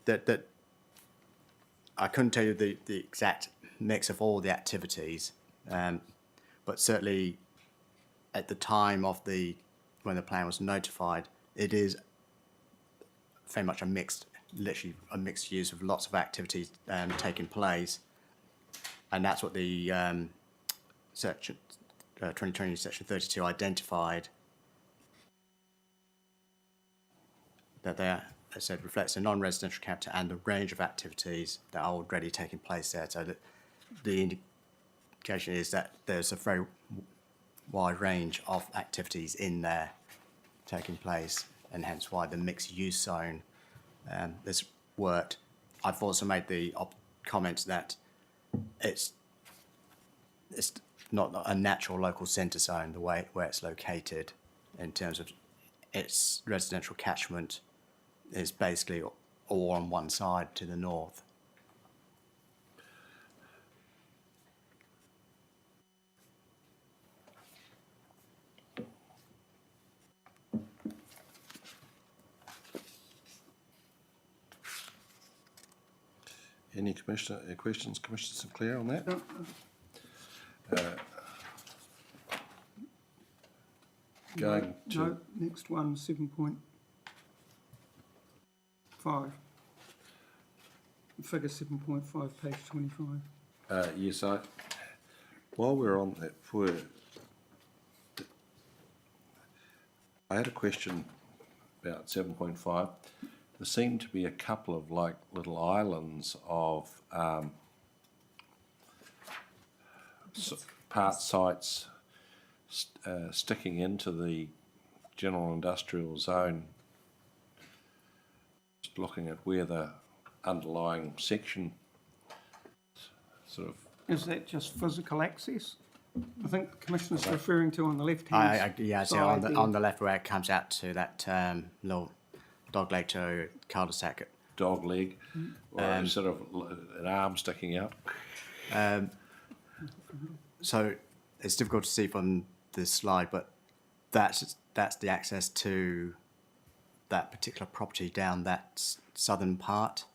That I couldn't tell you the exact mix of all the activities, but certainly at the time of when the plan was notified, it is very much literally a mixed use of lots of activities taking place, and that's what the section 2020 section 32 identified. That they, as I said, reflects a non-residential character and the range of activities that are already taking place there. So the indication is that there's a very wide range of activities in there taking place, and hence why the mixed-use zone has worked. I've also made the comment that it's not a natural local centre zone, the way where it's located in terms of its residential catchment is basically all on one side to the north. Any questions, Commissioner Sinclair, on that? Going to No, next one, 7.5. Figure 7.5, page 25. yes, while we're on that, I had a question about 7.5. There seemed to be a couple of like little islands of part sites sticking into the general industrial zone. Just looking at where the underlying section, sort of. Is that just physical access? I think the Commissioner's referring to on the left-hand Yeah, so side on there. the left where it comes out to that little dog leg to cul-de-sac. Dog leg, or sort of an arm sticking out. So it's difficult to see from this slide, but that's the access to that particular property down that southern part.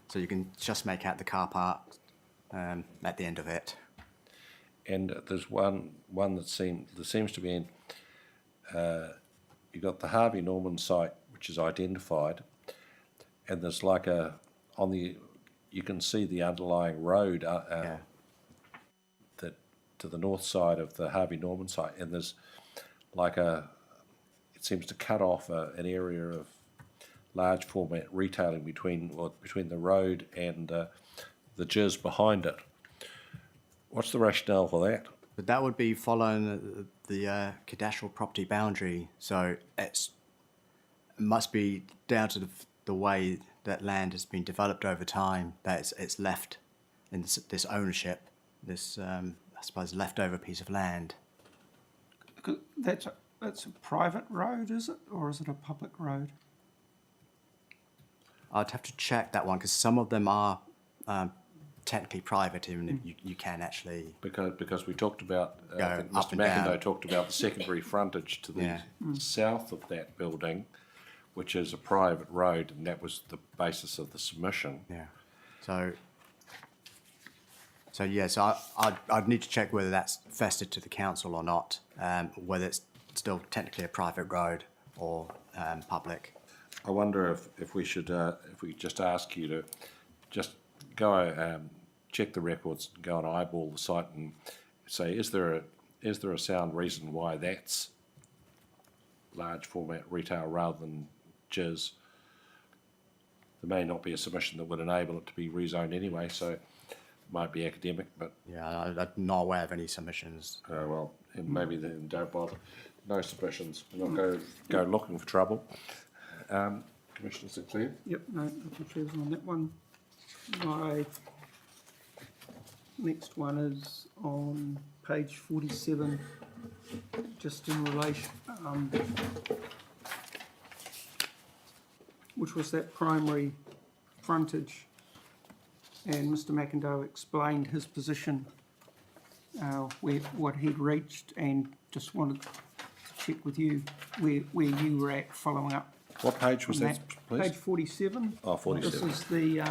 So you can just make out the car park at the end of it. And there's one that seems to be in. You've got the Harvey Norman site, which is identified, and there's like you can see the underlying road Yeah. that to the north side of the Harvey Norman site, and there's like it seems to cut off an area of large format retailing between the road and the jizz behind it. What's the rationale for that? But that would be following the cadastral property boundary, so it must be down to the way that land has been developed over time, that it's left in this ownership, this, I suppose, leftover piece of land. That's a private road, is it? Or is it a public road? I'd have to check that one, because some of them are technically private, even if you can actually... Because we talked about, I Go think up Mr. and McIndoe down. talked about the secondary frontage to the Yeah. south of that building, which is a private road, and that was the basis of the submission. Yeah. So I'd need to check whether that's vested to the council or not, whether it's still technically a private road or public. I wonder if we should, if we just ask you to just go check the records, go and eyeball the site and say, is there a sound reason why that's large format retail rather than jizz? There may not be a submission that would enable it to be rezoned anyway, so it might be academic, but Yeah, I'm not aware of any submissions. well, maybe then don't bother. No submissions, not go looking for trouble. Commissioner Sinclair? Yep, no further on that one. My next one is on page 47, just in relation, which was that primary frontage. And Mr. McIndoe explained his position, what he'd reached, and just wanted to check with you where you were at following up. What page was on that, please? Page 47. Oh, 47. This is the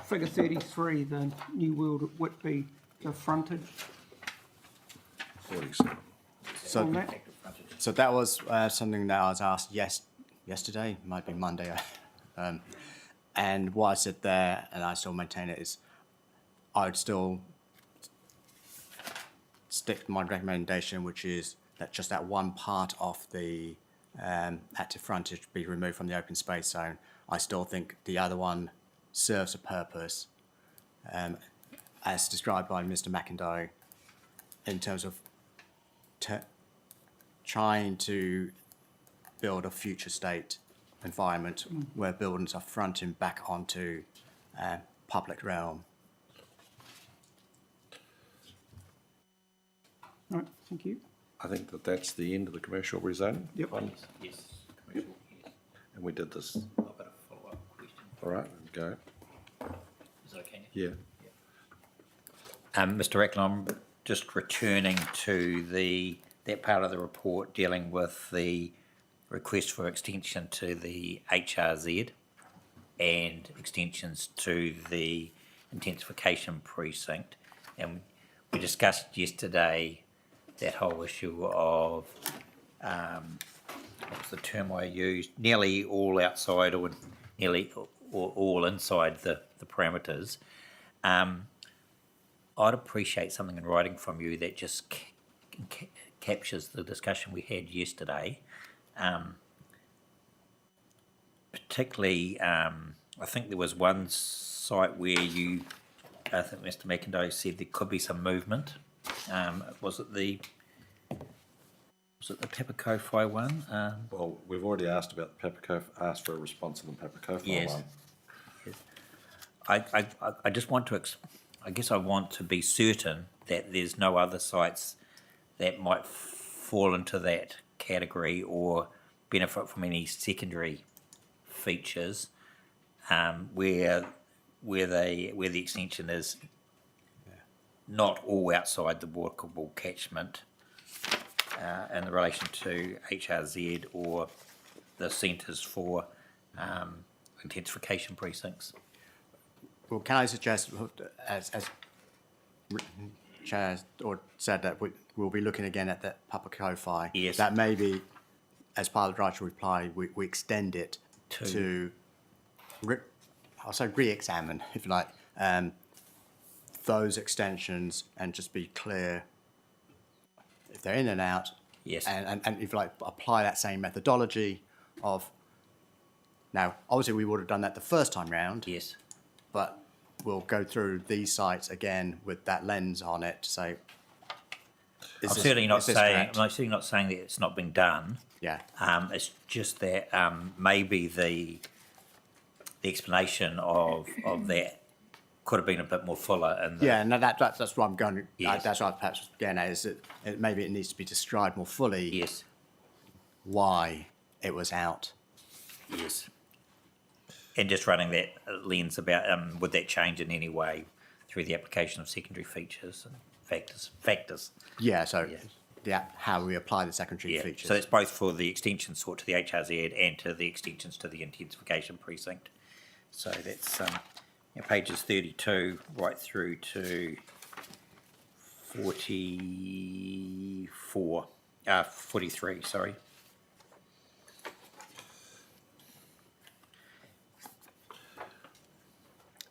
figure 33, the New World at Whitby, the frontage 47. on So, that. so that was something that I was asked yesterday, might be Monday. And what I said there, and I still maintain it, is I would still stick to my recommendation, which is that just that one part of the active frontage be removed from the open space zone. I still think the other one serves a purpose, as described by Mr. McIndoe, in terms of trying to build a future state environment where buildings are fronting back onto public realm. All right, thank you. I think that's the end of the commercial rezoning. Yep. one. Yes, commercial, yes. And we did this. I've got a follow-up question. All right, go. Is that okay? Yeah. Mr. Eklund, I'm just returning to that part of the report dealing with the request for extension to the HRZ and extensions to the intensification precinct. And we discussed yesterday that whole issue of, what was the term I used, nearly all outside or nearly or all inside the parameters. I'd appreciate something in writing from you that just captures the discussion we had yesterday. Particularly, I think there was one site where I think Mr. McIndoe said there could be some movement. Was it the Papakofi one? Well, we've already asked about the Papakofi, asked for a response on the Papakofi Yes. one. I just want to, I guess I want to be certain that there's no other sites that might fall into that category or benefit from any secondary features, where the extension is not all outside the walkable catchment, in relation to HRZ or the centres for intensification precincts. Well, can I suggest, as Chair or said, that we'll be looking again at that public co-fi. Yes. That maybe, as part of the right to reply, we extend it to I'll say re-examine, if you like, those extensions and just be clear if they're in and out. Yes. And if you like, apply that same methodology of, now, obviously we would have done that the first time round. Yes. But we'll go through these sites again with that lens on it to say, I'm certainly not saying that it's not been done. Yeah. It's just that maybe the explanation of that could have been a bit more fuller. In the, Yeah, no, that's what I'm going. Yes. That's what I'm perhaps getting at, is that maybe it needs to be described more fully. Yes. Why it was out. Yes. And just running that lens about would that change in any way through the application of secondary features and factors. Yeah. So how we apply the secondary Yeah. features. So it's both for the extensions sought to the HRZ and to the extensions to the intensification precinct. So that's pages 32 right through to 43, sorry.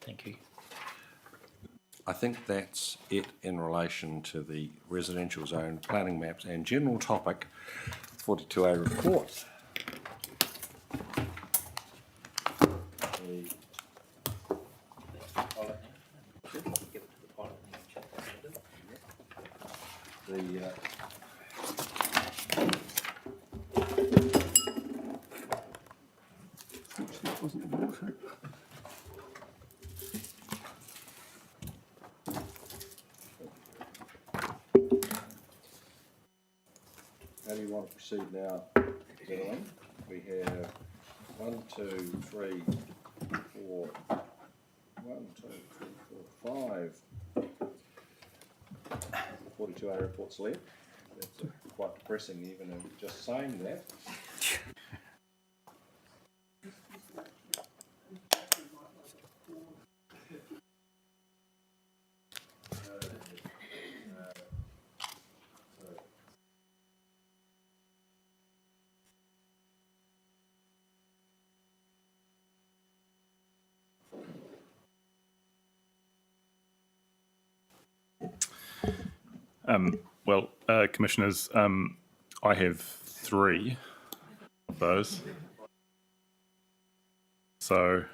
Thank you. I think that's it in relation to the residential zone planning maps and general topic 42A report. How do you want to proceed now, gentlemen? We have 1, 2, 3, 4, 1, 2, 3, 4, 5 42A reports left. That's quite depressing even in just saying that. Well, Commissioners, I have 3 of those. So,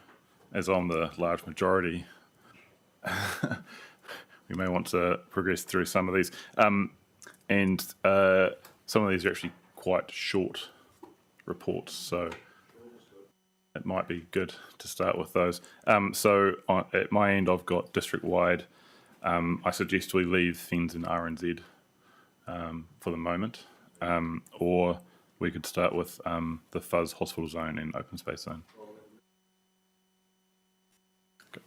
as I'm the large majority, we may want to progress through some of these. And some of these are actually quite short reports, so it might be good to start with those. At my end, I've got district-wide. I suggest we leave things in R&Z for the moment, or we could start with the fuzz hospital zone and open space zone. Okay.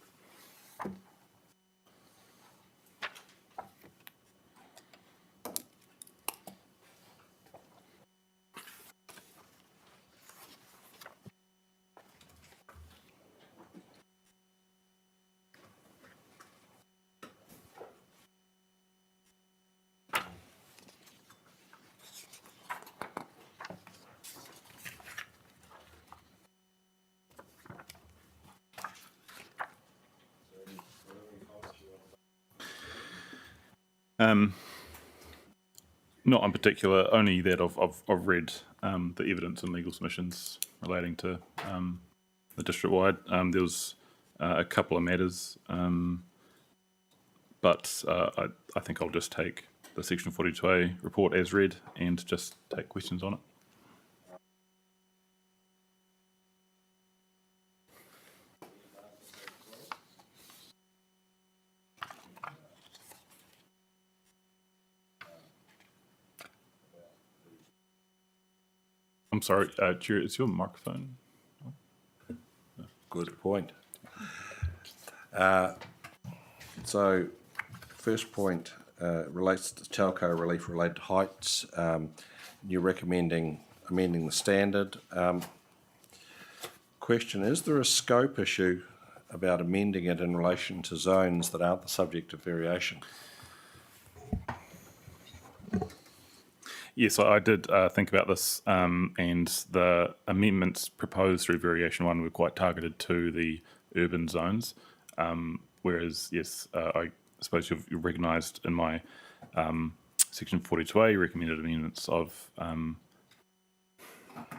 Not in particular, only that I've read the evidence and legal submissions relating to the district-wide. There was a couple of matters, but I think I'll just take the Section 42A report as read and just take questions on it. I'm sorry, Chair, is your microphone? Good point. So, first point relates to telco relief related to heights. You're recommending amending the standard. Question, is there a scope issue about amending it in relation to zones that aren't the subject of variation? Yes, I did think about this, and the amendments proposed through Variation 1 were quite targeted to the urban zones, whereas, yes, I suppose you've recognised in my Section 42A recommended amendments of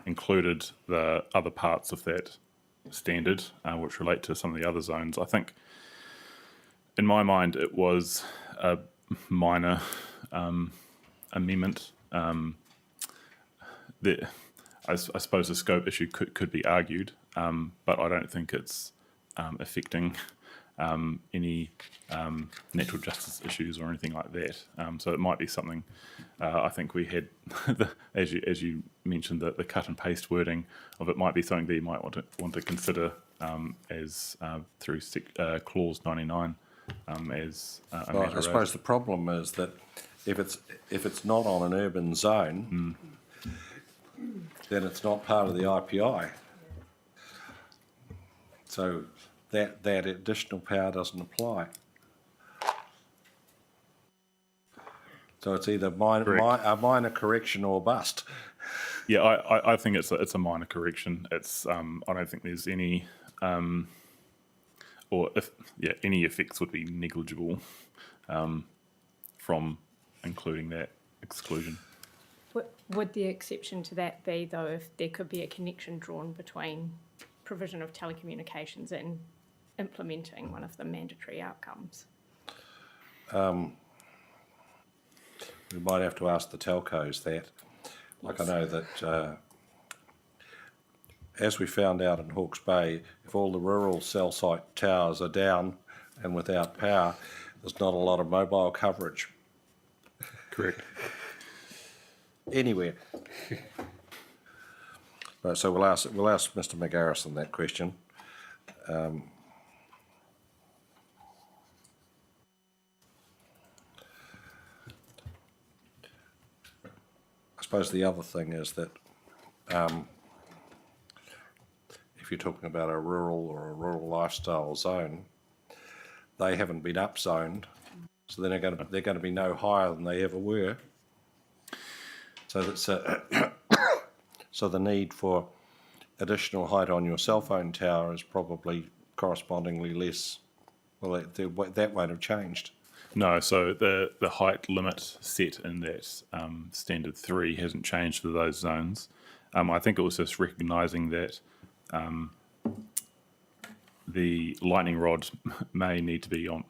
included the other parts of that standard, which relate to some of the other zones. I think, in my mind, it was a minor amendment. I suppose the scope issue could be argued, but I don't think it's affecting any natural justice issues or anything like that. So it might be something. I think we had, as you mentioned, the cut and paste wording of it might be something that you might want to consider as through clause 99 as a Well, matter I suppose the problem is that if it's not on an urban zone, then it's not part of the IPI. So that additional power doesn't apply. So it's either a minor correction or bust. Yeah, I think it's a minor correction. It's I don't think there's any any effects would be negligible from including that exclusion. Would the exception to that be, though, if there could be a connection drawn between provision of telecommunications and implementing one of the mandatory outcomes? We might have to ask the telcos that. Like, I know that, as we found out in Hawke's Bay, if all the rural cell site towers are down and without power, there's not a lot of mobile coverage Correct. anywhere. So we'll ask Mr. McGarrison that question. I suppose the other thing is that if you're talking about a rural or a rural lifestyle zone, they haven't been upzoned, so they're going to be no higher than they ever were. So that's so the need for additional height on your cell phone tower is probably correspondingly less. Well, that won't have changed. No, so the height limit set in that standard 3 hasn't changed for those zones. I think it was just recognising that the lightning rod may need to be on,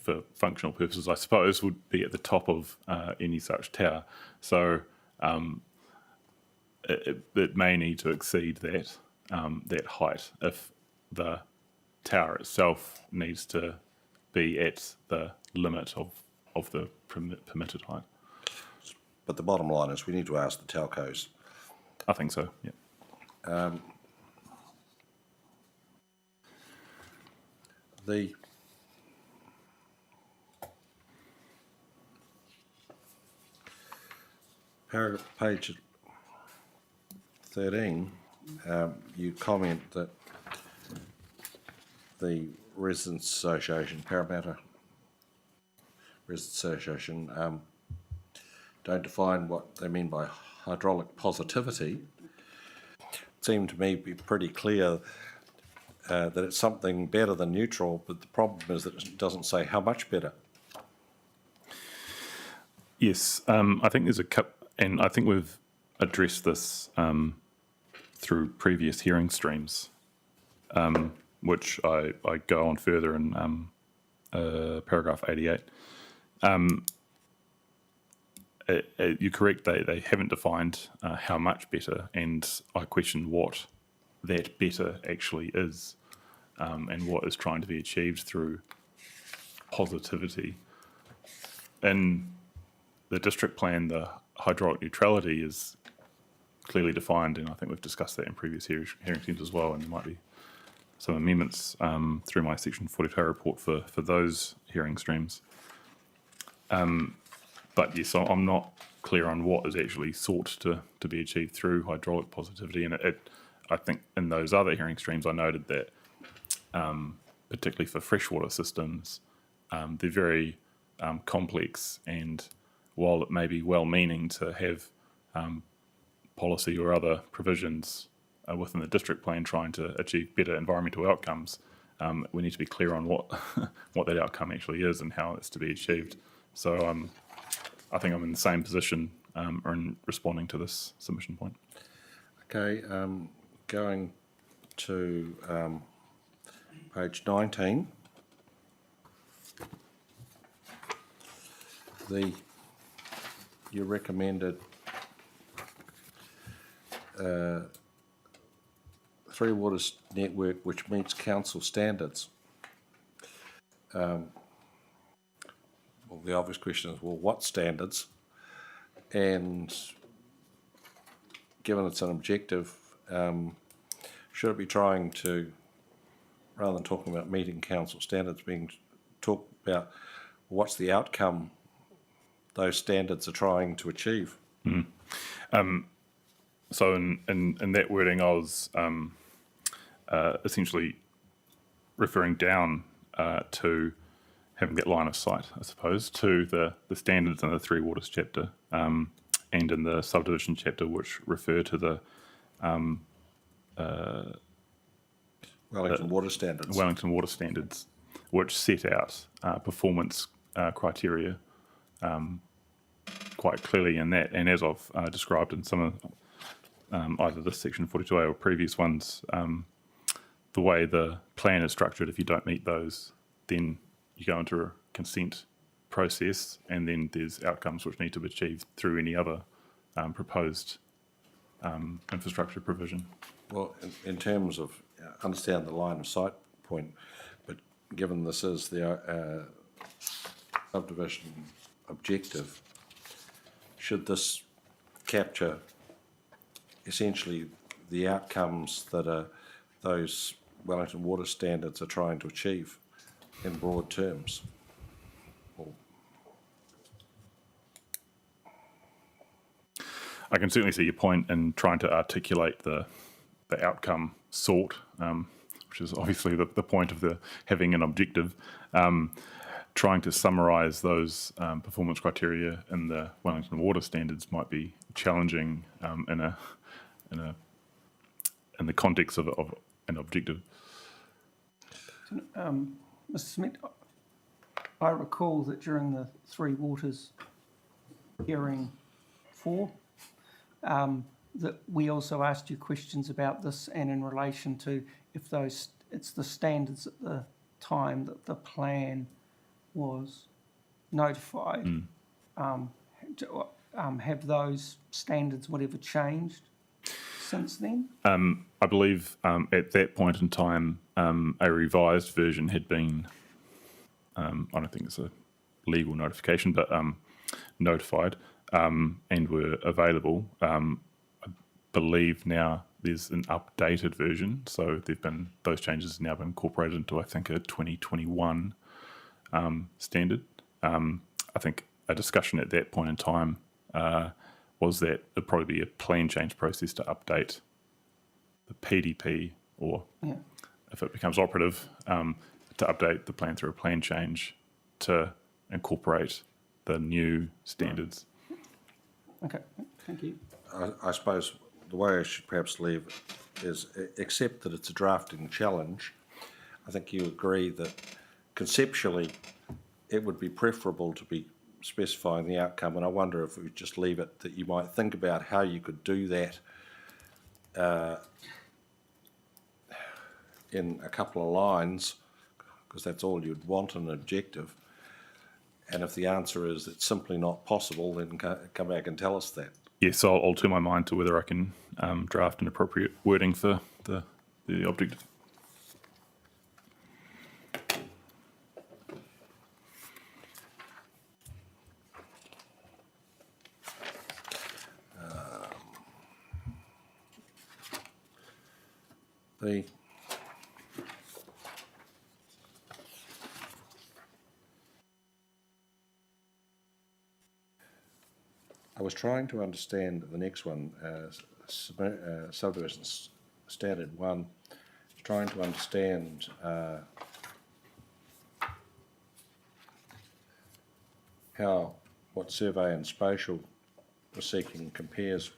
for functional purposes, I suppose, would be at the top of any such tower. So it may need to exceed that that height if the tower itself needs to be at the limit of the permitted height. But the bottom line is we need to ask the telcos. I think so, yeah. The paragraph, page 13, you comment that the Residents Association, Parramatta Residents Association, don't define what they mean by hydraulic positivity. It seemed to me to be pretty clear that it's something better than neutral, but the problem is that it doesn't say how much better. Yes, I think there's a couple, and I think we've addressed this through previous hearing streams, which I go on further in paragraph 88. You're correct, they haven't defined how much better, and I question what that better actually is, and what is trying to be achieved through positivity. In the district plan, the hydraulic neutrality is clearly defined, and I think we've discussed that in previous hearing teams as well, and there might be some amendments through my Section 42 report for those hearing streams. But yes, I'm not clear on what is actually sought to be achieved through hydraulic positivity, and I think in those other hearing streams I noted that particularly for freshwater systems, they're very complex, and while it may be well-meaning to have policy or other provisions within the district plan trying to achieve better environmental outcomes, we need to be clear on what what that outcome actually is and how it's to be achieved. So I think I'm in the same position in responding to this submission point. Okay, going to page 19. You recommended Three Waters network which meets council standards. Well, the obvious question is, well, what standards? And given it's an objective, should it be trying to, rather than talking about meeting council standards, talk about what's the outcome those standards are trying to achieve? So in that wording, I was essentially referring down to having that line of sight, I suppose, to the standards in the Three Waters chapter and in the subdivision chapter, which refer to the Wellington Water Standards. Wellington Water Standards, which set out performance criteria quite clearly in that. And as I've described in some of either this section 42A or previous ones, the way the plan is structured, if you don't meet those, then you go into a consent process, and then there's outcomes which need to be achieved through any other proposed infrastructure provision. Well, in terms of, understand the line of sight point, but given this is the subdivision objective, should this capture essentially the outcomes that those Wellington Water Standards are trying to achieve in broad terms? I can certainly see your point in trying to articulate the outcome sought, which is obviously the point of having an objective. Trying to summarise those performance criteria in the Wellington Water Standards might be challenging in the context of an objective. Mr. Smith, I recall that during the Three Waters hearing 4, that we also asked you questions about this, and in relation to if it's the standards at the time that the plan was notified. Have those standards whatever changed since then? I believe at that point in time, a revised version had been, I don't think it's a legal notification, but notified and were available. I believe now there's an updated version, so those changes have now been incorporated into, I think, a 2021 standard. I think a discussion at that point in time was that it'd probably be a plan change process to update the PDP, or if it becomes operative, to update the plan through a plan change to incorporate the new standards. Okay, thank you. I suppose the way I should perhaps leave it is, accept that it's a drafting challenge. I think you agree that conceptually it would be preferable to be specifying the outcome, and I wonder if we just leave it that you might think about how you could do that in a couple of lines, because that's all you'd want in an objective. And if the answer is it's simply not possible, then come back and tell us that. Yes, I'll turn my mind to whether I can draft an appropriate wording for the objective. The I was trying to understand the next one, subdivision standard 1, trying to understand how what survey and spatial we're seeking compares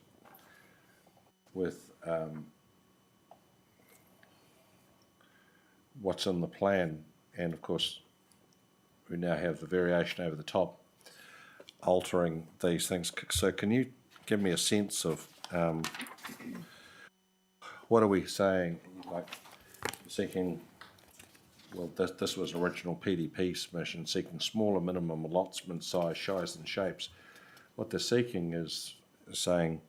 with what's in the plan, and of course we now have the variation over the top altering these things. So can you give me a sense of what are we saying, like seeking, well, this was original PDP submission, seeking smaller minimum allotment size, sizes and shapes. What they're seeking is saying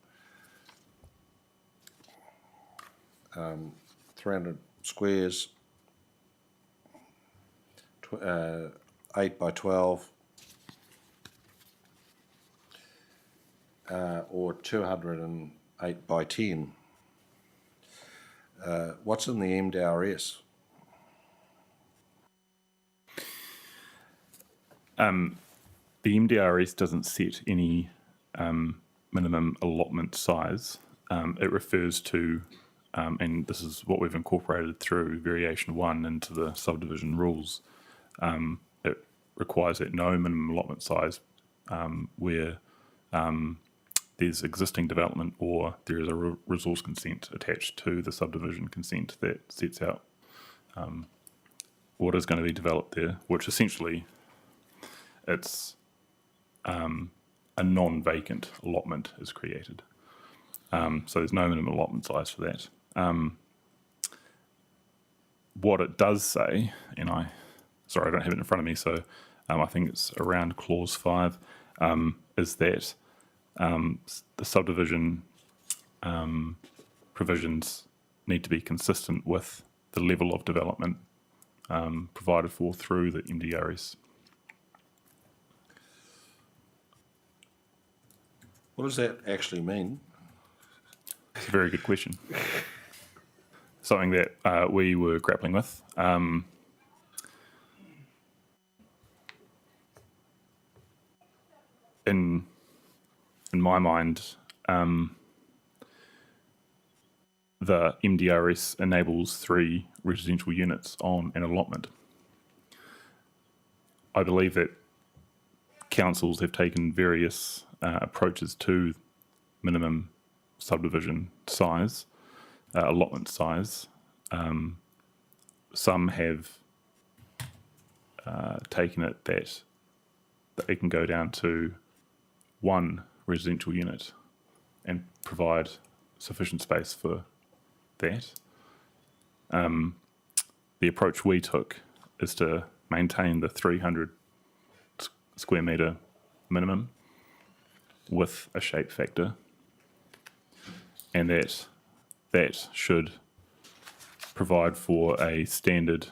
300 squares, 8 by 12, or 208 by 10. What's in the MDRS? The MDRS doesn't set any minimum allotment size. It refers to, and this is what we've incorporated through variation 1 into the subdivision rules. It requires that no minimum allotment size where there's existing development or there is a resource consent attached to the subdivision consent that sets out what is going to be developed there, which essentially it's a non-vacant allotment is created. So there's no minimum allotment size for that. What it does say, and I don't have it in front of me, so I think it's around clause 5, is that the subdivision provisions need to be consistent with the level of development provided for through the MDRS. What does that actually mean? It's a very good question. Something that we were grappling with. In my mind, the MDRS enables 3 residential units on an allotment. I believe that councils have taken various approaches to minimum subdivision size, allotment size. Some have taken it that it can go down to 1 residential unit and provide sufficient space for that. The approach we took is to maintain the 300 square metre minimum with a shape factor, and that should provide for a standard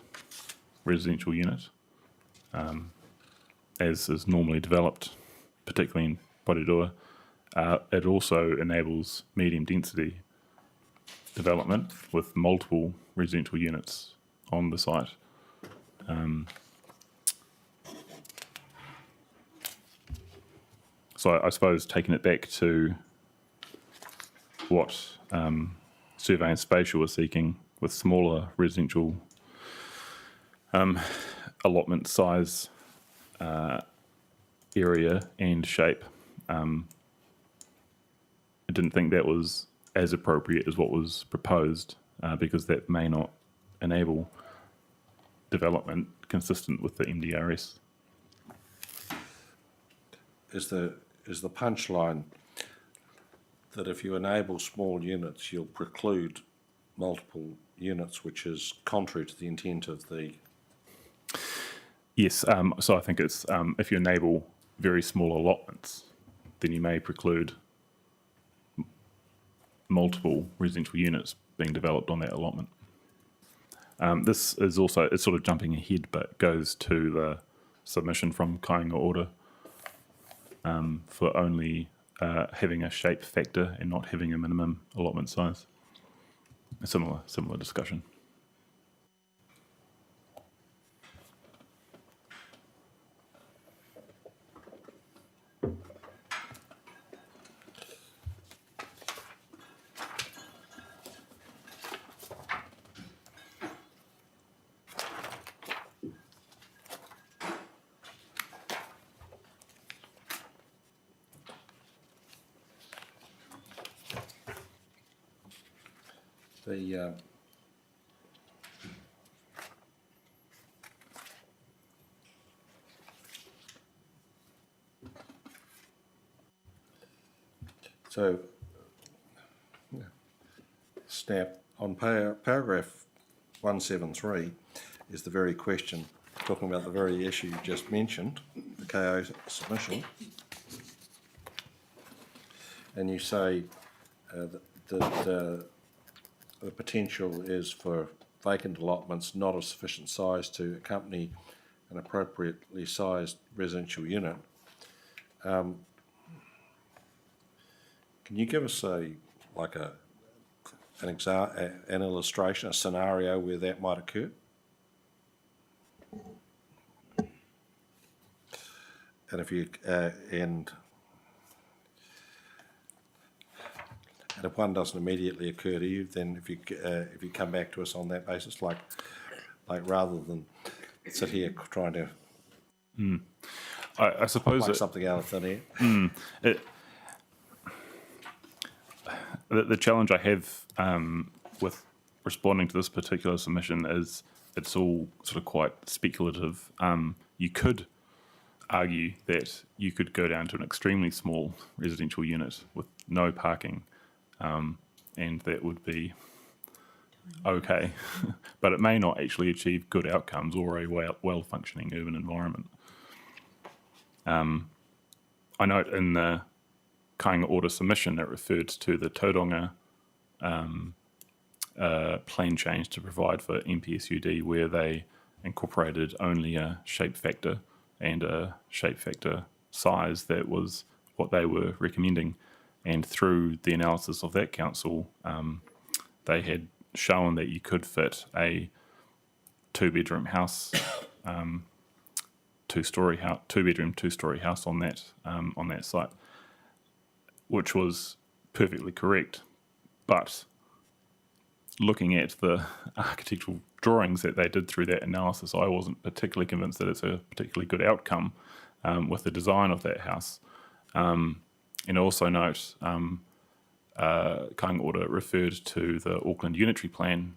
residential unit as is normally developed, particularly in Porirua. It also enables medium density development with multiple residential units on the site. So I suppose taking it back to what Survey and Spatial were seeking with smaller residential allotment size, area and shape, I didn't think that was as appropriate as what was proposed because that may not enable development consistent with the MDRS. Is the punchline that if you enable small units, you'll preclude multiple units, which is contrary to the intent of the... Yes, so I think it's if you enable very small allotments, then you may preclude multiple residential units being developed on that allotment. This is also, it's sort of jumping ahead, but goes to the submission from Kāinga Order for only having a shape factor and not having a minimum allotment size. a similar discussion. The so yeah, snap on paragraph 173 is the very question talking about the very issue you just mentioned, the KO submission, and you say that the potential is for vacant allotments not of sufficient size to accompany an appropriately sized residential unit. Can you give us an illustration, a scenario where that might occur? And if you and if one doesn't immediately occur to you, then if you come back to us on that basis, like rather than sit here trying to I suppose pluck something out of thin air. The challenge I have with responding to this particular submission is it's all sort of quite speculative. You could argue that you could go down to an extremely small residential unit with no parking, and that would be okay, but it may not actually achieve good outcomes or a well-functioning urban environment. I note in the Kāinga Order submission it referred to the Tauranga plan change to provide for MPSUD, where they incorporated only a shape factor and a shape factor size that was what they were recommending. And through the analysis of that council, they had shown that you could fit a two-bedroom house, two-bedroom, two-story house on that site, which was perfectly correct. But looking at the architectural drawings that they did through that analysis, I wasn't particularly convinced that it's a particularly good outcome with the design of that house. And also note, Kāinga Order referred to the Auckland Unitary Plan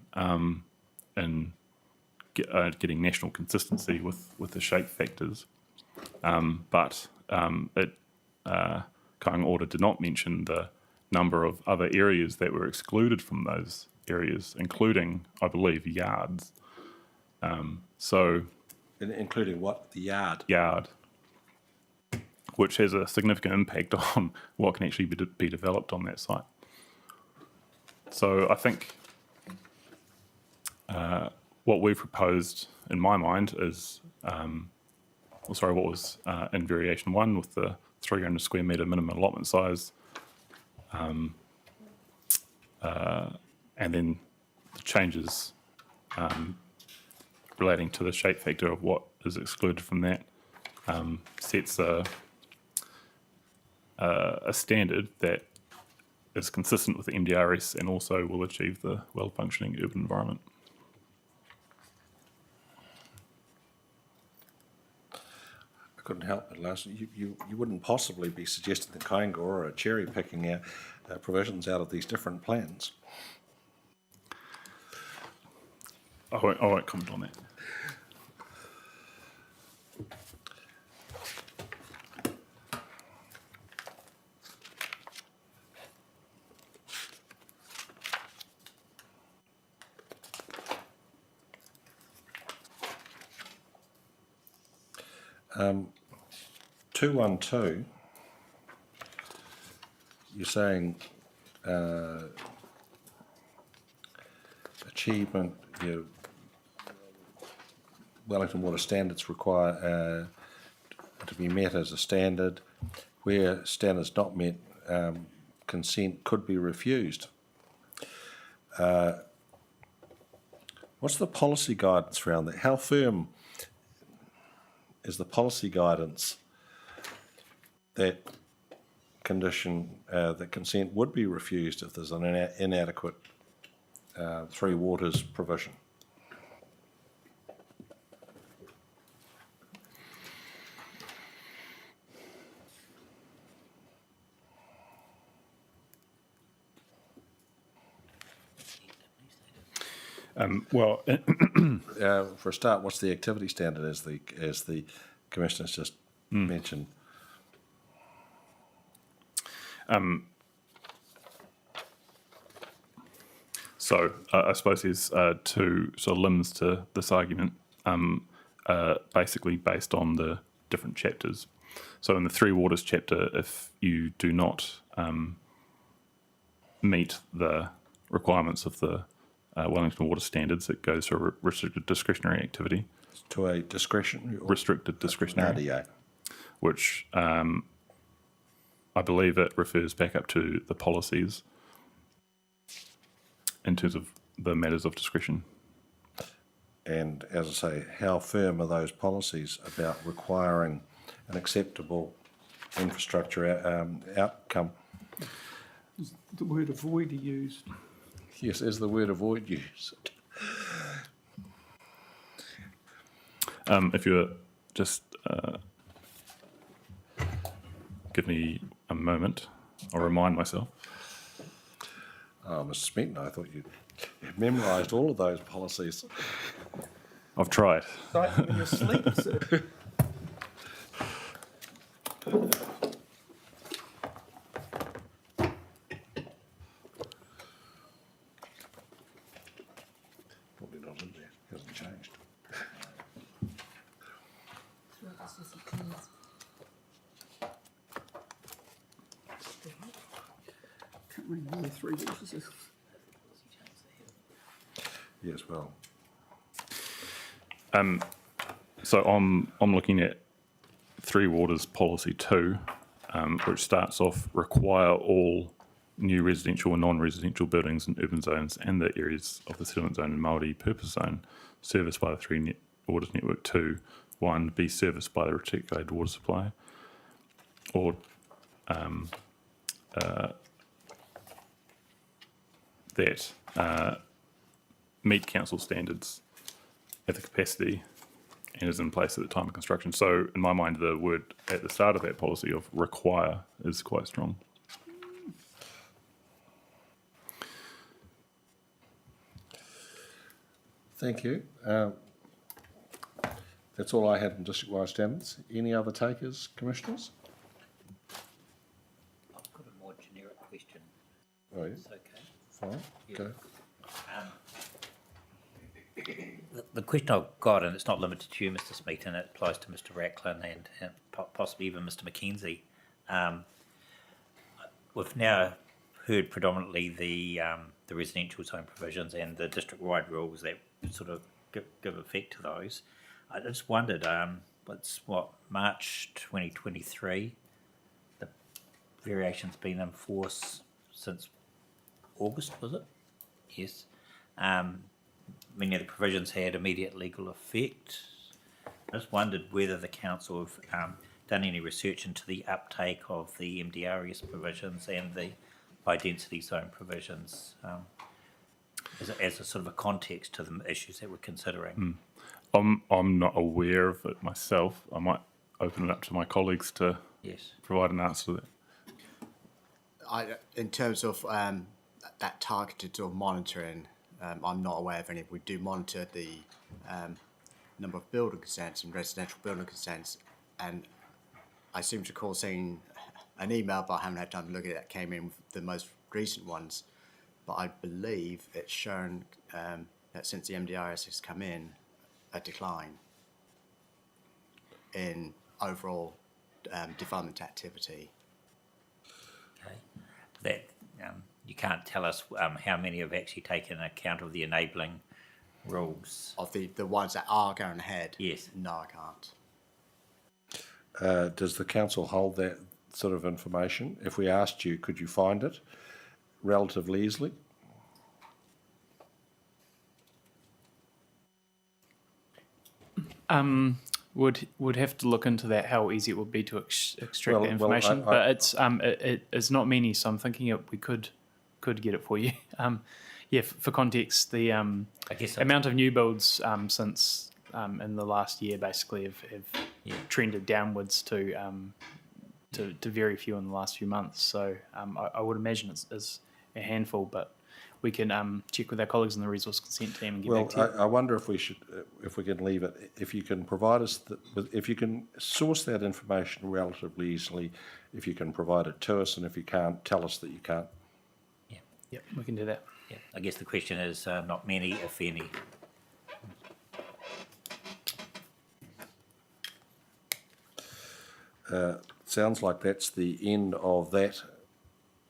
in getting national consistency with the shape factors, but Kāinga Order did not mention the number of other areas that were excluded from those areas, including, I believe, yards. Including what? The yard? Yard, which has a significant impact on what can actually be developed on that site. So I think what we've proposed, in my mind, is, what was in variation 1 with the 300 square metre minimum allotment size, and then the changes relating to the shape factor of what is excluded from that sets a standard that is consistent with the MDRS and also will achieve the well-functioning urban environment. I couldn't help but last. You wouldn't possibly be suggesting that Kāinga Order are cherry picking out provisions out of these different plans. I won't comment on that. Um, 212, you're saying achievement, Wellington Water standards require to be met as a standard. Where standards not met, consent could be refused. What's the policy guidance around that? How firm is the policy guidance that that consent would be refused if there's an inadequate three waters provision? Well, For a start, what's the activity standard as the Commissioner's just mentioned? so I suppose there's two sort of limbs to this argument, basically based on the different chapters. So in the Three Waters chapter, if you do not meet the requirements of the Wellington Water Standards, it goes to a restricted discretionary activity. To a discretion? Restricted discretionary. RDA. Which I believe it refers back up to the policies in terms of the matters of discretion. And as I say, how firm are those policies about requiring an acceptable infrastructure outcome? Is the word avoid used? Yes, is the word avoid used? If you're just give me a moment, I'll remind myself. Oh, Mr. Smeaton, I thought you'd memorised all of those policies. I've tried. Like in your sleep, sir. Probably not in there, hasn't changed. Can't remember where Three Waters is. Yes, well, So I'm looking at Three Waters Policy 2, which starts off require all new residential and non-residential buildings in urban zones and the areas of the settlement zone and Māori purpose zone serviced by the Three Waters Network to, 1, be serviced by the reticulated water supply, or that meet council standards at the capacity and is in place at the time of construction. So in my mind, the word at the start of that policy of require is quite strong. thank you. That's all I had in district-wide standards. Any other takers, Commissioners? I've got a more generic question. Oh, yeah, It's okay. fine, go. The question I've got, and it's not limited to you, Mr. Smeaton, it applies to Mr. Racklin and possibly even Mr. McKenzie. We've now heard predominantly the residential zone provisions and the district-wide rules that sort of give effect to those. I just wondered, it's March 2023, the variation's been in force since August, was it? Yes. Many of the provisions had immediate legal effect. I just wondered whether the council have done any research into the uptake of the MDRS provisions and the high density zone provisions as a sort of a context to the issues that we're considering. I'm not aware of it myself. I might open it up to my colleagues to Yes. provide an answer to that. In terms of that targeted sort of monitoring, I'm not aware of any. We do monitor the number of building consents and residential building consents, and I seem to recall seeing an email, but I haven't had time to look at it, that came in with the most recent ones. But I believe it's shown that since the MDRS has come in, a decline in overall development activity. Okay. That you can't tell us how many have actually taken account of the enabling rules. Of the ones that are going ahead? Yes. No, I can't. Does the council hold that sort of information? If we asked you, could you find it relatively easily? Would have to look into that, how easy it would be to extract Well, that information. I- But it's not many, so I'm thinking we could get it for you. For context, the guess amount of new builds since in the last year basically have trended downwards to very few in the last few months. So I would imagine it's a handful, but we can check with our colleagues in the resource consent team and get back to you. I wonder if we should, if we can leave it, if you can provide us, if you can source that information relatively easily, if you can provide it to us, and if you can't, tell us that you can't. Yep, we can do that. Yeah, I guess the question is not many, if any. Sounds like that's the end of that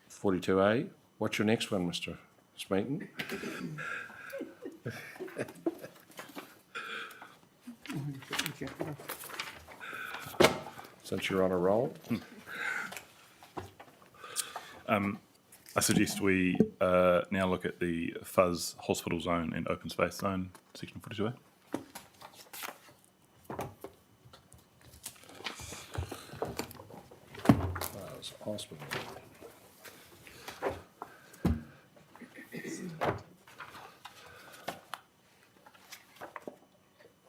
42A. What's your next one, Mr. Smeaton? Since you're on a roll. I suggest we now look at the fuzz hospital zone and open space zone, section 42A. Hospital.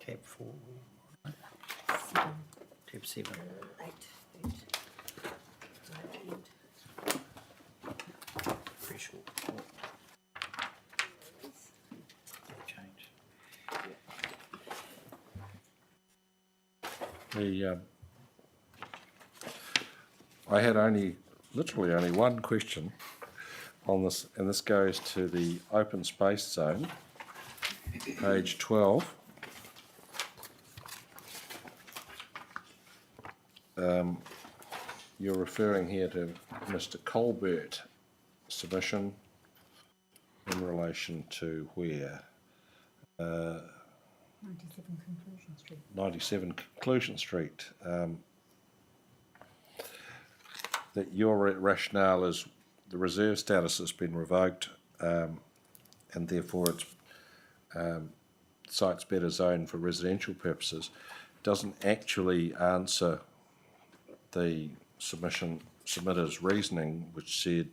Tab 4. Tab 7. Threshold. Change. I had literally only one question on this, and this goes to the open space zone, page 12. You're referring here to Mr. Colbert submission in relation to where? 97 Conclusion Street. 97 Conclusion Street. That your rationale is the reserve status has been revoked, and therefore it's site's better zoned for residential purposes, doesn't actually answer the submitter's reasoning, which said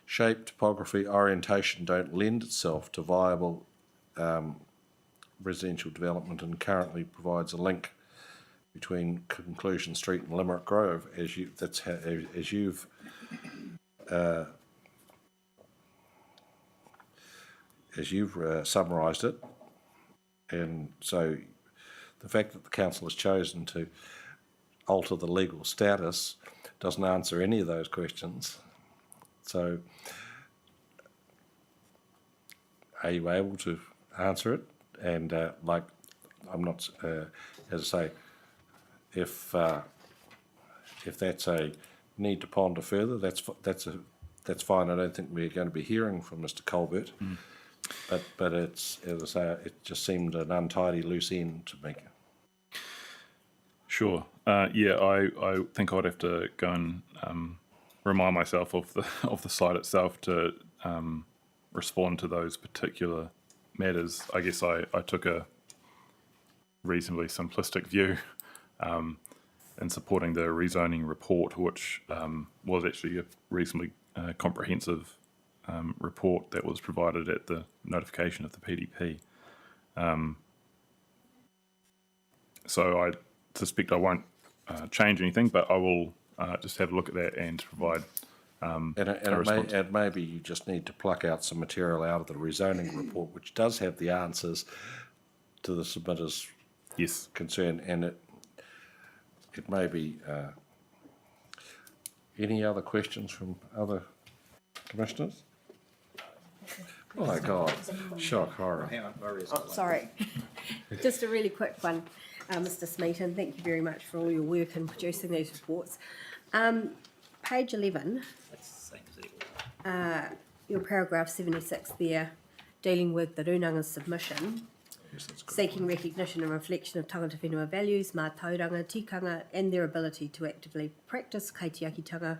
shape, topography, orientation don't lend itself to viable residential development, and currently provides a link between Conclusion Street and Limerick Grove, as you've summarised it. And so the fact that the council has chosen to alter the legal status doesn't answer any of those questions. So are you able to answer it? And I'm not, as I say, if that's a need to ponder further, that's fine. I don't think we're going to be hearing from Mr. Colbert, but it's, as I say, it just seemed an untidy loose end to me. Sure. I think I'd have to go and remind myself of the site itself to respond to those particular matters. I guess I took a reasonably simplistic view in supporting the rezoning report, which was actually a reasonably comprehensive report that was provided at the notification of the PDP. So I suspect I won't change anything, but I will just have a look at that and provide a response. And maybe you just need to pluck out some material out of the rezoning report, which does have the answers to the submitter's concern, and it may be. Any other questions from other commissioners? Oh my God! Shock, horror. Sorry. Just a really quick one, Mr. Smeaton. Thank you very much for all your work in producing these reports. Page 11, your paragraph 76 there, dealing with the Runanga submission, seeking recognition and reflection of tangata whenua values, mā tauranga, tikanga, and their ability to actively practice kaitiakitanga.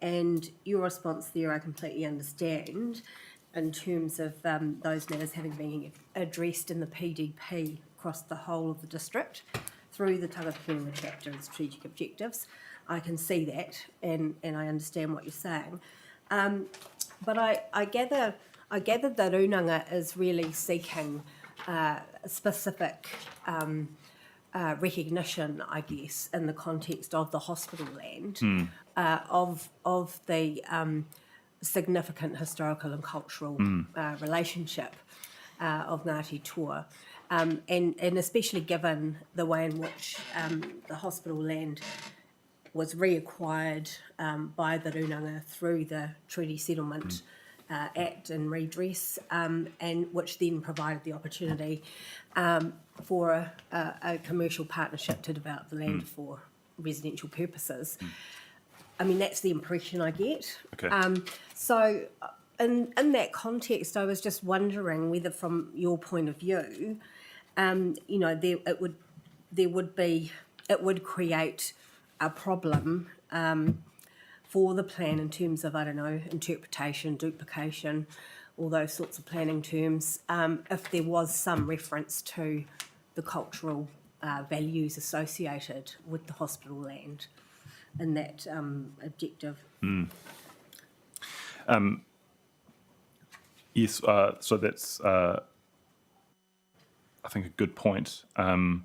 And your response there I completely understand in terms of those matters having been addressed in the PDP across the whole of the district through the Tangata chapter and strategic objectives. I can see that, and I understand what you're saying. But I gather that Runanga is really seeking a specific recognition, I guess, in the context of the hospital land, of the significant historical and cultural relationship of Ngāti Toa, and especially given the way in which the hospital land was reacquired by the Runanga through the Treaty Settlement Act and redress, and which then provided the opportunity for a commercial partnership to develop the land for residential purposes. I mean, that's the impression I get. Okay. So in that context, I was just wondering whether from your point of view, you know, it would create a problem for the plan in terms of, I don't know, interpretation, duplication, all those sorts of planning terms, if there was some reference to the cultural values associated with the hospital land in that objective. Yes, so that's, I think, a good point. I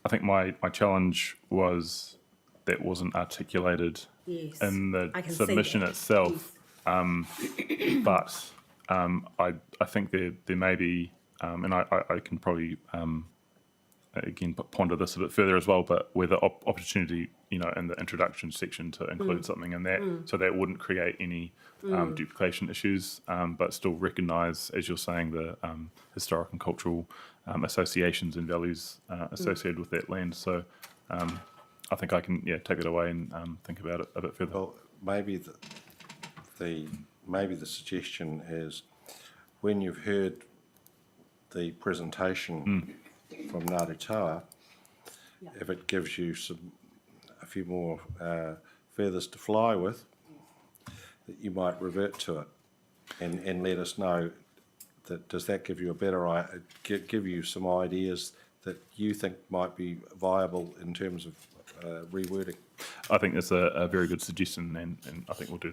think my challenge was that wasn't articulated Yes, in the I can see submission that. itself. But I think there may be, and I can probably again ponder this a bit further as well, but whether opportunity, you know, in the introduction section to include something in that, so that wouldn't create any duplication issues, but still recognise, as you're saying, the historic and cultural associations and values associated with that land. So I think I can take it away and think about it a bit further. Well, maybe the suggestion is when you've heard the presentation from Ngāti Toa, if it gives you a few more feathers to fly with, that you might revert to it and let us know. Does that give you a better give you some ideas that you think might be viable in terms of rewording? I think that's a very good suggestion, and I think we'll do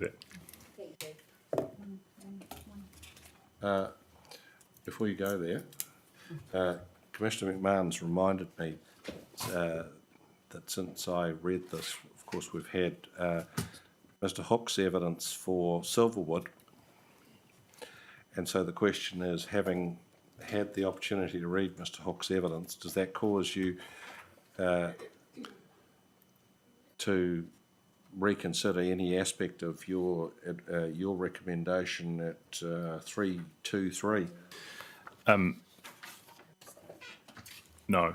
that. Before you go there, Commissioner McMahon's reminded me that since I read this, of course, we've had Mr. Hook's evidence for Silverwood. And so the question is, having had the opportunity to read Mr. Hook's evidence, does that cause you to reconsider any aspect of your recommendation at 323? No.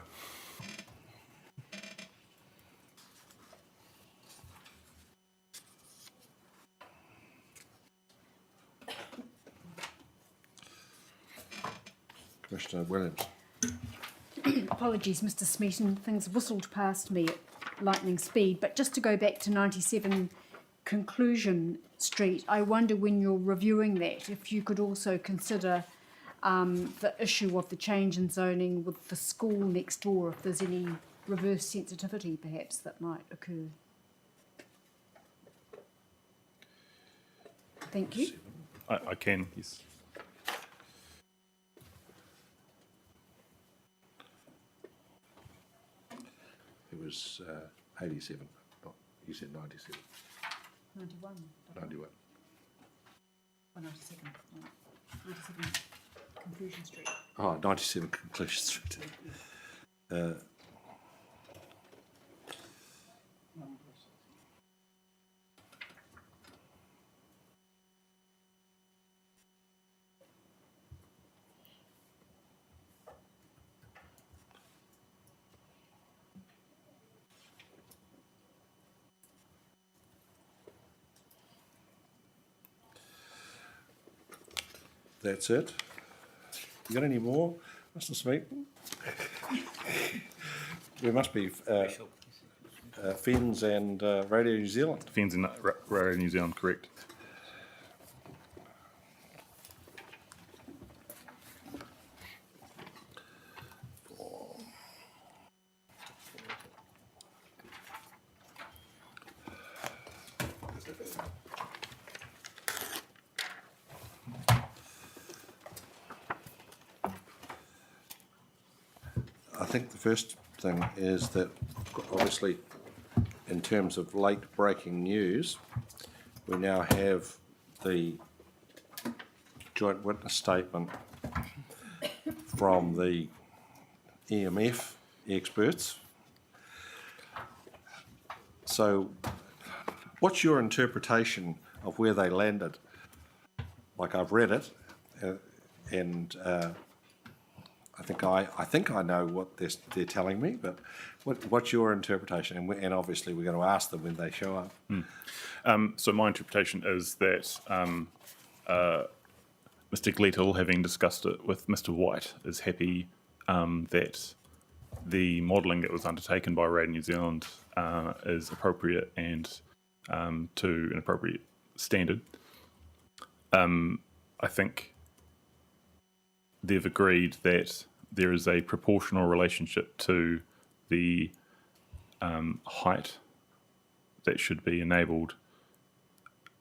Commissioner Williams. Apologies, Mr. Smeaton, things whistled past me at lightning speed, but just to go back to 97 Conclusion Street, I wonder when you're reviewing that, if you could also consider the issue of the change in zoning with the school next door, if there's any reverse sensitivity perhaps that might occur. Thank you. I can, yes. It was 87. You said 97. 91. 91. Oh, 97. 97 Conclusion Street. Oh, 97 Conclusion Street. That's it. You got any more, Mr. Smeaton? There must be FENZ and Radio New Zealand. FENZ and Radio New Zealand, correct. I think the first thing is that obviously in terms of late breaking news, we now have the joint witness statement from the EMF experts. So what's your interpretation of where they landed? Like, I've read it, and I think I know what they're telling me, but what's your interpretation? And obviously we're going to ask them when they show up. So my interpretation is that Mr. Gleetle, having discussed it with Mr. White, is happy that the modelling that was undertaken by RAD New Zealand is appropriate and to an appropriate standard. I think they've agreed that there is a proportional relationship to the height that should be enabled,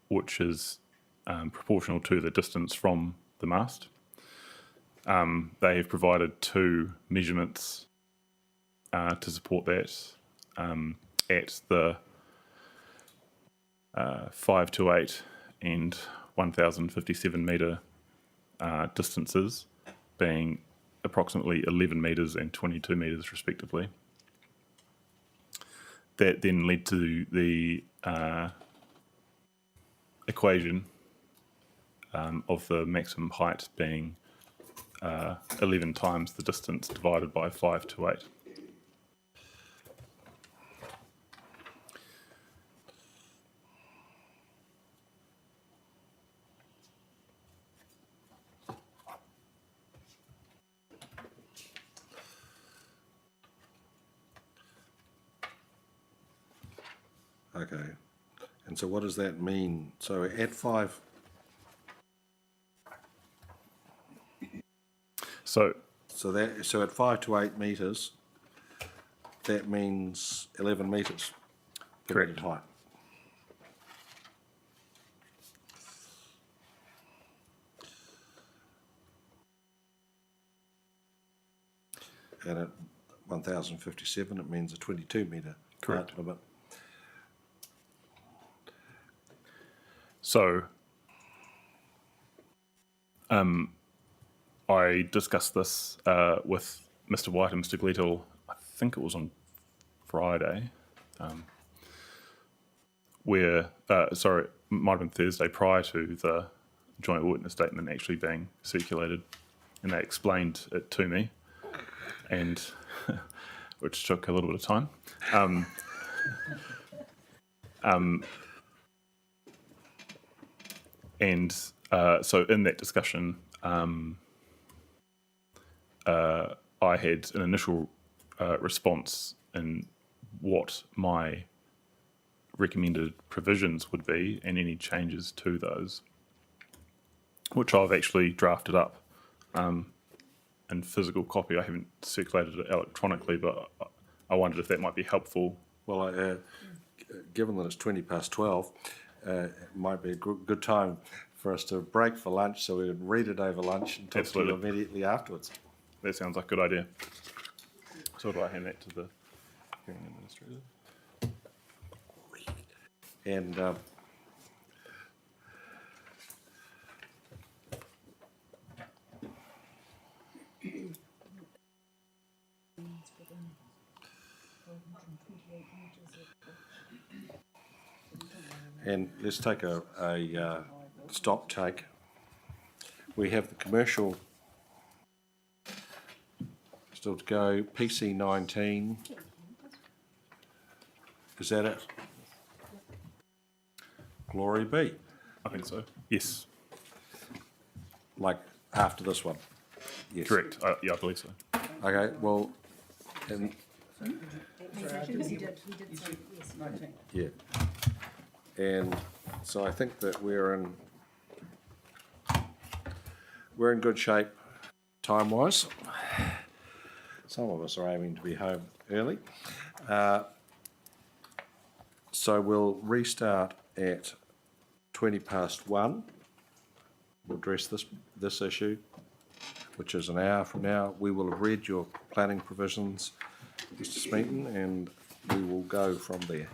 which is proportional to the distance from the mast. They have provided two measurements to support that at the 528 and 1057 metre distances, being approximately 11 metres and 22 metres respectively. That then led to the equation of the maximum height being 11 times the distance divided by 528. Okay. And so what does that mean? So at 5... So at 5 to 8 metres, that means 11 metres. Correct. Height. And at 1057, it means a 22 metre height limit. So, I discussed this with Mr. White and Mr. Gleetle, I think it was on Friday, it might have been Thursday, prior to the joint witness statement actually being circulated, and they explained it to me, and which took a little bit of time. And so in that discussion, I had an initial response in what my recommended provisions would be and any changes to those, which I've actually drafted up in physical copy. I haven't circulated it electronically, but I wondered if that might be helpful. Well, given that it's 12:20, it might be a good time for us to break for lunch, so we would read it over lunch and talk to you immediately afterwards. That sounds like a good idea. So do I hand that to the hearing administrator? And let's take a stock take. We have the commercial still to go. PC 19. Is that it? Glory be. I think so. Yes. Like after this one? Yes. Correct. Yeah, I believe so. Okay, well, and yeah. And so I think that we're in good shape time-wise. Some of us are aiming to be home early. So we'll restart at 1:20. We'll address this issue. which is an hour from now, we will have read your planning provisions, Mr. Smeaton, and we will go from there.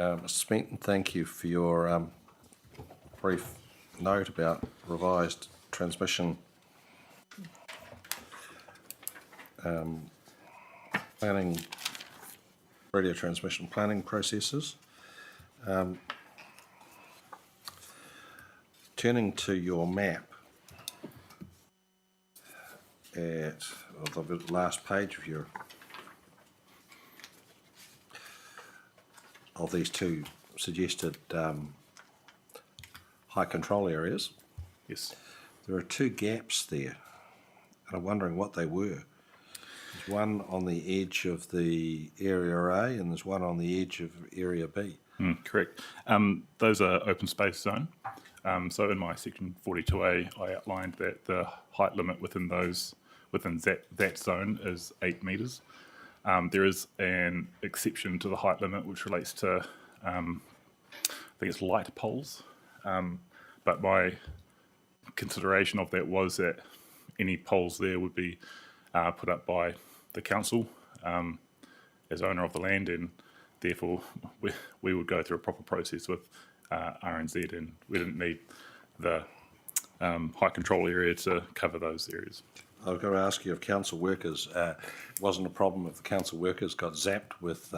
Mr. Smeaton, thank you for your brief note about revised transmission planning, radio transmission planning processes. Turning to your map at the last page of these two suggested high control areas, Yes. there are two gaps there, and I'm wondering what they were. There's one on the edge of the area A, and there's one on the edge of area B. Correct. Those are open space zone. So in my section 42A, I outlined that the height limit within that zone is 8 metres. There is an exception to the height limit which relates to, I think it's light poles. But my consideration of that was that any poles there would be put up by the council as owner of the land, and therefore we would go through a proper process with RNZ, and we didn't need the high control area to cover those areas. I was going to ask you if council workers, wasn't a problem if the council workers got zapped with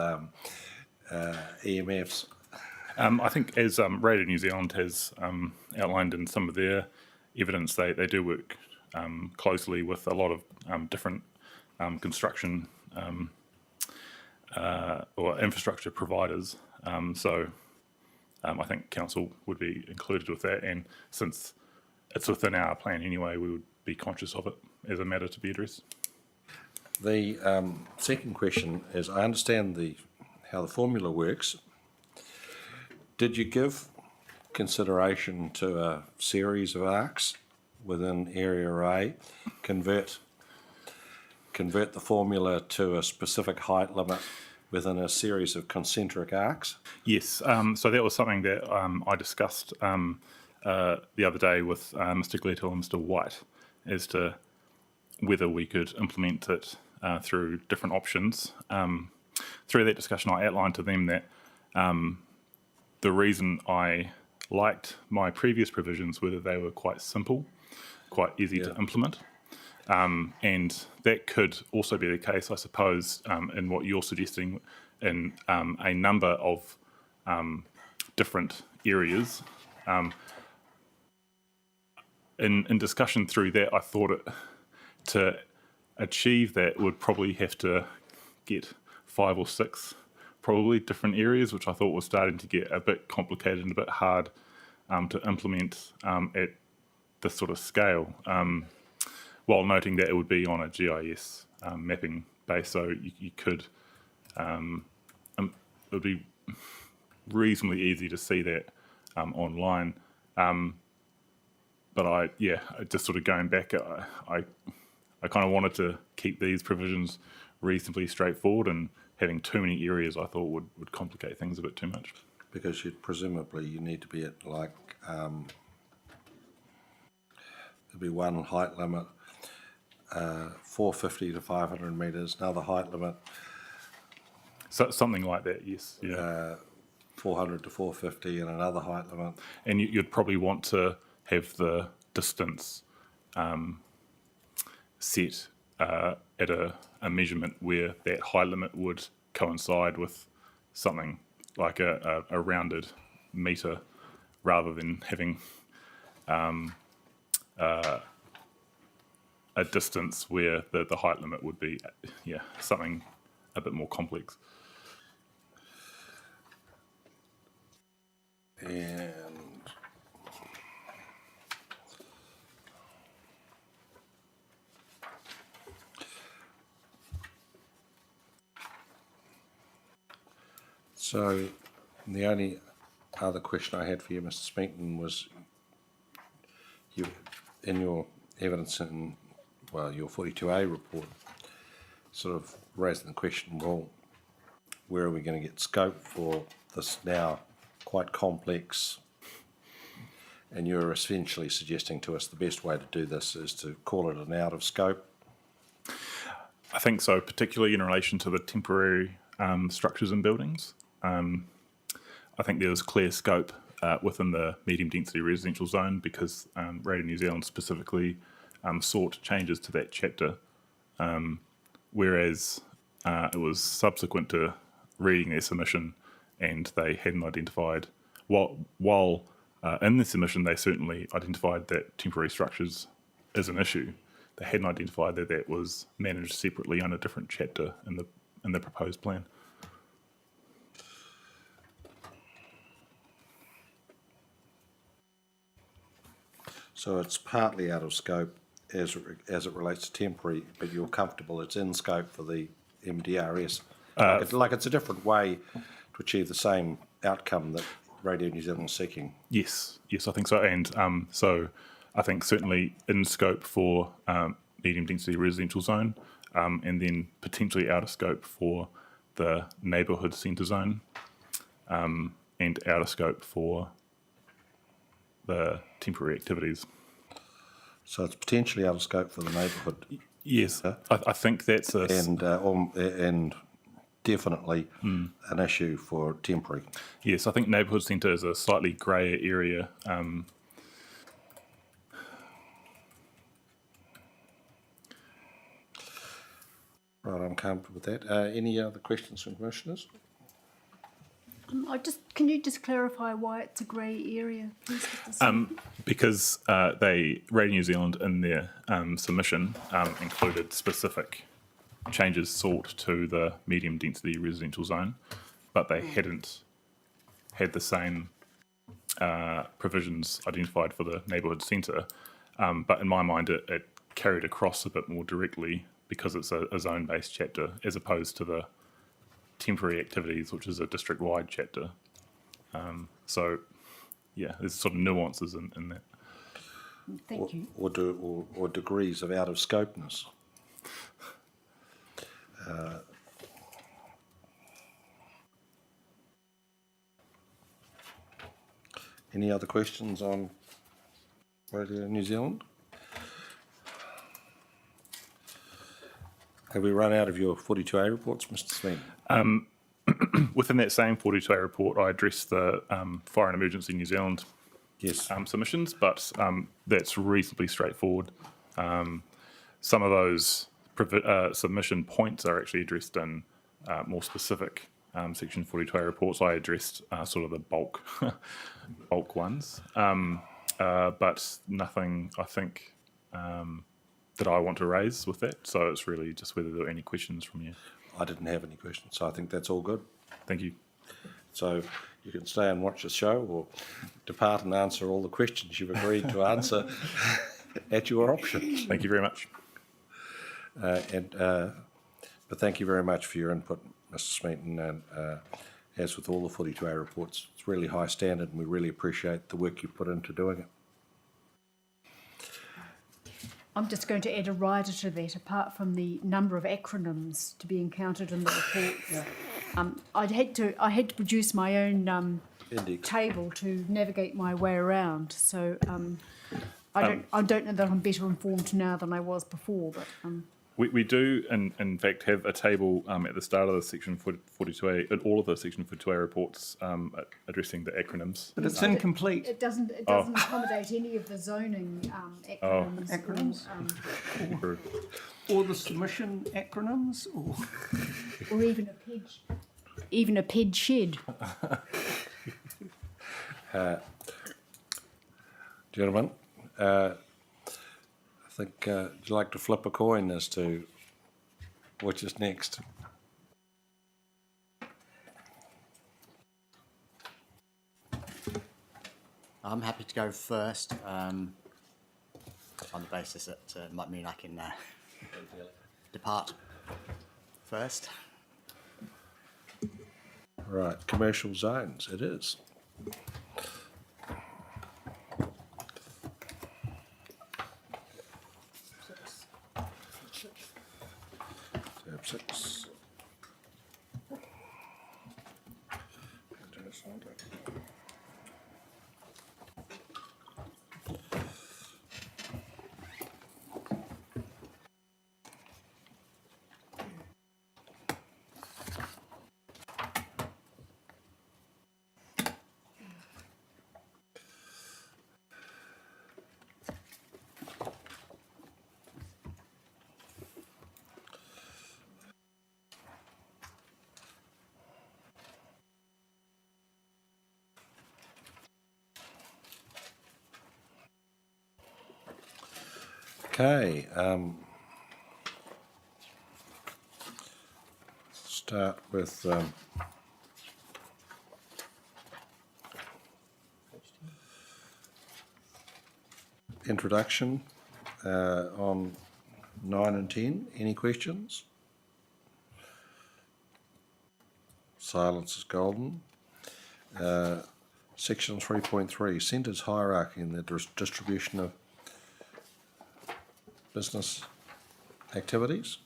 EMFs? I think as Radio New Zealand has outlined in some of their evidence, they do work closely with a lot of different construction or infrastructure providers. So I think council would be included with that, and since it's within our plan anyway, we would be conscious of it as a matter to be addressed. The second question is, I understand how the formula works. Did you give consideration to a series of arcs within area A, convert the formula to a specific height limit within a series of concentric arcs? Yes, so that was something that I discussed the other day with Mr. Glettel and Mr. White as to whether we could implement it through different options. Through that discussion, I outlined to them that the reason I liked my previous provisions were that they were quite simple, quite easy to implement. And that could also be the case, I suppose, in what you're suggesting in a number of different areas. In discussion through that, I thought to achieve that would probably have to get 5 or 6 probably different areas, which I thought was starting to get a bit complicated and a bit hard to implement at this sort of scale. While noting that it would be on a GIS mapping base, so you could, it would be reasonably easy to see that online. But just sort of going back, I kind of wanted to keep these provisions reasonably straightforward, and having too many areas I thought would complicate things a bit too much. Because presumably you need to be at like, there'd be one height limit, 450 to 500 metres, another height limit, So something like that, yes. Yeah. 400 to 450, and another height limit. And you'd probably want to have the distance set at a measurement where that high limit would coincide with something like a rounded metre, rather than having a distance where the height limit would be something a bit more complex. And so the only other question I had for you, Mr. Smeaton, was you, in your evidence in, your 42A report, sort of raising the question, well, where are we going to get scope for this now quite complex? And you're essentially suggesting to us the best way to do this is to call it an out of scope. I think so, particularly in relation to the temporary structures and buildings. I think there was clear scope within the medium density residential zone because Radio New Zealand specifically sought changes to that chapter, whereas it was subsequent to reading their submission and they hadn't identified, while in the submission they certainly identified that temporary structures is an issue, they hadn't identified that that was managed separately on a different chapter in the proposed plan. So it's partly out of scope as it relates to temporary, but you're comfortable it's in scope for the MDRS. Like it's a different way to achieve the same outcome that Radio New Zealand is seeking. Yes, I think so. And so I think certainly in scope for medium density residential zone, and then potentially out of scope for the neighbourhood centre zone, and out of scope for the temporary activities. So it's potentially out of scope for the neighbourhood. Yes, I think that's a... And definitely an issue for temporary. Yes, I think neighbourhood centre is a slightly greyer area. Right, I'm comfortable with that. Any other questions from commissioners? Can you just clarify why it's a grey area, please, Mr. Smith? Because Radio New Zealand in their submission included specific changes sought to the medium density residential zone, but they hadn't had the same provisions identified for the neighbourhood centre. But in my mind, it carried across a bit more directly because it's a zone-based chapter as opposed to the temporary activities, which is a district-wide chapter. So, yeah, there's sort of nuances in that. Thank you. Or degrees of out of scopeness. Any other questions on Radio New Zealand? Have we run out of your 42A reports, Mr. Smith? Within that same 42A report, I addressed the Fire and Emergency New Zealand submissions, but that's reasonably straightforward. Some of those submission points are actually addressed in more specific Section 42A reports. I addressed sort of the bulk ones, but nothing, I think, that I want to raise with that. So it's really just whether there are any questions from you. I didn't have any questions, so I think that's all good. Thank you. So you can stay and watch the show or depart and answer all the questions you've agreed to answer at your option. Thank you very much. But thank you very much for your input, Mr. Smeaton, and as with all the 42A reports, it's really high standard and we really appreciate the work you've put into doing it. I'm just going to add a rider to that, apart from the number of acronyms to be encountered in the reports. I had to produce my own table to navigate my way around. So I don't know that I'm better informed now than I was before. But we do, in fact, have a table at the start of the Section 42A, in all of the Section 42A reports addressing the acronyms. But it's incomplete. it doesn't accommodate any of the zoning acronyms. Acronyms. Or the submission acronyms, Or even a PED shed. Gentlemen, I think, would you like to flip a coin as to which is next? I'm happy to go first, on the basis that it might mean I can depart first. Right, commercial zones, it is. Tab 6. Okay, start with introduction on 9 and 10. Any questions? Silence is golden. Section 3.3, centres hierarchy in the distribution of business activities.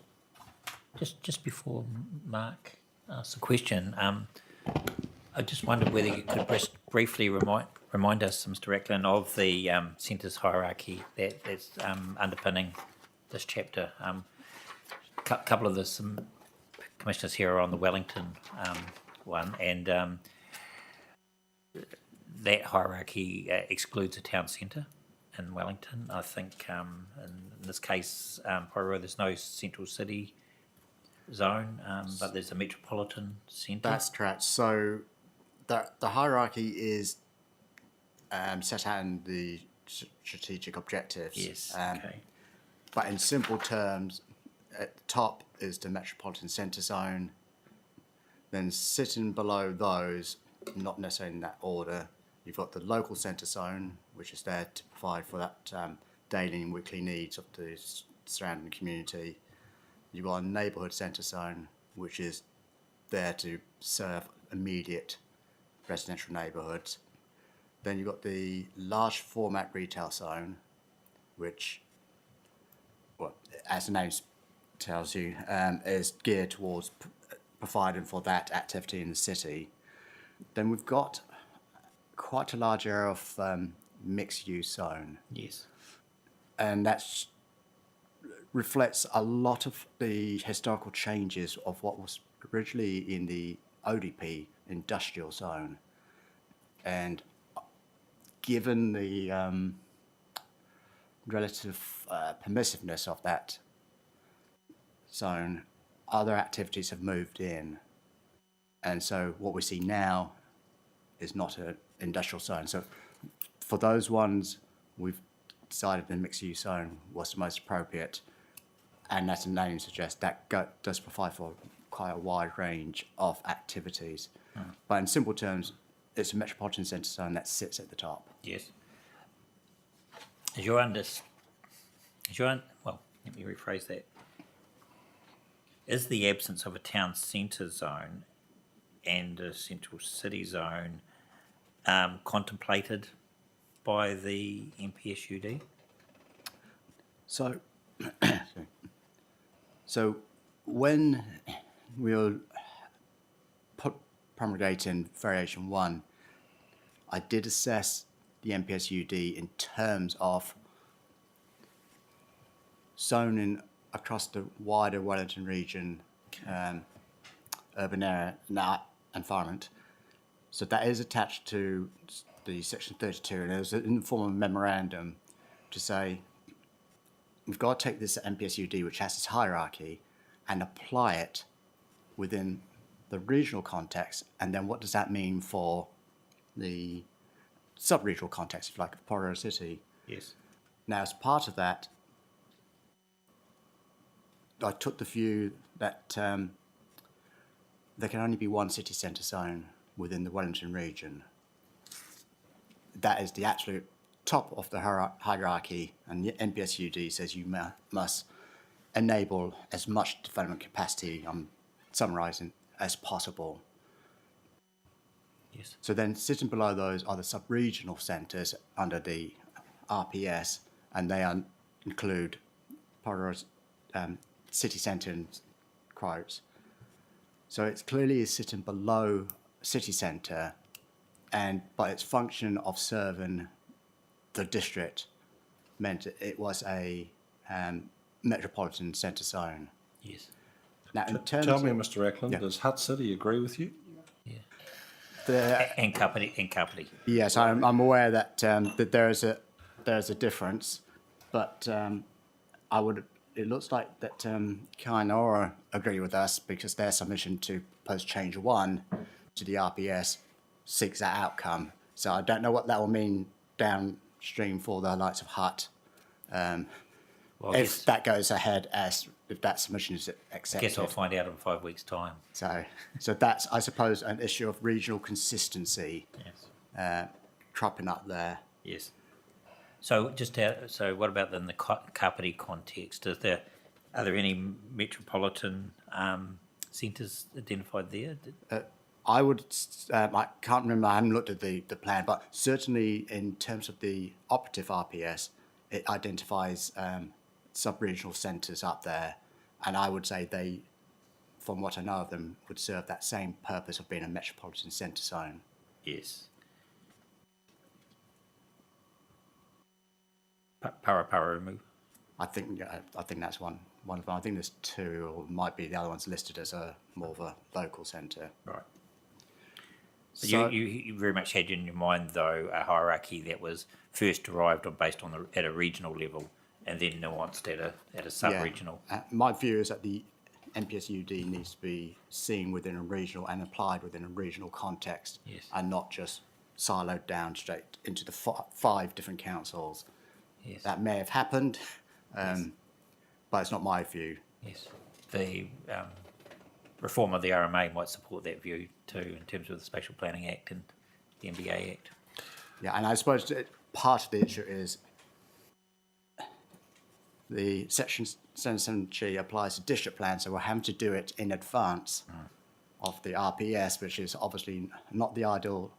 Just before Mark asks the question, I just wondered whether you could just briefly remind us, Mr. Eklund, of the centres hierarchy that's underpinning this chapter. Couple of some commissioners here are on the Wellington one, and that hierarchy excludes a town centre in Wellington. I think in this case, Porirua, there's no central city zone, but there's a metropolitan centre. That's correct. So the hierarchy is set out in the strategic objectives. Yes, okay. But in simple terms, at the top is the metropolitan centre zone. Then sitting below those, not necessarily in that order, you've got the local centre zone, which is there to provide for that daily and weekly needs of the surrounding community. You've got a neighbourhood centre zone, which is there to serve immediate residential neighbourhoods. Then you've got the large format retail zone, which, well, as the name tells you, is geared towards providing for that activity in the city. Then we've got quite a large area of mixed use zone. Yes. And that reflects a lot of the historical changes of what was originally in the ODP industrial zone. And given the relative permissiveness of that zone, other activities have moved in. And so what we see now is not an industrial zone. So for those ones, we've decided the mixed use zone was the most appropriate. And as the name suggests, that does provide for quite a wide range of activities. But in simple terms, it's a metropolitan centre zone that sits at the top. Yes. Well, let me rephrase that. Is the absence of a town centre zone and a central city zone contemplated by the MPSUD? So, so when we were promulgating Variation 1, I did assess the MPSUD in terms of zoning across the wider Wellington region, urban area environment. So that is attached to the Section 32, and it was in the form of a memorandum to say, we've got to take this MPSUD, which has its hierarchy, and apply it within the regional context, and then what does that mean for the sub-regional context, if you like, of Porirua City? Yes. Now, as part of that, I took the view that there can only be one city centre zone within the Wellington region. That is the absolute top of the hierarchy, and the MPSUD says you must enable as much development capacity, I'm summarising, as possible. Yes. So then sitting below those are the sub-regional centres under the RPS, and they include Porirua city centre and quotes. So it clearly is sitting below city centre, and by its function of serving the district meant it was a metropolitan centre zone. Yes. Now, in terms Tell me, of, Mr. Eklund, Yeah. does Hutt City agree with you? And Kapiti. yes, I'm aware that that there's a difference, but I would. It looks like that Kainora agree with us because their submission to post change 1 to the RPS seeks that outcome. So I don't know what that will mean downstream for the likes of Hutt, Well, I if guess, that goes ahead, if that submission is I accepted. guess I'll find out in 5 weeks' time. So that's, I suppose, an issue of regional consistency Yes. cropping up there. Yes. So so what about in the Kapiti context? Are there any metropolitan centres identified there? I would, I can't remember, I haven't looked at the plan, but certainly in terms of the operative RPS, it identifies sub-regional centres up there, and I would say they, from what I know of them, would serve that same purpose of being a metropolitan centre zone. Yes. Paraparumu. I think that's one of them. I think there's two, or might be the other one's listed as a more of a local centre. Right. But So, you very much had in your mind, though, a hierarchy that was first derived based on at a regional level, and then nuanced at a sub-regional. my view is that the NPSUD needs to be seen within a regional and applied within a regional context, Yes. and not just siloed down straight into the five different councils. Yes. That may have happened, but it's not my view. Yes. The reform of the RMA might support that view too, in terms of the Spatial Planning Act and the MBA Act. Yeah, and I suppose that part of the issue is the Section 77G applies to district plans, so we're having to do it in advance of the RPS, which is obviously not the ideal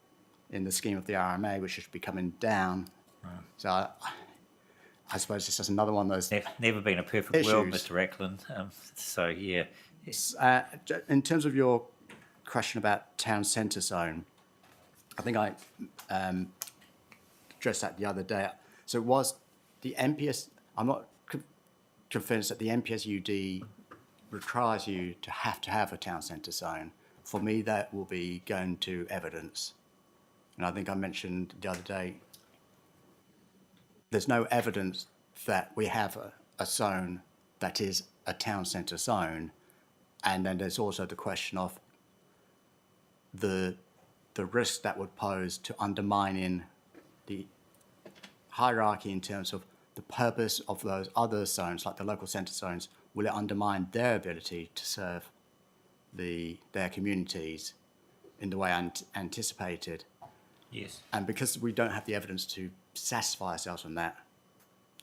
in the scheme of the RMA, which should be coming down. So I suppose this is another one of those Never been a perfect world, issues. Mr. Ackland. So, yeah. In terms of your question about town centre zone, I think I addressed that the other day. So it was the NPS, I'm not convinced that the NPSUD requires you to have a town centre zone. For me, that will be going to evidence. And I think I mentioned the other day, there's no evidence that we have a zone that is a town centre zone. And then there's also the question of the risk that would pose to undermining the hierarchy in terms of the purpose of those other zones, like the local centre zones. Will it undermine their ability to serve their communities in the way anticipated? Yes. And because we don't have the evidence to satisfy ourselves on that,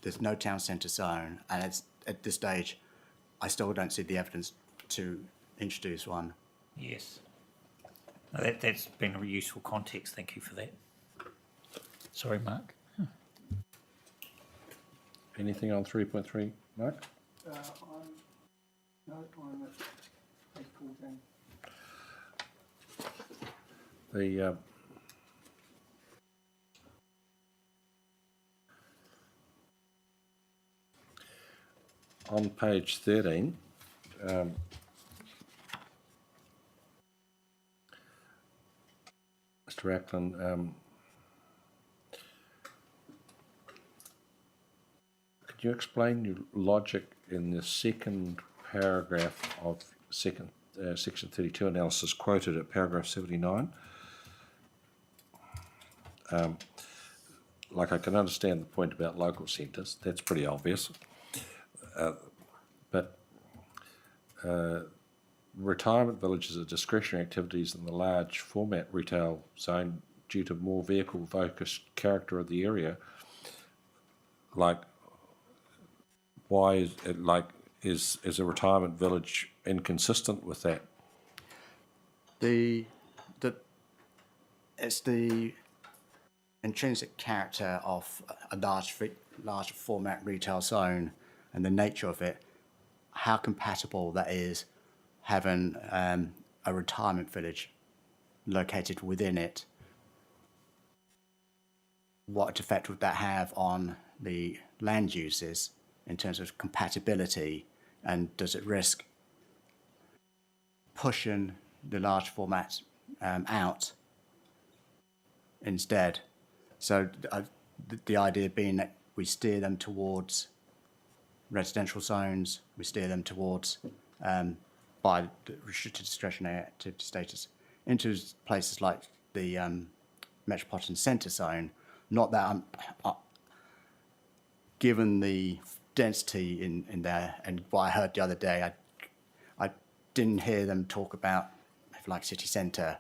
there's no town centre zone, and at this stage, I still don't see the evidence to introduce one. Yes. No, that's been a useful context. Thank you for that. Sorry, Mark. Anything on 3.3, Mark? The on page 13, Mr. Ackland, could you explain your logic in the second paragraph of section 32 analysis quoted at paragraph 79? Like, I can understand the point about local centres, that's pretty obvious. But retirement villages are discretionary activities in the large format retail zone due to more vehicle focused character of the area. Like, why is it like, is a retirement village inconsistent with that? It's the intrinsic character of a large format retail zone and the nature of it, how compatible that is having a retirement village located within it. What effect would that have on the land uses in terms of compatibility, and does it risk pushing the large format out instead? So the idea being that we steer them towards residential zones, we steer them towards, by the restricted discretionary activity status, into places like the metropolitan centre zone. Not that given the density in there. And what I heard the other day, I didn't hear them talk about, if you like, city centre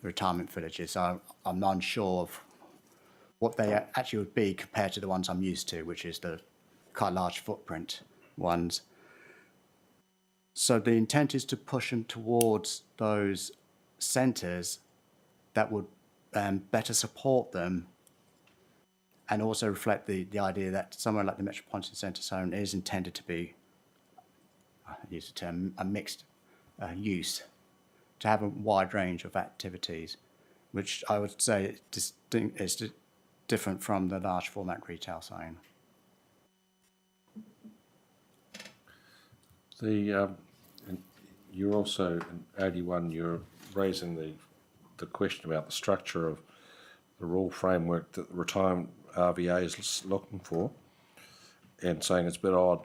retirement villages. So I'm not unsure of what they actually would be compared to the ones I'm used to, which is the quite large footprint ones. So the intent is to push them towards those centres that would better support them, and also reflect the idea that somewhere like the Metropolitan Centre Zone is intended to be, I use the term, a mixed use, to have a wide range of activities, which I would say is different from the large format retail zone. And you're also, in 81, you're raising the question about the structure of the rule framework that the retirement RVA is looking for, and saying it's a bit odd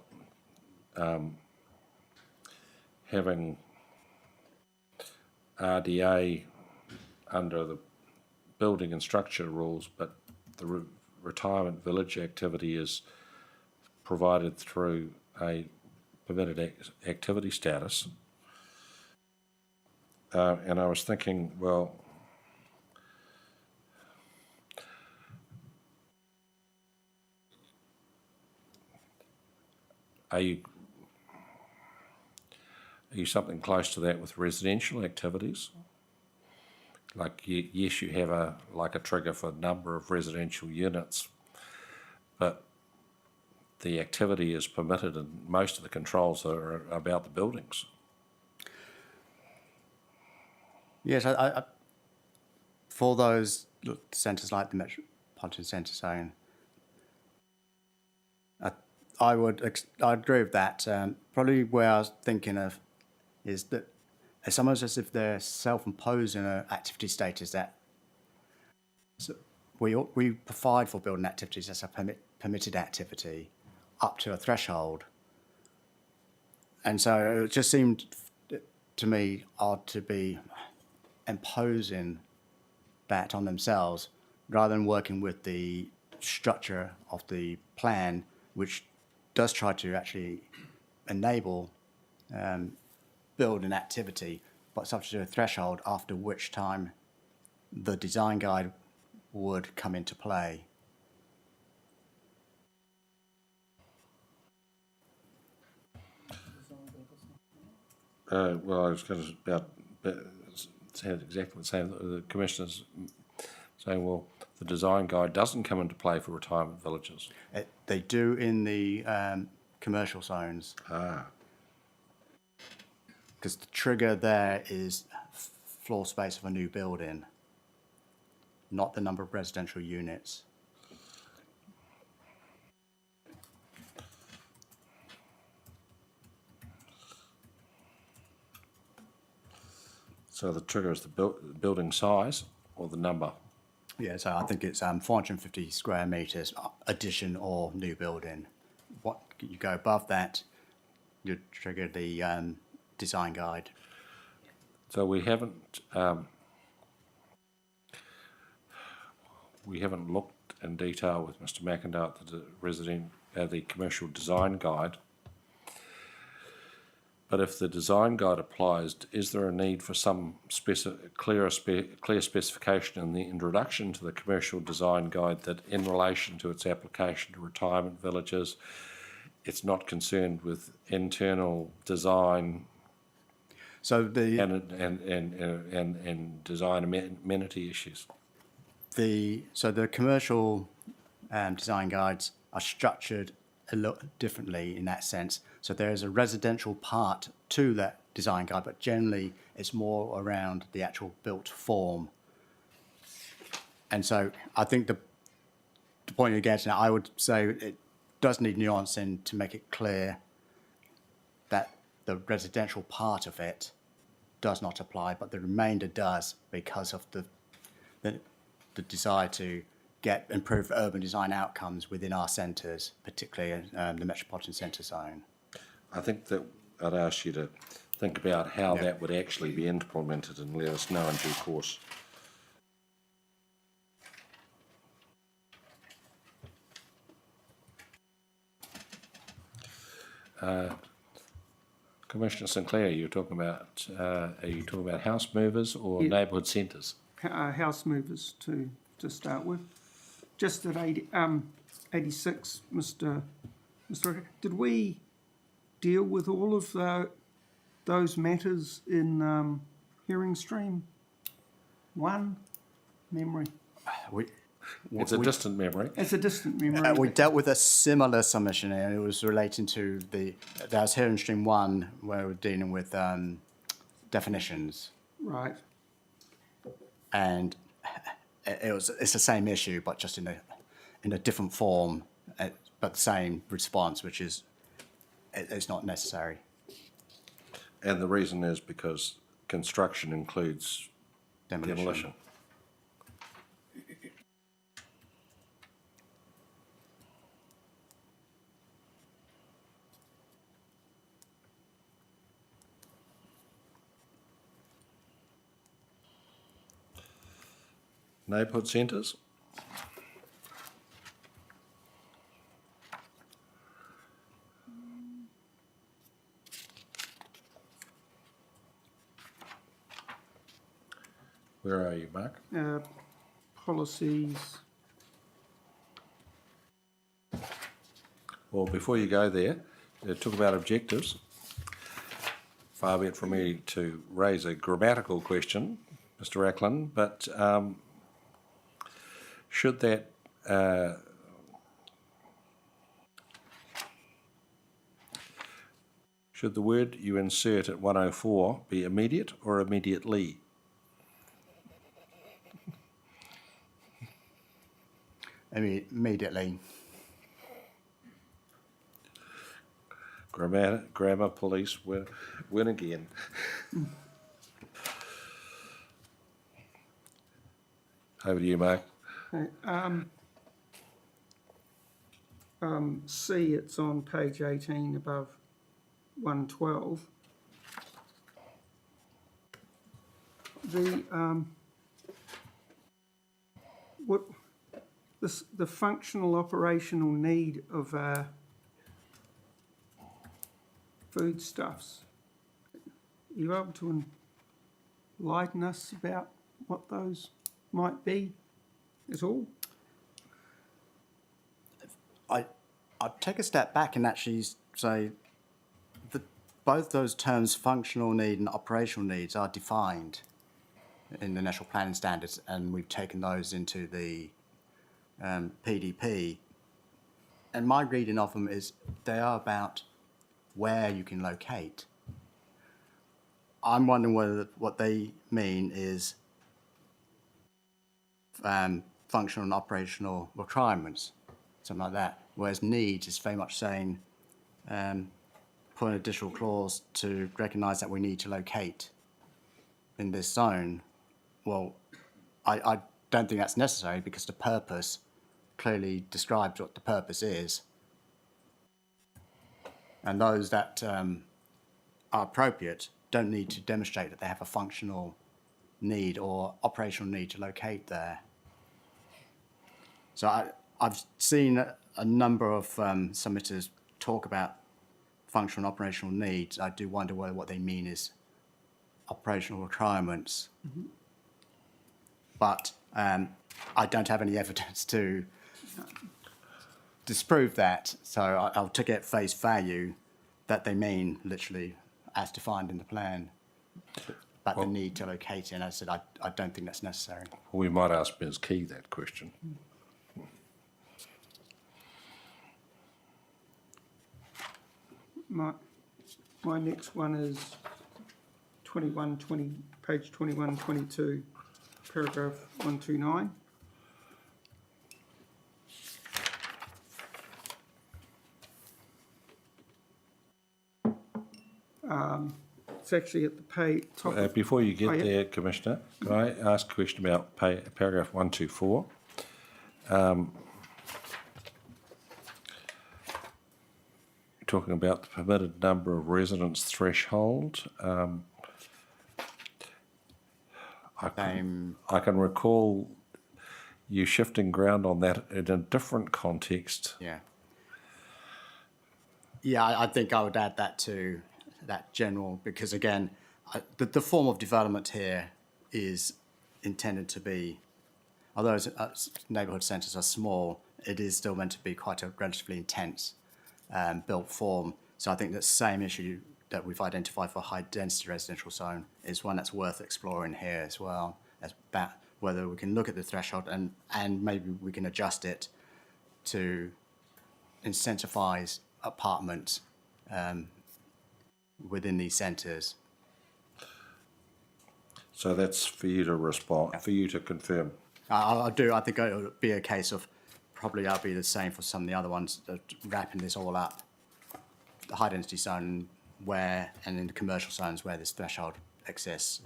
having RDA under the building and structure rules, but the retirement village activity is provided through a permitted activity status. And I was thinking, well, are you something close to that with residential activities? Like, yes, you have a trigger for number of residential units, but the activity is permitted and most of the controls are about the buildings. Yes, I for those centres like the Metropolitan Centre Zone, I agree with that. Probably where I was thinking of is that it's almost as if they're self-imposing an activity status that we provide for building activities as a permitted activity up to a threshold. And so it just seemed to me odd to be imposing that on themselves rather than working with the structure of the plan, which does try to actually enable building activity, but subject to a threshold after which time the design guide would come into play. Well, I was going to say exactly the same. The commissioners saying, well, the design guide doesn't come into play for retirement villages. They do in the commercial zones. Because the trigger there is floor space of a new building, not the number of residential units. So the trigger is the building size or the number? Yeah, so I think it's 450 square metres addition or new building. What you go above that, you trigger the design guide. So we haven't looked in detail with Mr. McIntyre at the commercial design guide. But if the design guide applies, is there a need for some clear specification in the introduction to the commercial design guide that in relation to its application to retirement villages, it's not concerned with internal design So the and design amenity issues? So the commercial design guides are structured a lot differently in that sense. So there is a residential part to that design guide, but generally it's more around the actual built form. And so I think the point you're getting at, I would say it does need nuancing to make it clear that the residential part of it does not apply, but the remainder does because of the desire to get improved urban design outcomes within our centres, particularly the Metropolitan Centre Zone. I think that I'd ask you to think about how that would actually be implemented and let us know in due course. Commissioner Sinclair, you're talking about, are you talking about house movers or Yeah. neighbourhood centres? House movers to start with. Just at 86, Mr. Ricker, did we deal with all of those matters in hearing stream 1? Memory. It's a distant memory. It's a distant memory. We dealt with a similar submission, and it was relating to that was here in stream 1, where we're dealing with definitions. Right. And it's the same issue, but just in a different form, but the same response, which is it's not necessary. And the reason is because construction includes demolition. Neighbourhood centres? Where are you, Mark? Policies. Well, before you go there, talk about objectives. Far be it from me to raise a grammatical question, Mr. Ackland, but should that should the word you insert at 104 be immediate or immediately? I mean, immediately. Grammar police win again. Over to you, Mark. Okay, C, it's on page 18 above 112. The functional operational need of foodstuffs. Are you able to enlighten us about what those might be at all? I'd take a step back and actually say that both those terms, functional need and operational needs, are defined in the National Planning Standards, and we've taken those into the PDP. And my reading of them is they are about where you can locate. I'm wondering whether what they mean is functional and operational requirements, something like that. Whereas needs is very much saying, put an additional clause to recognise that we need to locate in this zone. Well, I don't think that's necessary because the purpose clearly describes what the purpose is. And those that are appropriate don't need to demonstrate that they have a functional need or operational need to locate there. So I've seen a number of submitters talk about functional and operational needs. I do wonder whether what they mean is operational requirements. Mm-hmm. But I don't have any evidence to disprove that, so I'll take it at face value that they mean literally as defined in the plan. But the need to locate it, and as I said, I don't think that's necessary. We might ask Ms. Key that question. My next one is page 2122, paragraph 129. It's actually at the top. Before you get there, Commissioner, can I ask a question about paragraph 124? Talking about the permitted number of residents threshold. I can recall you shifting ground on that in a different context. Yeah. Yeah, I think I would add that to that general, because again, the form of development here is intended to be, although neighbourhood centres are small, it is still meant to be quite a relatively intense built form. So I think the same issue that we've identified for high density residential zone is one that's worth exploring here as well, as about whether we can look at the threshold and maybe we can adjust it to incentivise apartments within these centres. So that's for you to respond, for you to confirm. I do. I think it would be a case of probably I'll be the same for some of the other ones, wrapping this all up. The high density zone where, and in the commercial zones where this threshold exists.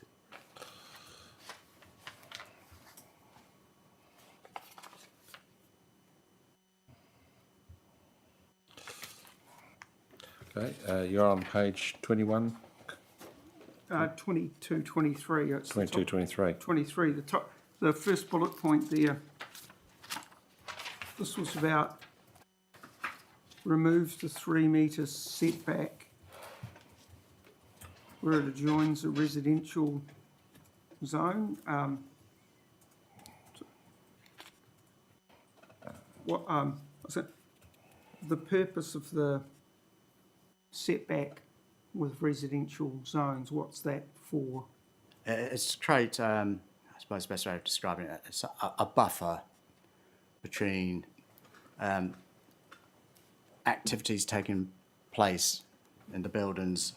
Okay, you're on page 21, 22, 23. It's the 22, top- 23. 23, the first bullet point there. This was about removes the 3 metre setback where it adjoins a residential zone. The purpose of the setback with residential zones, what's that for? It's to create, I suppose the best way of describing it, it's a buffer between activities taking place in the buildings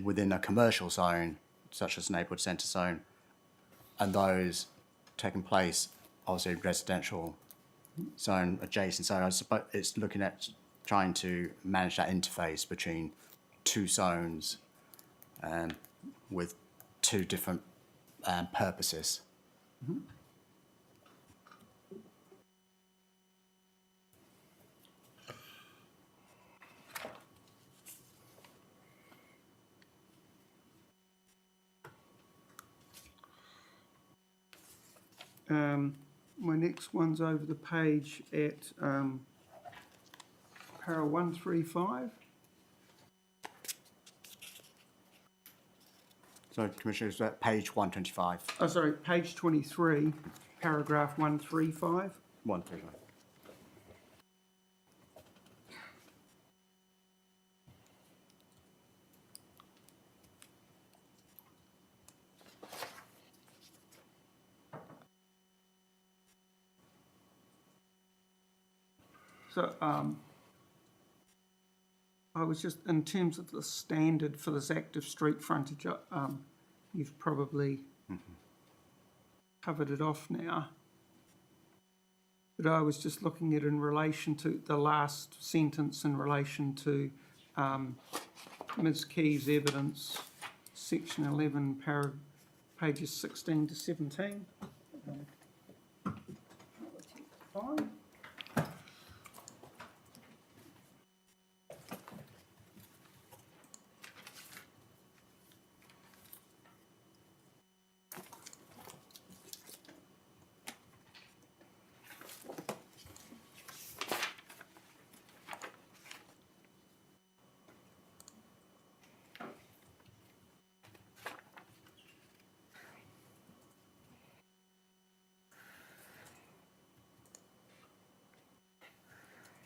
within a commercial zone, such as neighbourhood centre zone, and those taking place, obviously, residential zone adjacent. So I suppose it's looking at trying to manage that interface between two zones with two different purposes. Mm-hmm. My next one's over the page at para 135. So, Commissioner, is that page 125? Oh, sorry, page 23, paragraph 135. 135. So I was just, in terms of the standard for this active street frontage, you've probably covered it off now. But I was just looking at in relation to the last sentence in relation to Ms. Key's evidence, section 11, pages 16 to 17. Fine.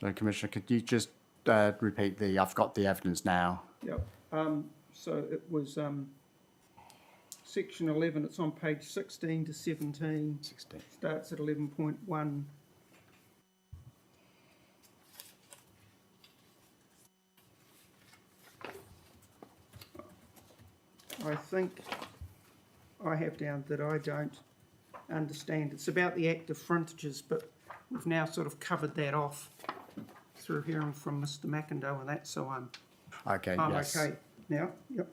So, Commissioner, could you just repeat I've got the evidence now. Yep. So it was section 11, it's on page 16 to 17. 16. Starts at 11.1. I think I have down that I don't understand. It's about the active frontages, but we've now sort of covered that off through hearing from Mr. McIndoe and that, so I'm Okay, yes. okay now. Yep.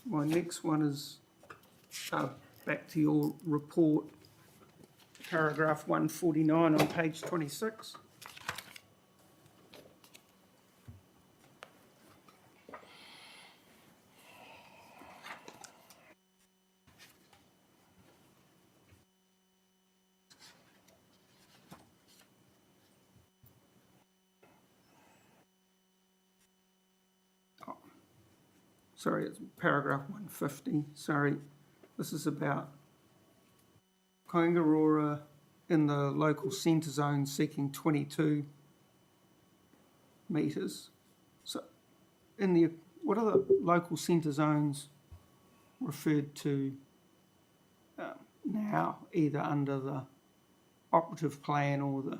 My next one is back to your report paragraph 149 on page 26. Sorry, it's paragraph 150, sorry. This is about Porirua in the local centre zone seeking 22 metres. So in the, what are the local centre zones referred to now, either under the operative plan or the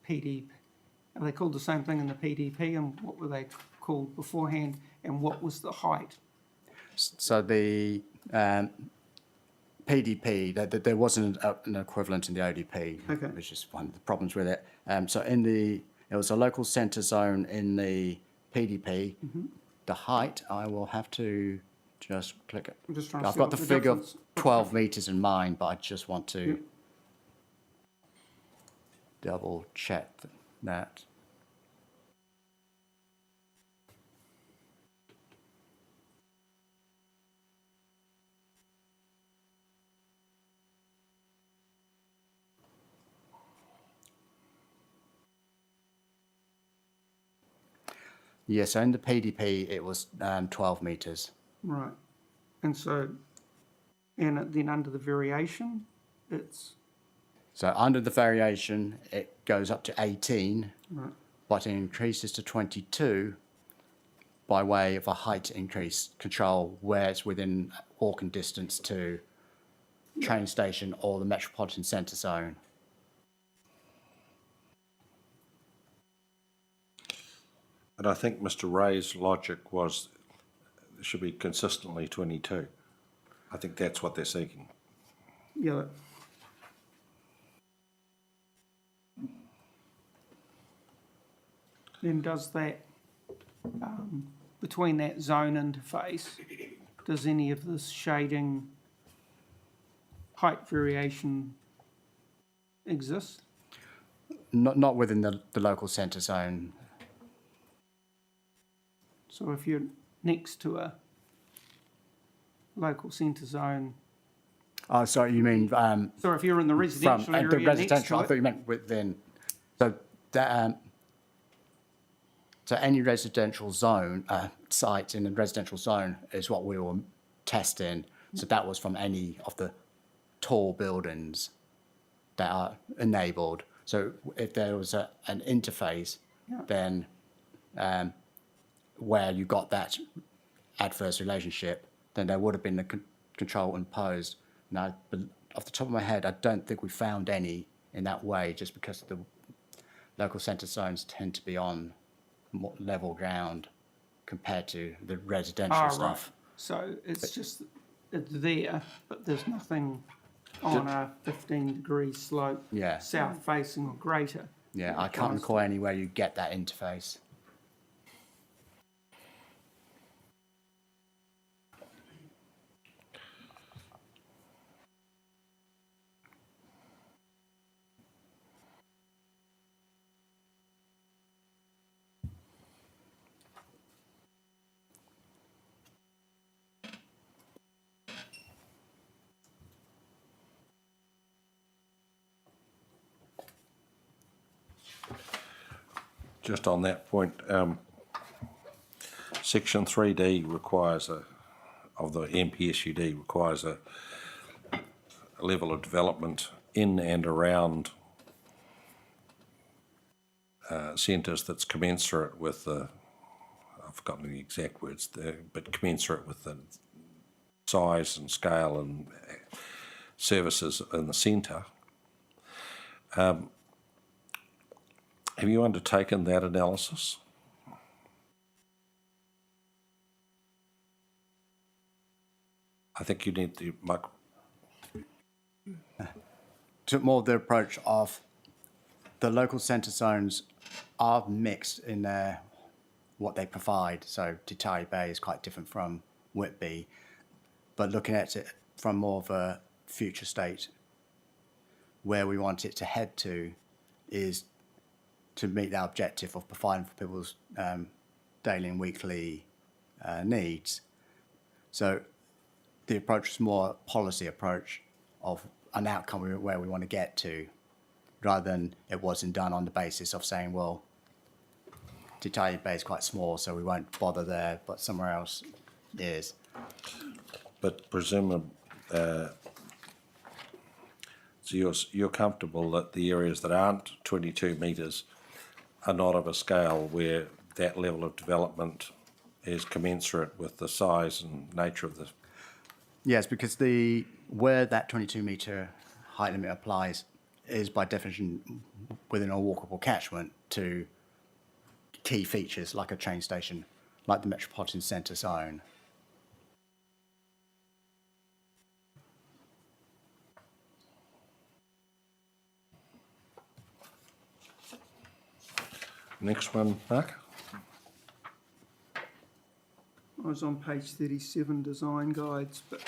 PDP? Are they called the same thing in the PDP, and what were they called beforehand, and what was the height? So the PDP, there wasn't an equivalent in the ODP, Okay. which is one of the problems with it. So there was a local centre zone in the PDP. The height, I will have to just click it. I'm just trying to I've see got what the the figure difference- 12 metres in mind, but I just want to Yep. double check that. Yes, so in the PDP, it was 12 metres. Right. And so, and then under the variation, it's, So under the variation, it goes up to 18, right, but it increases to 22 by way of a height increase control where it's within walking distance to train station or the metropolitan centre zone. And I think Mr. Ray's logic was it should be consistently 22. I think that's what they're seeking. yeah. Then does that, between that zone interface, does any of this shading height variation exist? Not within the local centre zone. So if you're next to a local centre zone, Oh, sorry, you mean so if you're in the from residential the area next residential? I to thought it, you meant within. So that so any residential zone site in the residential zone is what we were testing. So that was from any of the tall buildings that are enabled. So if there was an interface, Yeah. then where you got that adverse relationship, then there would have been the control imposed. Now, off the top of my head, I don't think we found any in that way, just because the local centre zones tend to be on more level ground compared to the residential right. stuff. So it's just, it's there, but there's nothing on a 15-degree slope, Yeah. south facing or greater. Yeah, that I can't applies recall anywhere you get that interface. Just on that point, section 3D requires of the MPSUD requires a level of development in and around centres that's commensurate with the, I've forgotten the exact words there, but commensurate with the size and scale and services in the centre. Have you undertaken that analysis? I think you need to, Took more the approach of the local centre zones are mixed in their what they provide. So Titari Bay is quite different from Whitby, but looking at it from more of a future state, where we want it to head to is to meet that objective of providing for people's daily and weekly needs. So the approach is more a policy approach of an outcome where we want to get to, rather than it wasn't done on the basis of saying, well, Titaia Bay is quite small, so we won't bother there, but somewhere else is. But presumably, so you're comfortable that the areas that aren't 22 metres are not of a scale where that level of development is commensurate with the size and nature of the... Yes, because where that 22-metre height limit applies is by definition within a walkable catchment to key features like a train station, like the metropolitan centre zone. Next one, Mark. I was on page 37, design guides, but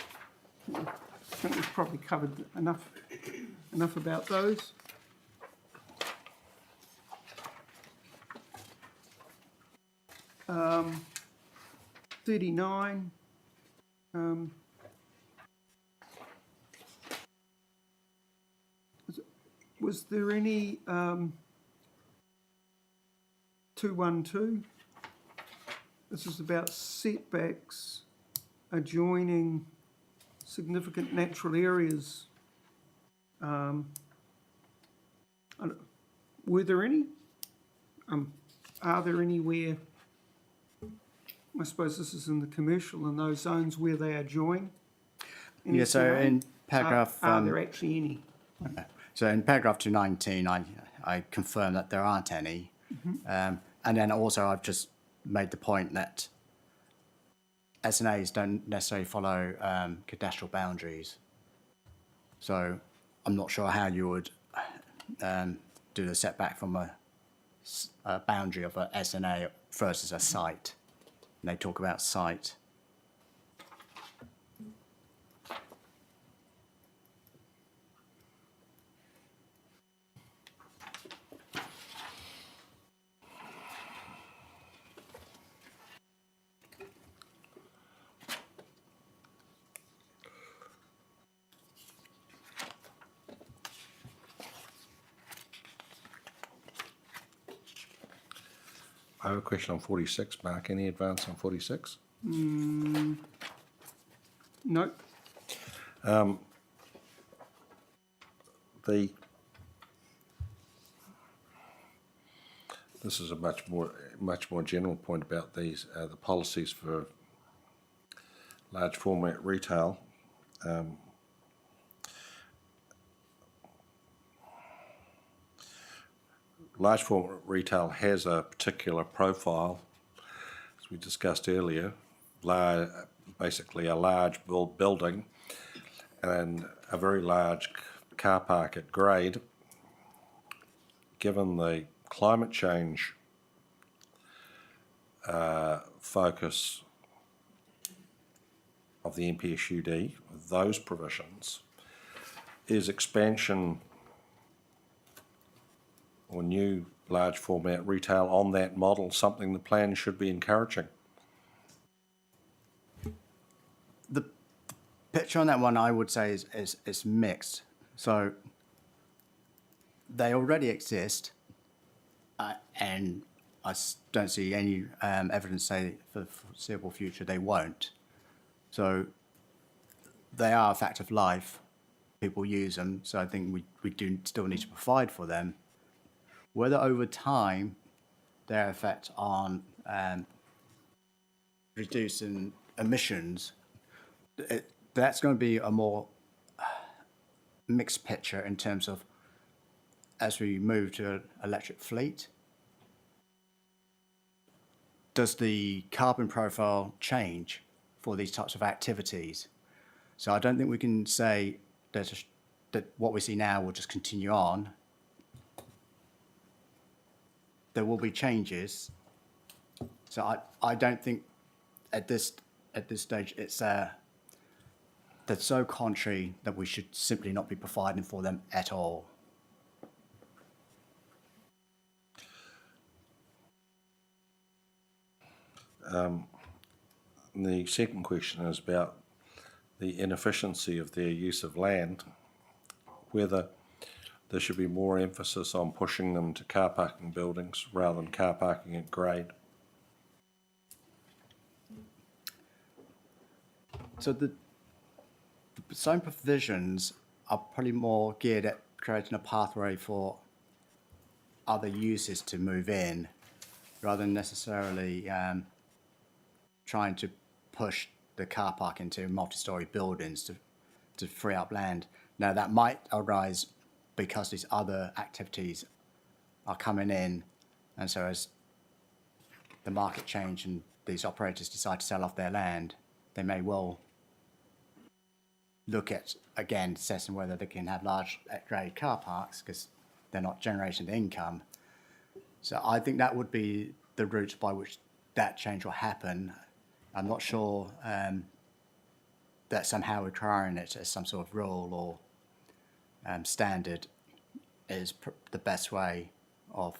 I think we've probably covered enough about those. Um, 39. Was there any 212? This is about setbacks adjoining significant natural areas. Were there any? Are there anywhere? I suppose this is in the commercial, in those zones where they adjoin. Yeah, so in paragraph... Are there actually any? Okay. So in paragraph 219, I confirm that there aren't any. And then also I've just made the point that SNAs don't necessarily follow cadastral boundaries. So I'm not sure how you would do the setback from a boundary of a SNA versus a site. And they talk about site. I have a question on 46. Mark, any advance on 46? No. This is a much more general point about these the policies for large format retail. Large format retail has a particular profile, as we discussed earlier, basically a large building and a very large car park at grade. Given the climate change focus of the NPSUD, those provisions, is expansion or new large format retail on that model something the plan should be encouraging? The picture on that one, I would say, is mixed. So they already exist, and I don't see any evidence say for the foreseeable future they won't. So they are a fact of life. People use them, so I think we do still need to provide for them. Whether over time their effect on reducing emissions, that's going to be a more mixed picture in terms of as we move to an electric fleet. Does the carbon profile change for these types of activities? So I don't think we can say that what we see now will just continue on. There will be changes. So I don't think at this stage it's that's so contrary that we should simply not be providing for them at all. The second question is about the inefficiency of their use of land, whether there should be more emphasis on pushing them to car parking buildings rather than car parking at grade. So the zone provisions are probably more geared at creating a pathway for other uses to move in, rather than necessarily trying to push the car park into multi-storey buildings to free up land. Now that might arise because these other activities are coming in, and so as the market change and these operators decide to sell off their land, they may well look at, again, assessing whether they can have large grade car parks because they're not generating the income. So I think that would be the route by which that change will happen. I'm not sure that somehow requiring it as some sort of rule or standard is the best way of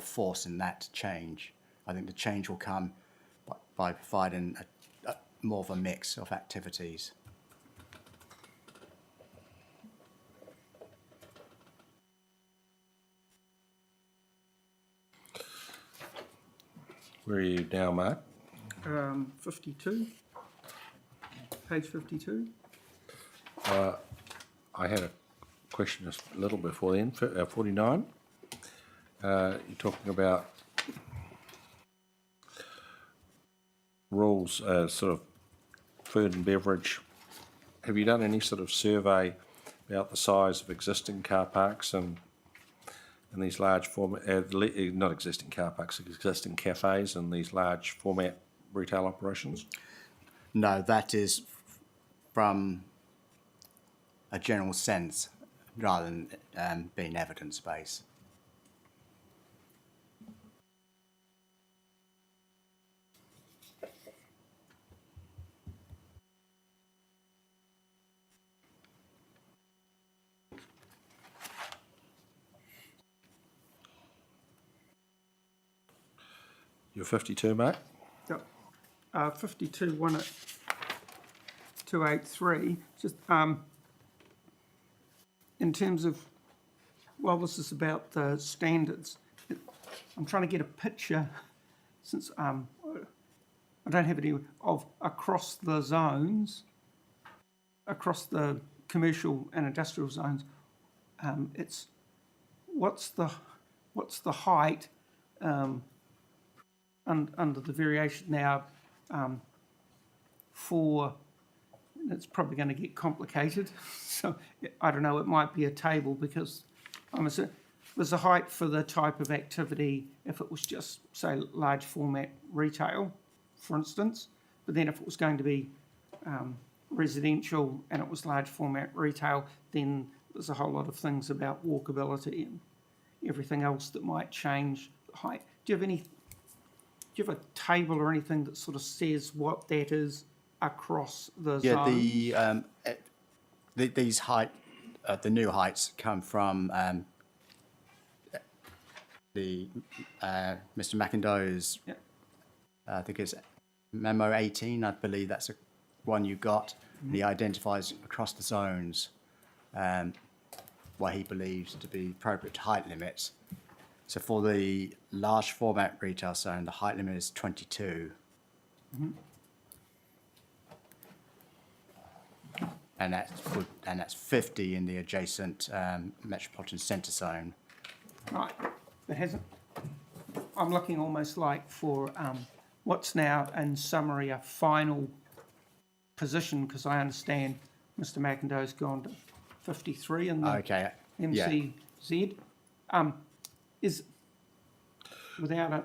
forcing that change. I think the change will come by providing more of a mix of activities. Where are you now, Mark? 52, page 52. I had a question just a little before then, 49. You're talking about rules, sort of food and beverage. Have you done any sort of survey about the size of existing car parks and these large format, not existing car parks, existing cafes and these large format retail operations? No, that is from a general sense rather than being evidence-based. You're 52, Mark? Yep. 52, 1 at 283, just in terms of, well, this is about the standards. I'm trying to get a picture, since I don't have any, of across the zones, across the commercial and industrial zones. It's what's the height under the variation now for, it's probably going to get complicated, so I don't know, it might be a table, because there's a height for the type of activity if it was just, say, large format retail, for instance, but then if it was going to be residential and it was large format retail, then there's a whole lot of things about walkability and everything else that might change the height. Do you have a table or anything that sort of says what that is across the zones? These the new heights come from Mr. McIndoe's, Yep. I think it's Memo 18, I believe that's the one you got. Mm-hmm. He identifies across the zones what he believes to be appropriate height limits. So for the large format retail zone, the height limit is 22. Mm-hmm. And that's 50 in the adjacent metropolitan centre zone. Right, but hasn't, I'm looking almost like for what's now in summary a final position, because I understand Mr. McIndoe's gone to 53 in the MCZ. Is, without it,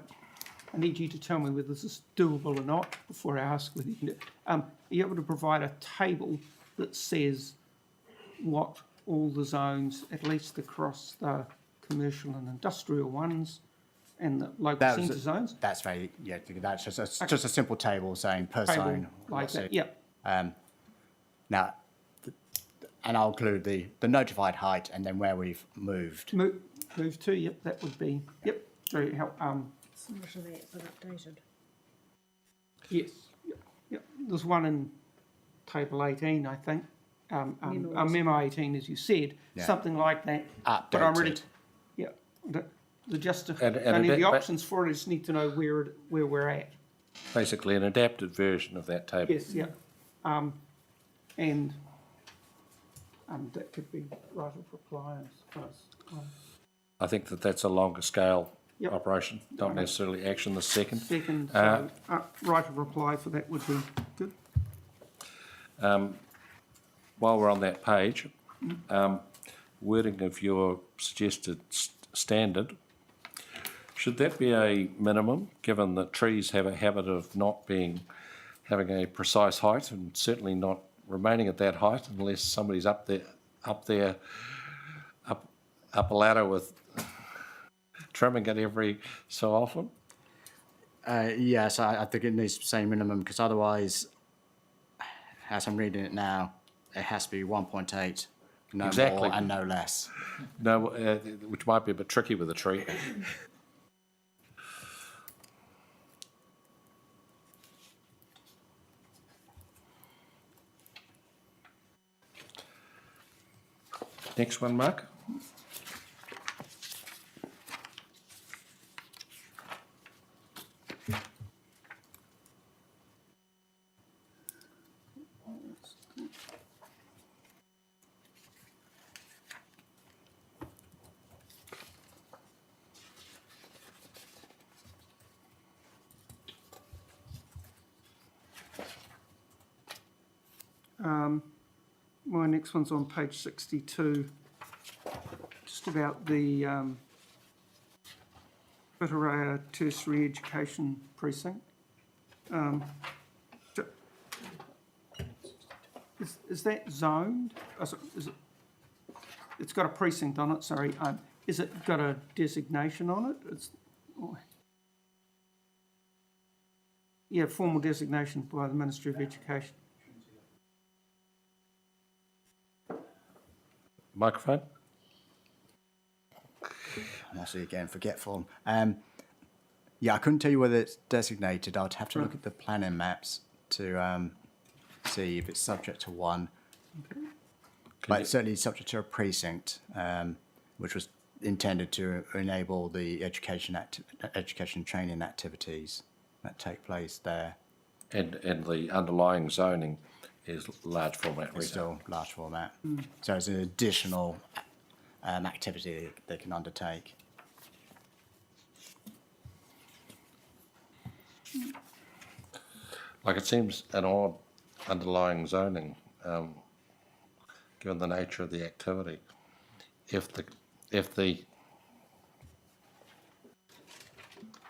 I need you to tell me whether this is doable or not before I ask whether you can do it. Are you able to provide a table that says what all the zones, at least across the commercial and industrial ones and the local centre zones? That's very, that's just a simple table saying per zone. Like that, yeah. Now, And I'll include the notified height and then where we've moved. Move to, yep, that would be, yep, very help, Similar to that, but updated. yes, yep. There's one in table 18, I think. Memo 18, as you said, Yeah. something like that. Updated. But I'm ready, yeah, the And only the but- options for it is need to know where we're at. Basically, an adapted version of that table. Yes, yeah. And that could be right of reply, I suppose. I think that that's a longer scale Yep. operation, not necessarily action the second. Second, so, right of reply for that would be good. While we're on that page, wording of your suggested standard, should that be a minimum, given that trees have a habit of not having a precise height and certainly not remaining at that height unless somebody's up a ladder with trimming it every so often? Yes, I think it needs to say minimum because otherwise, as I'm reading it now, it has to be 1.8, no Exactly. more and no less. No, which might be a bit tricky with a tree. Next one, Mark. My next one's on page 62, just about the Porirua Tertiary Education Precinct. Is that zoned? It's got a precinct on it, sorry. Is it got a designation on it? Yeah, formal designation by the Ministry of Education. Microphone. I'm also again forgetful. Yeah, I couldn't tell you whether it's designated. I'd have to look at the planning maps to see if it's subject to one. But it's certainly subject to a precinct, which was intended to enable the education training activities that take place there. And the underlying zoning is large format It's retail. still large format. So it's an additional activity they can undertake. Like it seems an odd underlying zoning, given the nature of the activity. If the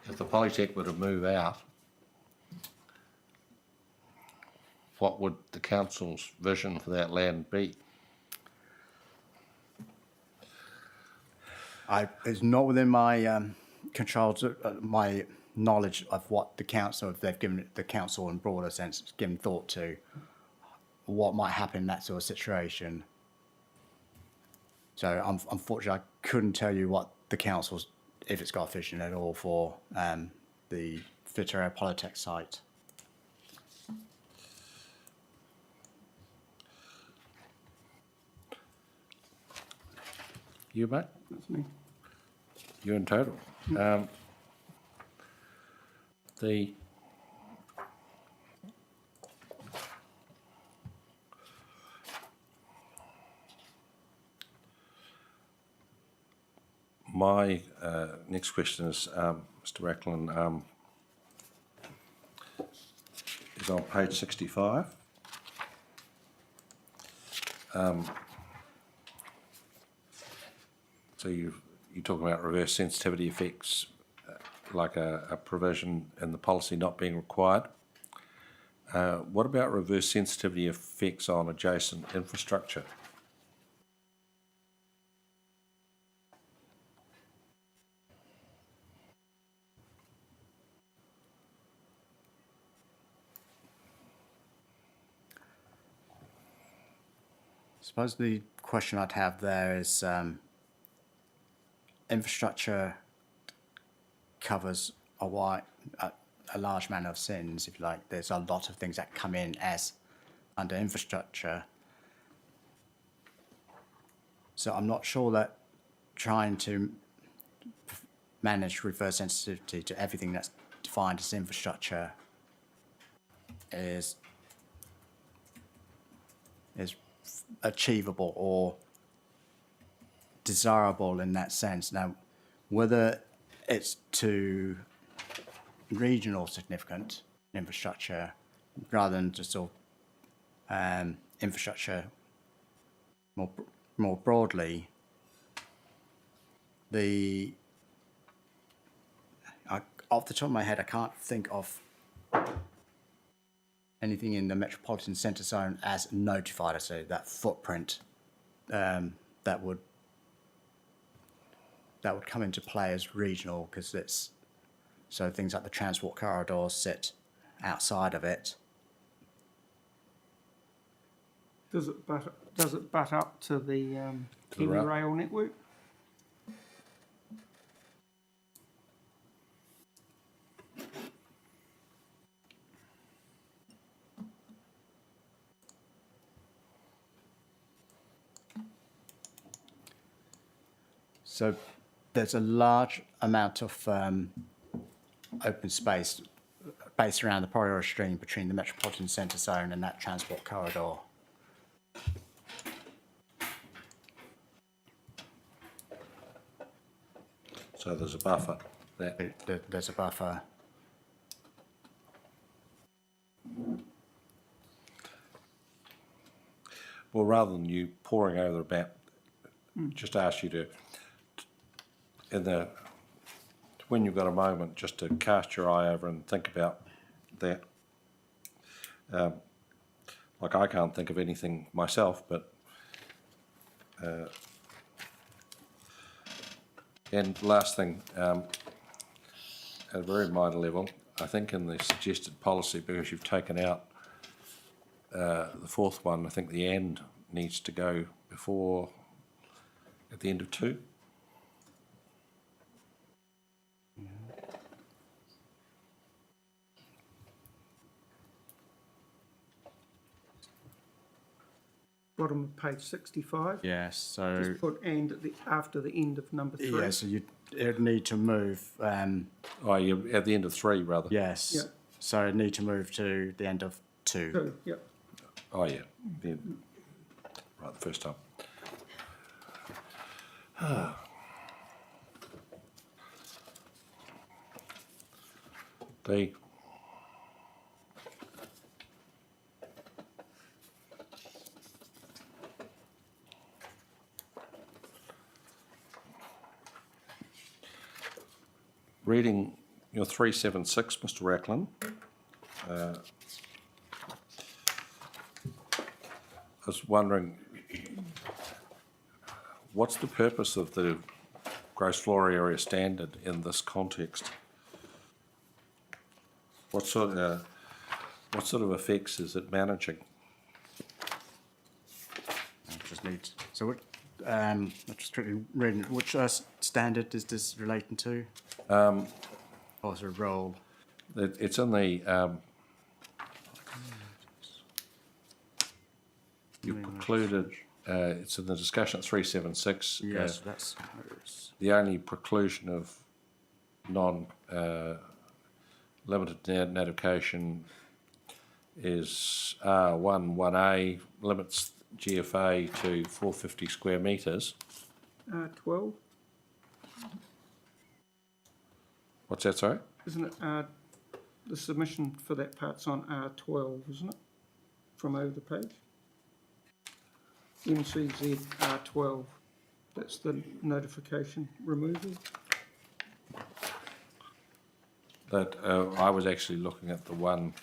Polytech were to move out, what would the council's vision for that land be? It's not within my control, my knowledge of what the council, if they've given the council in broader sense, given thought to what might happen in that sort of situation. So unfortunately, I couldn't tell you what the council's, if it's got a vision at all for the Porirua Polytech site. You, mate? That's me. You in total. The my next question is, Mr. Racklin, is on page 65. So you're talking about reverse sensitivity effects, like a provision in the policy not being required. What about reverse sensitivity effects on adjacent infrastructure? suppose the question I'd have there is infrastructure covers a large amount of sins, if you like. There's a lot of things that come in as under infrastructure. So I'm not sure that trying to manage reverse sensitivity to everything that's defined as infrastructure is achievable or desirable in that sense. Now, whether it's to regional significant infrastructure rather than just sort of infrastructure more broadly, off the top of my head, I can't think of anything in the metropolitan centre zone as notified. I say that footprint that would come into play as regional, because it's so things like the transport corridors sit outside of it. Does it butt up to the the heavy rail. rail network? So there's a large amount of open space based around the Porirua stream between the metropolitan centre zone and that transport corridor. So there's a buffer there. There's a buffer. Well, rather than you poring over the map, just ask you to, when you've got a moment, just to cast your eye over and think about that. Like I can't think of anything myself, but and last thing, at a very minor level, I think in the suggested policy, because you've taken out the fourth one, I think the "and" needs to go before, at the end of 2. Bottom of page 65. Yes, so Just put "and" after the end of number 3. yeah, so it'd need to move. Oh, you're at the end of 3 rather. Yes. Yeah. So it'd need to move to the end of 2. 2, yep. Oh, yeah. Right, the first time. The reading your 376, Mr. Racklin, I was wondering, what's the purpose of the gross floor area standard in this context? What sort of effects is it managing? Just need. So what? I'm just quickly reading. Which standard is this relating to? Or sort of role? It's in the. You've precluded. It's in the discussion at 376. Yes, that's. The only preclusion of limited notification is R1(1)A, limits GFA to 450 square metres. 12, What's that, sorry? isn't it? The submission for that part's on R12, isn't it? From over the page. MCZ R12. That's the notification removal. That I was actually looking at the one.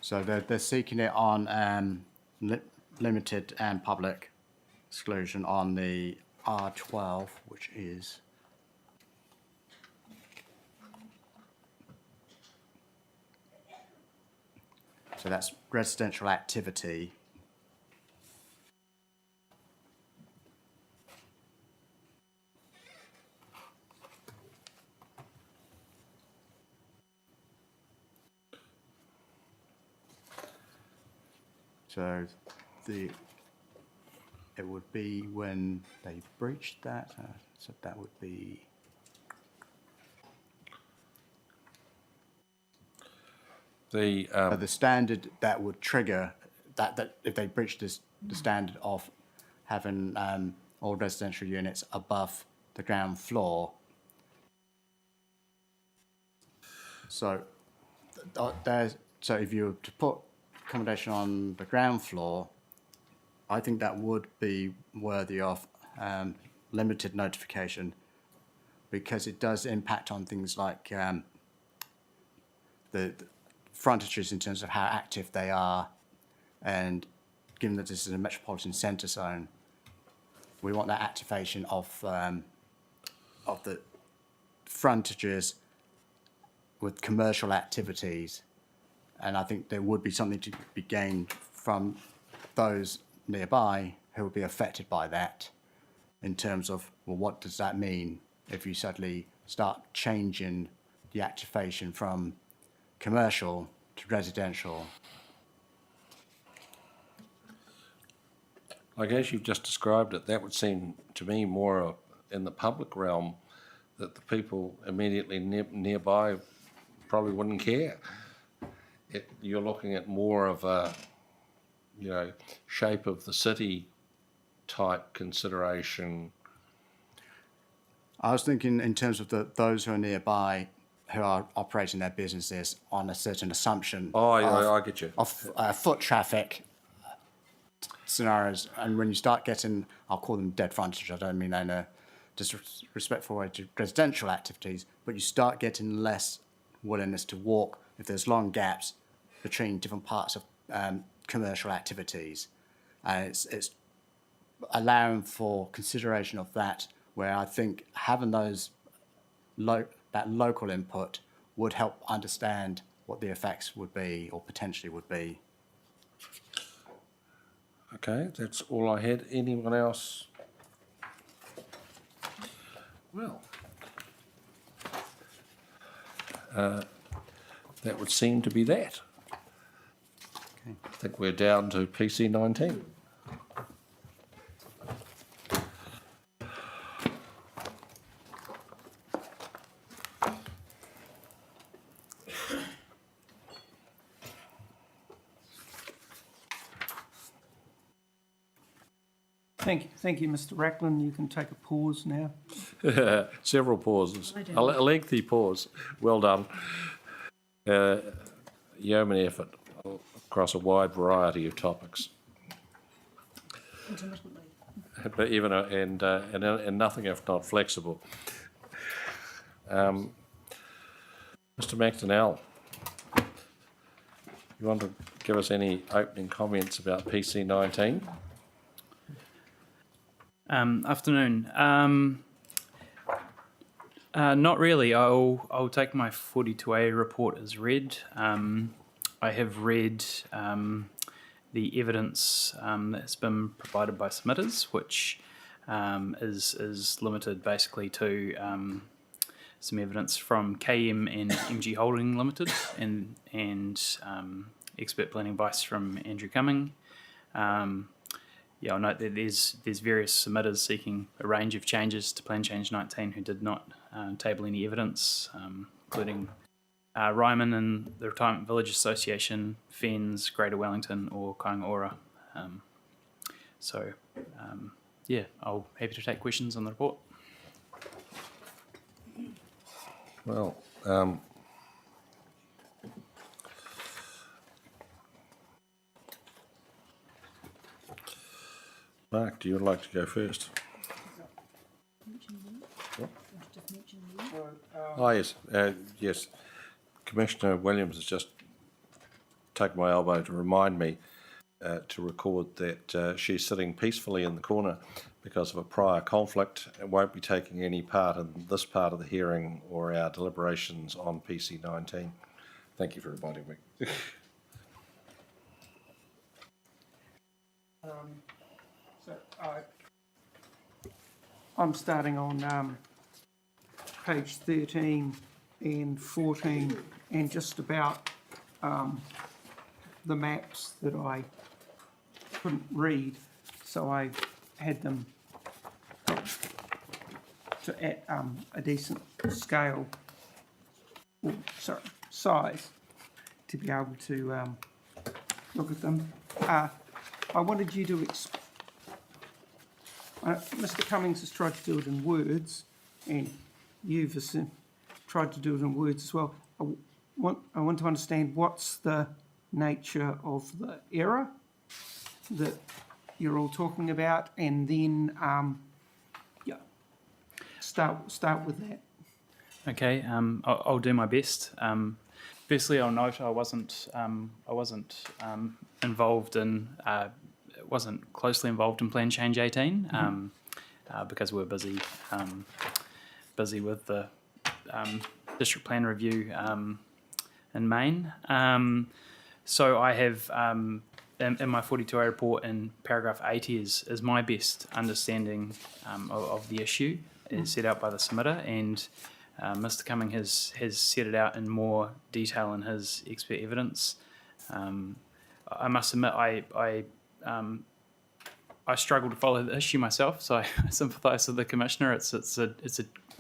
So they're seeking it on limited and public exclusion on the R12, which is. So that's residential activity. So it would be when they breached that, so that would be, The, the standard that would trigger that if they breached the standard of having all residential units above the ground floor. So so if you were to put accommodation on the ground floor, I think that would be worthy of limited notification, because it does impact on things like the frontages in terms of how active they are, and given that this is a metropolitan centre zone, we want that activation of the frontages with commercial activities, and I think there would be something to be gained from those nearby who will be affected by that, in terms of, well, what does that mean if you suddenly start changing the activation from commercial to residential? like as you've just described it, that would seem to me more in the public realm, that the people immediately nearby probably wouldn't care. You're looking at more of a, shape of the city type consideration. I was thinking in terms of those who are nearby, who are operating their businesses on a certain assumption I get you. of foot traffic scenarios, and when you start getting, I'll call them dead frontage, I don't mean that in a disrespectful way to residential activities, but you start getting less willingness to walk if there's long gaps between different parts of commercial activities, and it's allowing for consideration of that, where I think having those that local input would help understand what the effects would be or potentially would be. Okay, that's all I had. Anyone else? Well, that would seem to be that. Okay. I think we're down to PC 19. Thank you, Mr. Racklin. You can take a pause now. Several pauses. A lengthy pause. Well done. Yeoman effort across a wide variety of topics. Intermittently. But even and nothing if not flexible. Mr. McDonnell, you want to give us any opening comments about PC 19? Afternoon. Not really. I'll take my 42A report as read. I have read the evidence that's been provided by submitters, which is limited basically to some evidence from KM and MG Holding Limited and expert planning advice from Andrew Cumming. I'll note that there's various submitters seeking a range of changes to Plan Change 19 who did not table any evidence, including Ryman and the Retirement Village Association, FENS, Greater Wellington or Kaingaora. I'll happy to take questions on the report. Well, Mark, do you like to go first? Oh, yes. Yes. Commissioner Williams has just taken my elbow to remind me to record that she's sitting peacefully in the corner because of a prior conflict and won't be taking any part in this part of the hearing or our deliberations on PC 19. Thank you for reminding me. I'm starting on page 13 and 14 and just about the maps that I couldn't read, so I had them to at a decent scale, or, sorry, size, to be able to look at them. I wanted you to Mr. Cummings has tried to do it in words, and you've tried to do it in words as well. I want to understand what's the nature of the error that you're all talking about, and then start with that. Okay, I'll do my best. Firstly, I'll note I wasn't involved in, wasn't closely involved in Plan Change 18 because we're busy with the district plan review in Maine. So I have in my 42A report in paragraph 80 is my best understanding of the issue is set out by the submitter, and Mr. Cumming has set it out in more detail in his expert evidence. I must admit I struggle to follow the issue myself, so I sympathise with the Commissioner. It's a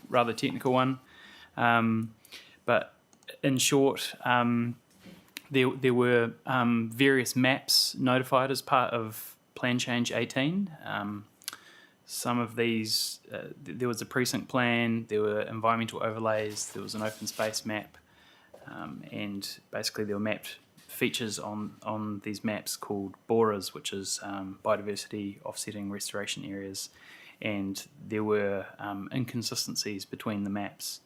rather technical one, but in short, there were various maps notified as part of Plan Change 18. Some of these, there was a precinct plan, there were environmental overlays, there was an open space map, and basically there were mapped features on these maps called BORAs, which is biodiversity offsetting restoration areas, and there were inconsistencies between the maps.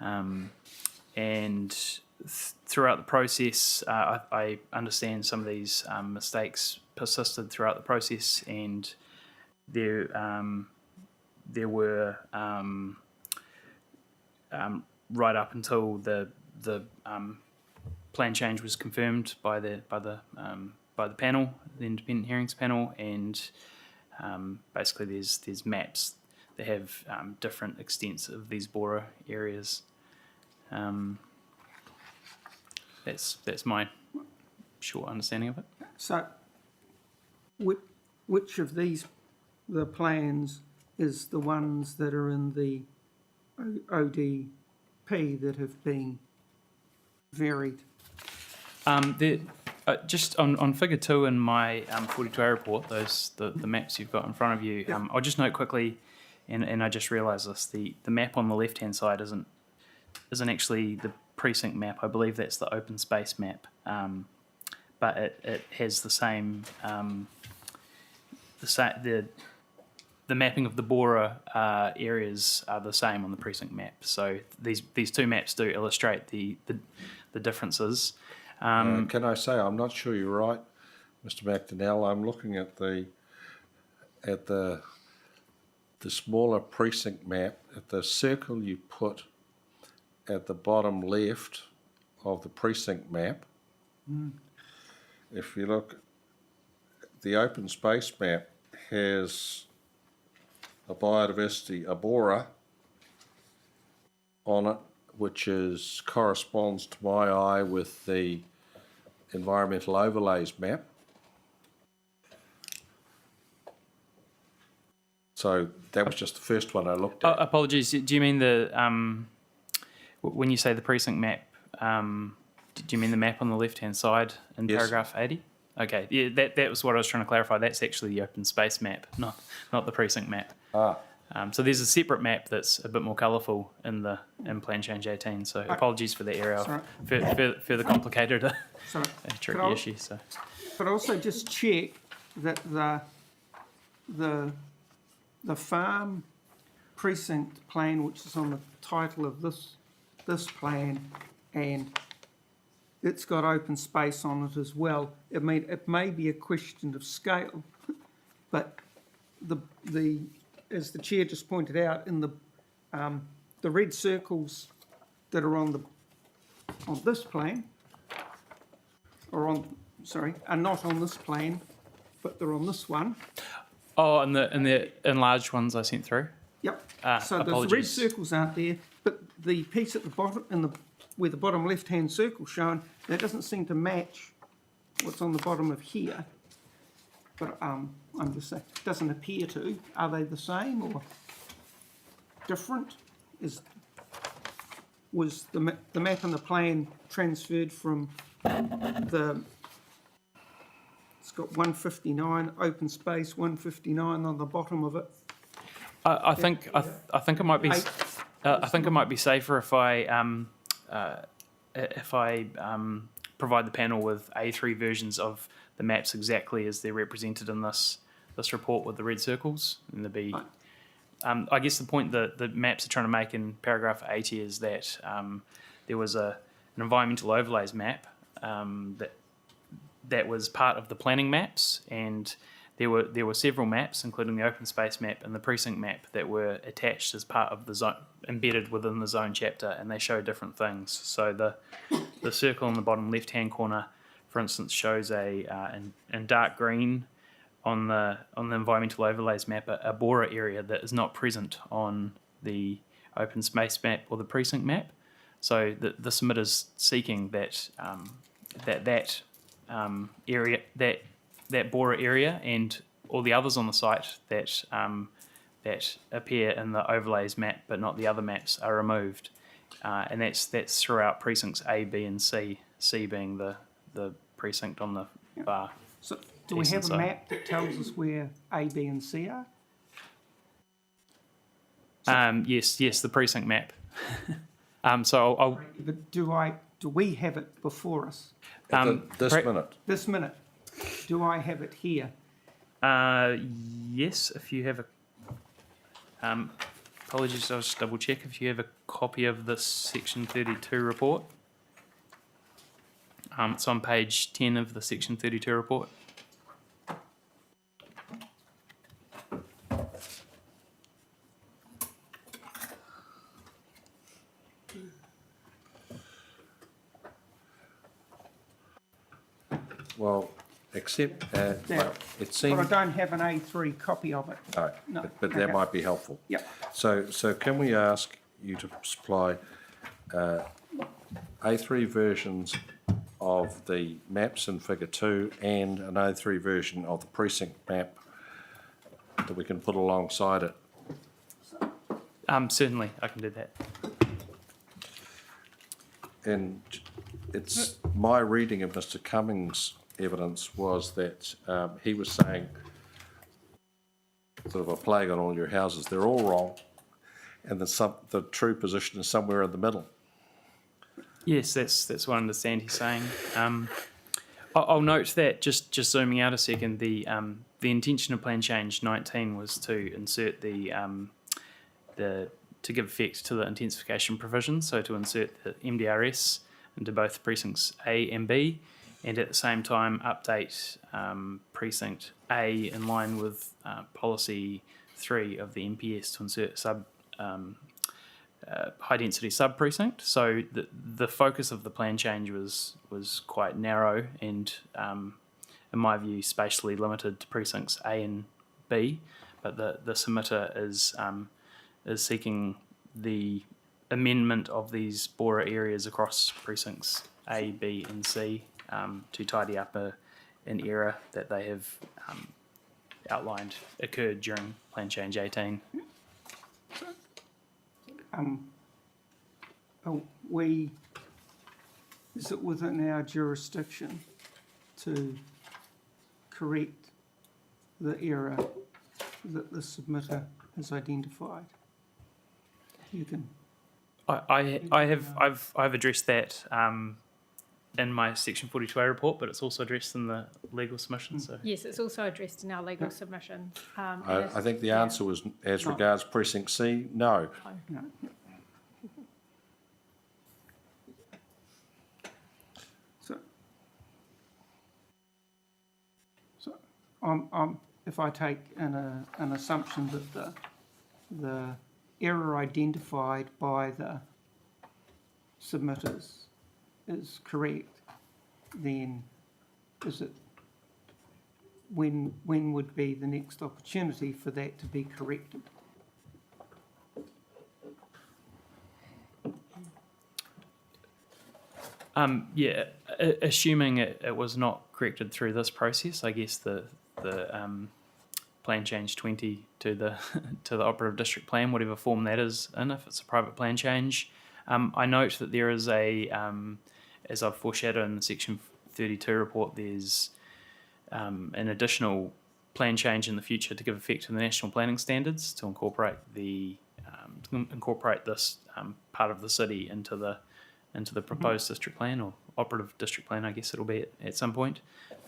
And throughout the process, I understand some of these mistakes persisted throughout the process, and there were right up until the plan change was confirmed by the panel, the independent hearings panel, and basically there's maps that have different extents of these BORA areas. That's my short understanding of it. So, which of the plans is the ones that are in the ODP that have been varied? Just on figure 2 in my 42A report, the maps you've got in front of you, I'll just note quickly, and I just realised this, the map on the left-hand side isn't actually the precinct map. I believe that's the open space map, but it has the same the mapping of the BORA areas are the same on the precinct map. So these two maps do illustrate the differences. Can I say I'm not sure you're right, Mr. McDonnell. I'm looking at the smaller precinct map. At the circle you put at the bottom left of the precinct map, if you look, the open space map has a biodiversity, a BORA, on it, which corresponds to my eye with the environmental overlays map. So that was just the first one I looked at. Apologies. Do you mean when you say the precinct map? Do you mean the map on the left-hand side in Yes. paragraph 80? Okay, yeah, that was what I was trying to clarify. That's actually the open space map, not the precinct map. So there's a separate map that's a bit more colourful in Plan Change 18. So apologies for the error. Further complicated a tricky issue. So, but also just check that the farm precinct plan, which is on the title of this plan, and it's got open space on it as well. It may be a question of scale, but as the chair just pointed out, in the red circles that are on this plan, are not on this plan, but they're on this one. Oh, and the enlarged ones I sent through. Yep. Ah, So the red apologies. circles aren't there, but the piece at the bottom, where the bottom left-hand circle shown, that doesn't seem to match what's on the bottom of here. But I'm just saying, it doesn't appear to. Are they the same or different? Was the map and the plan transferred from the? It's got 159 open space, 159 on the bottom of it. I think it might be. I think it might be safer if I provide the panel with A3 versions of the maps exactly as they're represented in this report with the red circles, and there'll be. I guess the point that the maps are trying to make in paragraph 80 is that there was an environmental overlays map that was part of the planning maps, and there were several maps, including the open space map and the precinct map, that were attached as part of the zone, embedded within the zone chapter, and they show different things. So the circle in the bottom left-hand corner, for instance, shows in dark green on the environmental overlays map a Bora area that is not present on the open space map or the precinct map. So the submitter's seeking that area, that Bora area, and all the others on the site that appear in the overlays map but not the other maps are removed, and that's throughout precincts A, B, and C. C being the precinct on the bar. So do we have a map that tells us where A, B, and C are? Yes, the precinct map. So I'll But do we have it before us? This minute. This minute, do I have it here? yes, if you have a. Apologies, I'll just double check if you have a copy of this Section 32 report. It's on page 10 of the Section 32 report. Well, except, Yeah. well, it But I seems, don't have an A3 copy of it. no, No, but that okay. might be helpful. Yep. So can we ask you to supply A3 versions of the maps in figure 2 and an A3 version of the precinct map that we can put alongside it? Certainly, I can do that. And it's, my reading of Mr. Cummings' evidence was that he was saying, sort of a plague on all your houses, they're all wrong, and the true position is somewhere in the middle. Yes, that's what I understand he's saying. I'll note that just zooming out a second, the intention of Plan Change 19 was to insert to give effect to the intensification provision, so to insert the MDRS into both precincts A and B, and at the same time update precinct A in line with policy 3 of the MPS to insert high density sub precinct. So the focus of the plan change was quite narrow and, in my view, spatially limited to precincts A and B. But the submitter is seeking the amendment of these Bora areas across precincts A, B, and C to tidy up an error that they have outlined occurred during Plan Change 18. Is it within our jurisdiction to correct the error that the submitter has identified? You can. I've addressed that in my Section 42A report, but it's also addressed in the legal submission. So Yes, it's also addressed in our legal submission. I think the answer was, as regards precinct C, no. No. So, if I take an assumption that the error identified by the submitters is correct, then is when would be the next opportunity for that to be corrected? Assuming it was not corrected through this process, I guess the plan change 20 to the to the operative district plan, whatever form that is in, if it's a private plan change. I note that there is a, as I've foreshadowed in the section 32 report, there's an additional plan change in the future to give effect to the national planning standards to incorporate this part of the city into the proposed district plan, or operative district plan, I guess it'll be at some point,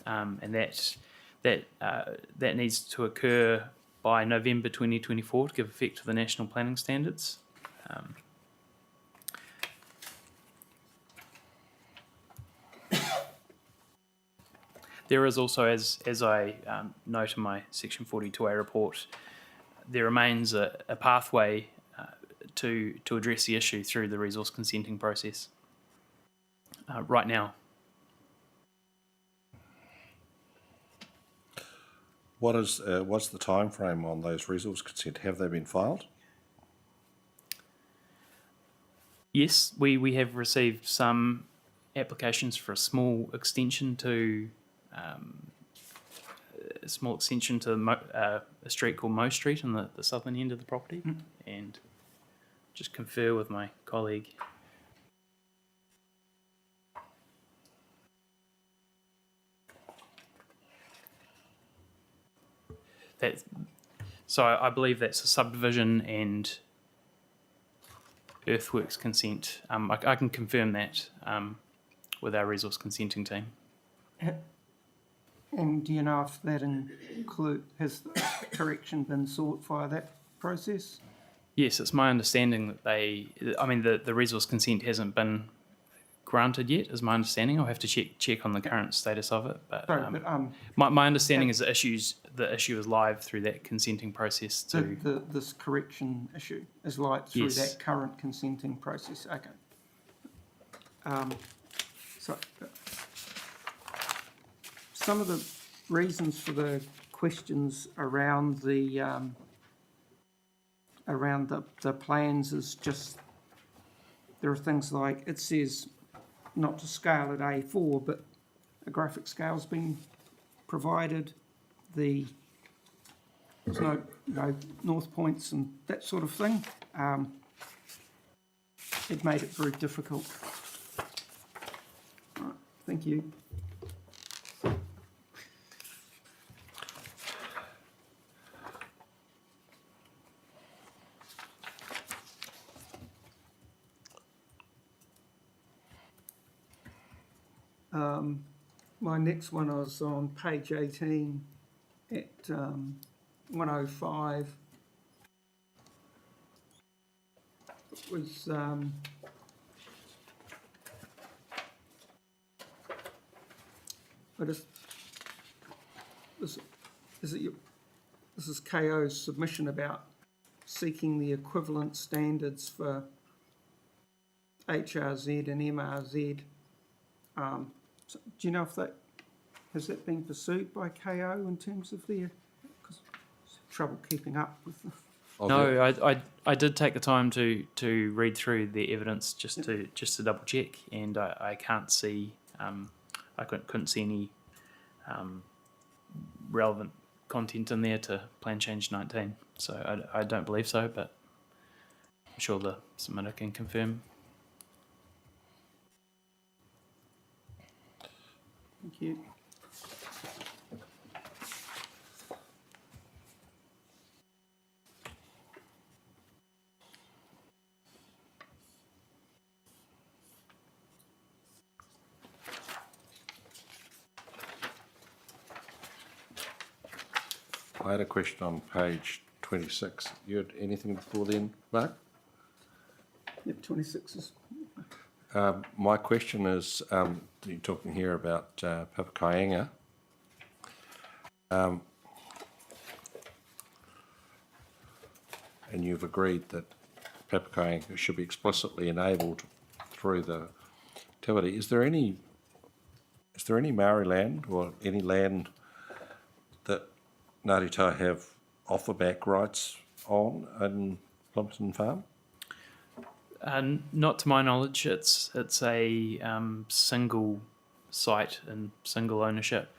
and that needs to occur by November 2024 to give effect to the national planning standards. There is also, as I note in my section 42A report, there remains a pathway to address the issue through the resource consenting process right now. What's the time frame on those resource consent? Have they been filed? Yes, we have received some applications for a small extension to a street called Moe Street on the southern end of the property, and just confer with my colleague. So I believe that's a subdivision and earthworks consent. I can confirm that with our resource consenting team. And do you know if that has the correction been sought via that process? Yes, it's my understanding that the resource consent hasn't been granted yet, is my understanding. I'll have to check on the current status of it. But, Sorry, my understanding is the issue is live through that consenting process. This correction issue is live through Yes. that current consenting process. Okay. So some of the reasons for the questions around the plans is just there are things like it says not to scale at A4, but a graphic scale's been provided. There's no north points and that sort of thing. It made it very difficult. Right, thank you. My next one was on page 18 at 105. It was this is KO's submission about seeking the equivalent standards for HRZ and MRZ. So do you know if has that been pursued by KO in terms of their trouble keeping up with the... No, I did take the time to read through the evidence just to double check, and I can't see I couldn't see any relevant content in there to plan change 19. So I don't believe so, but I'm sure the submitter can confirm. Thank you. I had a question on page 26. You had anything before then, Mark? Yep, 26 is... My question is, you're talking here about Papakāinga. And you've agreed that Papakāinga should be explicitly enabled through the utility. Is there any Maori land or any land Ngāti Toa have offer-back rights on in Plimpton Farm? Not to my knowledge. It's a single site and single ownership.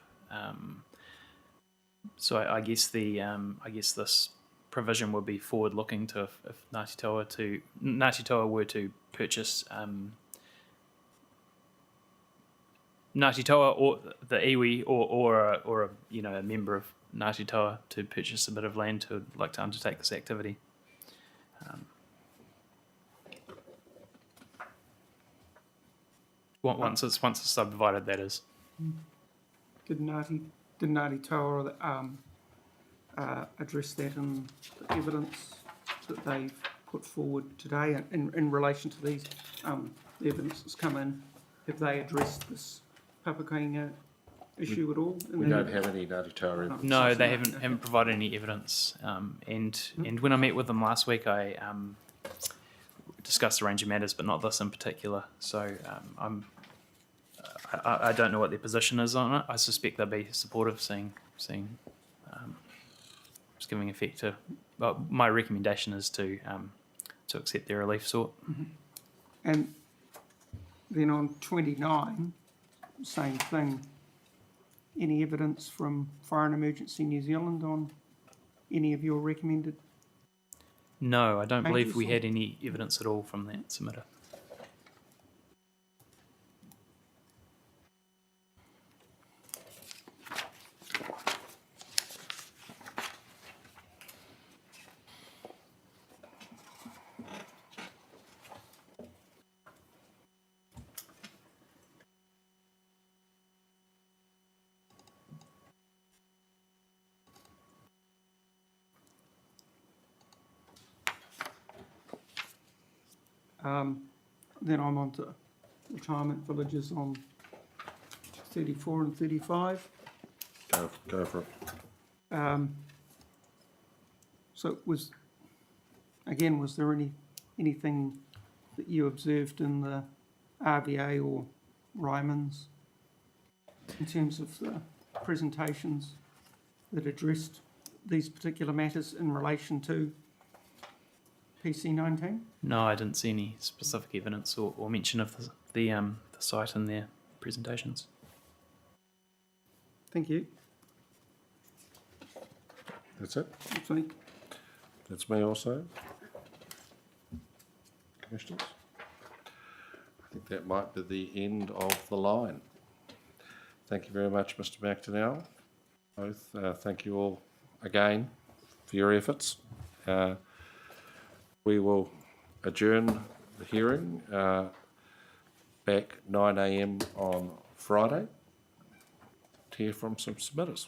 So I guess this provision would be forward-looking to if Ngāti Toa were to purchase Ngāti Toa or the iwi or a member of Ngāti Toa to purchase a bit of land to like to undertake this activity. Once it's subdivided, that is. Did Ngāti Toa address that in the evidence that they've put forward today in relation to these, the evidence that's come in? Have they addressed this Papakainga issue at all? We don't have any Ngāti Toa evidence. No, they haven't provided any evidence. And when I met with them last week, I discussed a range of matters, but not this in particular. So I don't know what their position is on it. I suspect they'll be supportive, seeing just giving effect to. Well, my recommendation is to accept their relief sought. Mm-hmm. And then on 29, same thing. Any evidence from Fire and Emergency New Zealand on any of your recommended? No, I don't believe we changes? had any evidence at all from that submitter. Then I'm on to retirement villages on 34 and 35. Go for it. So was there anything that you observed in the RVA or Ryman's in terms of the presentations that addressed these particular matters in relation to PC19? No, I didn't see any specific evidence or mention of the site in their presentations. Thank you. That's it? That's me. That's me also. Commissioners? I think that might be the end of the line. Thank you very much, Mr. McDonnell. Both, thank you all again for your efforts. We will adjourn the hearing back 9 a.m. on Friday to hear from some submitters.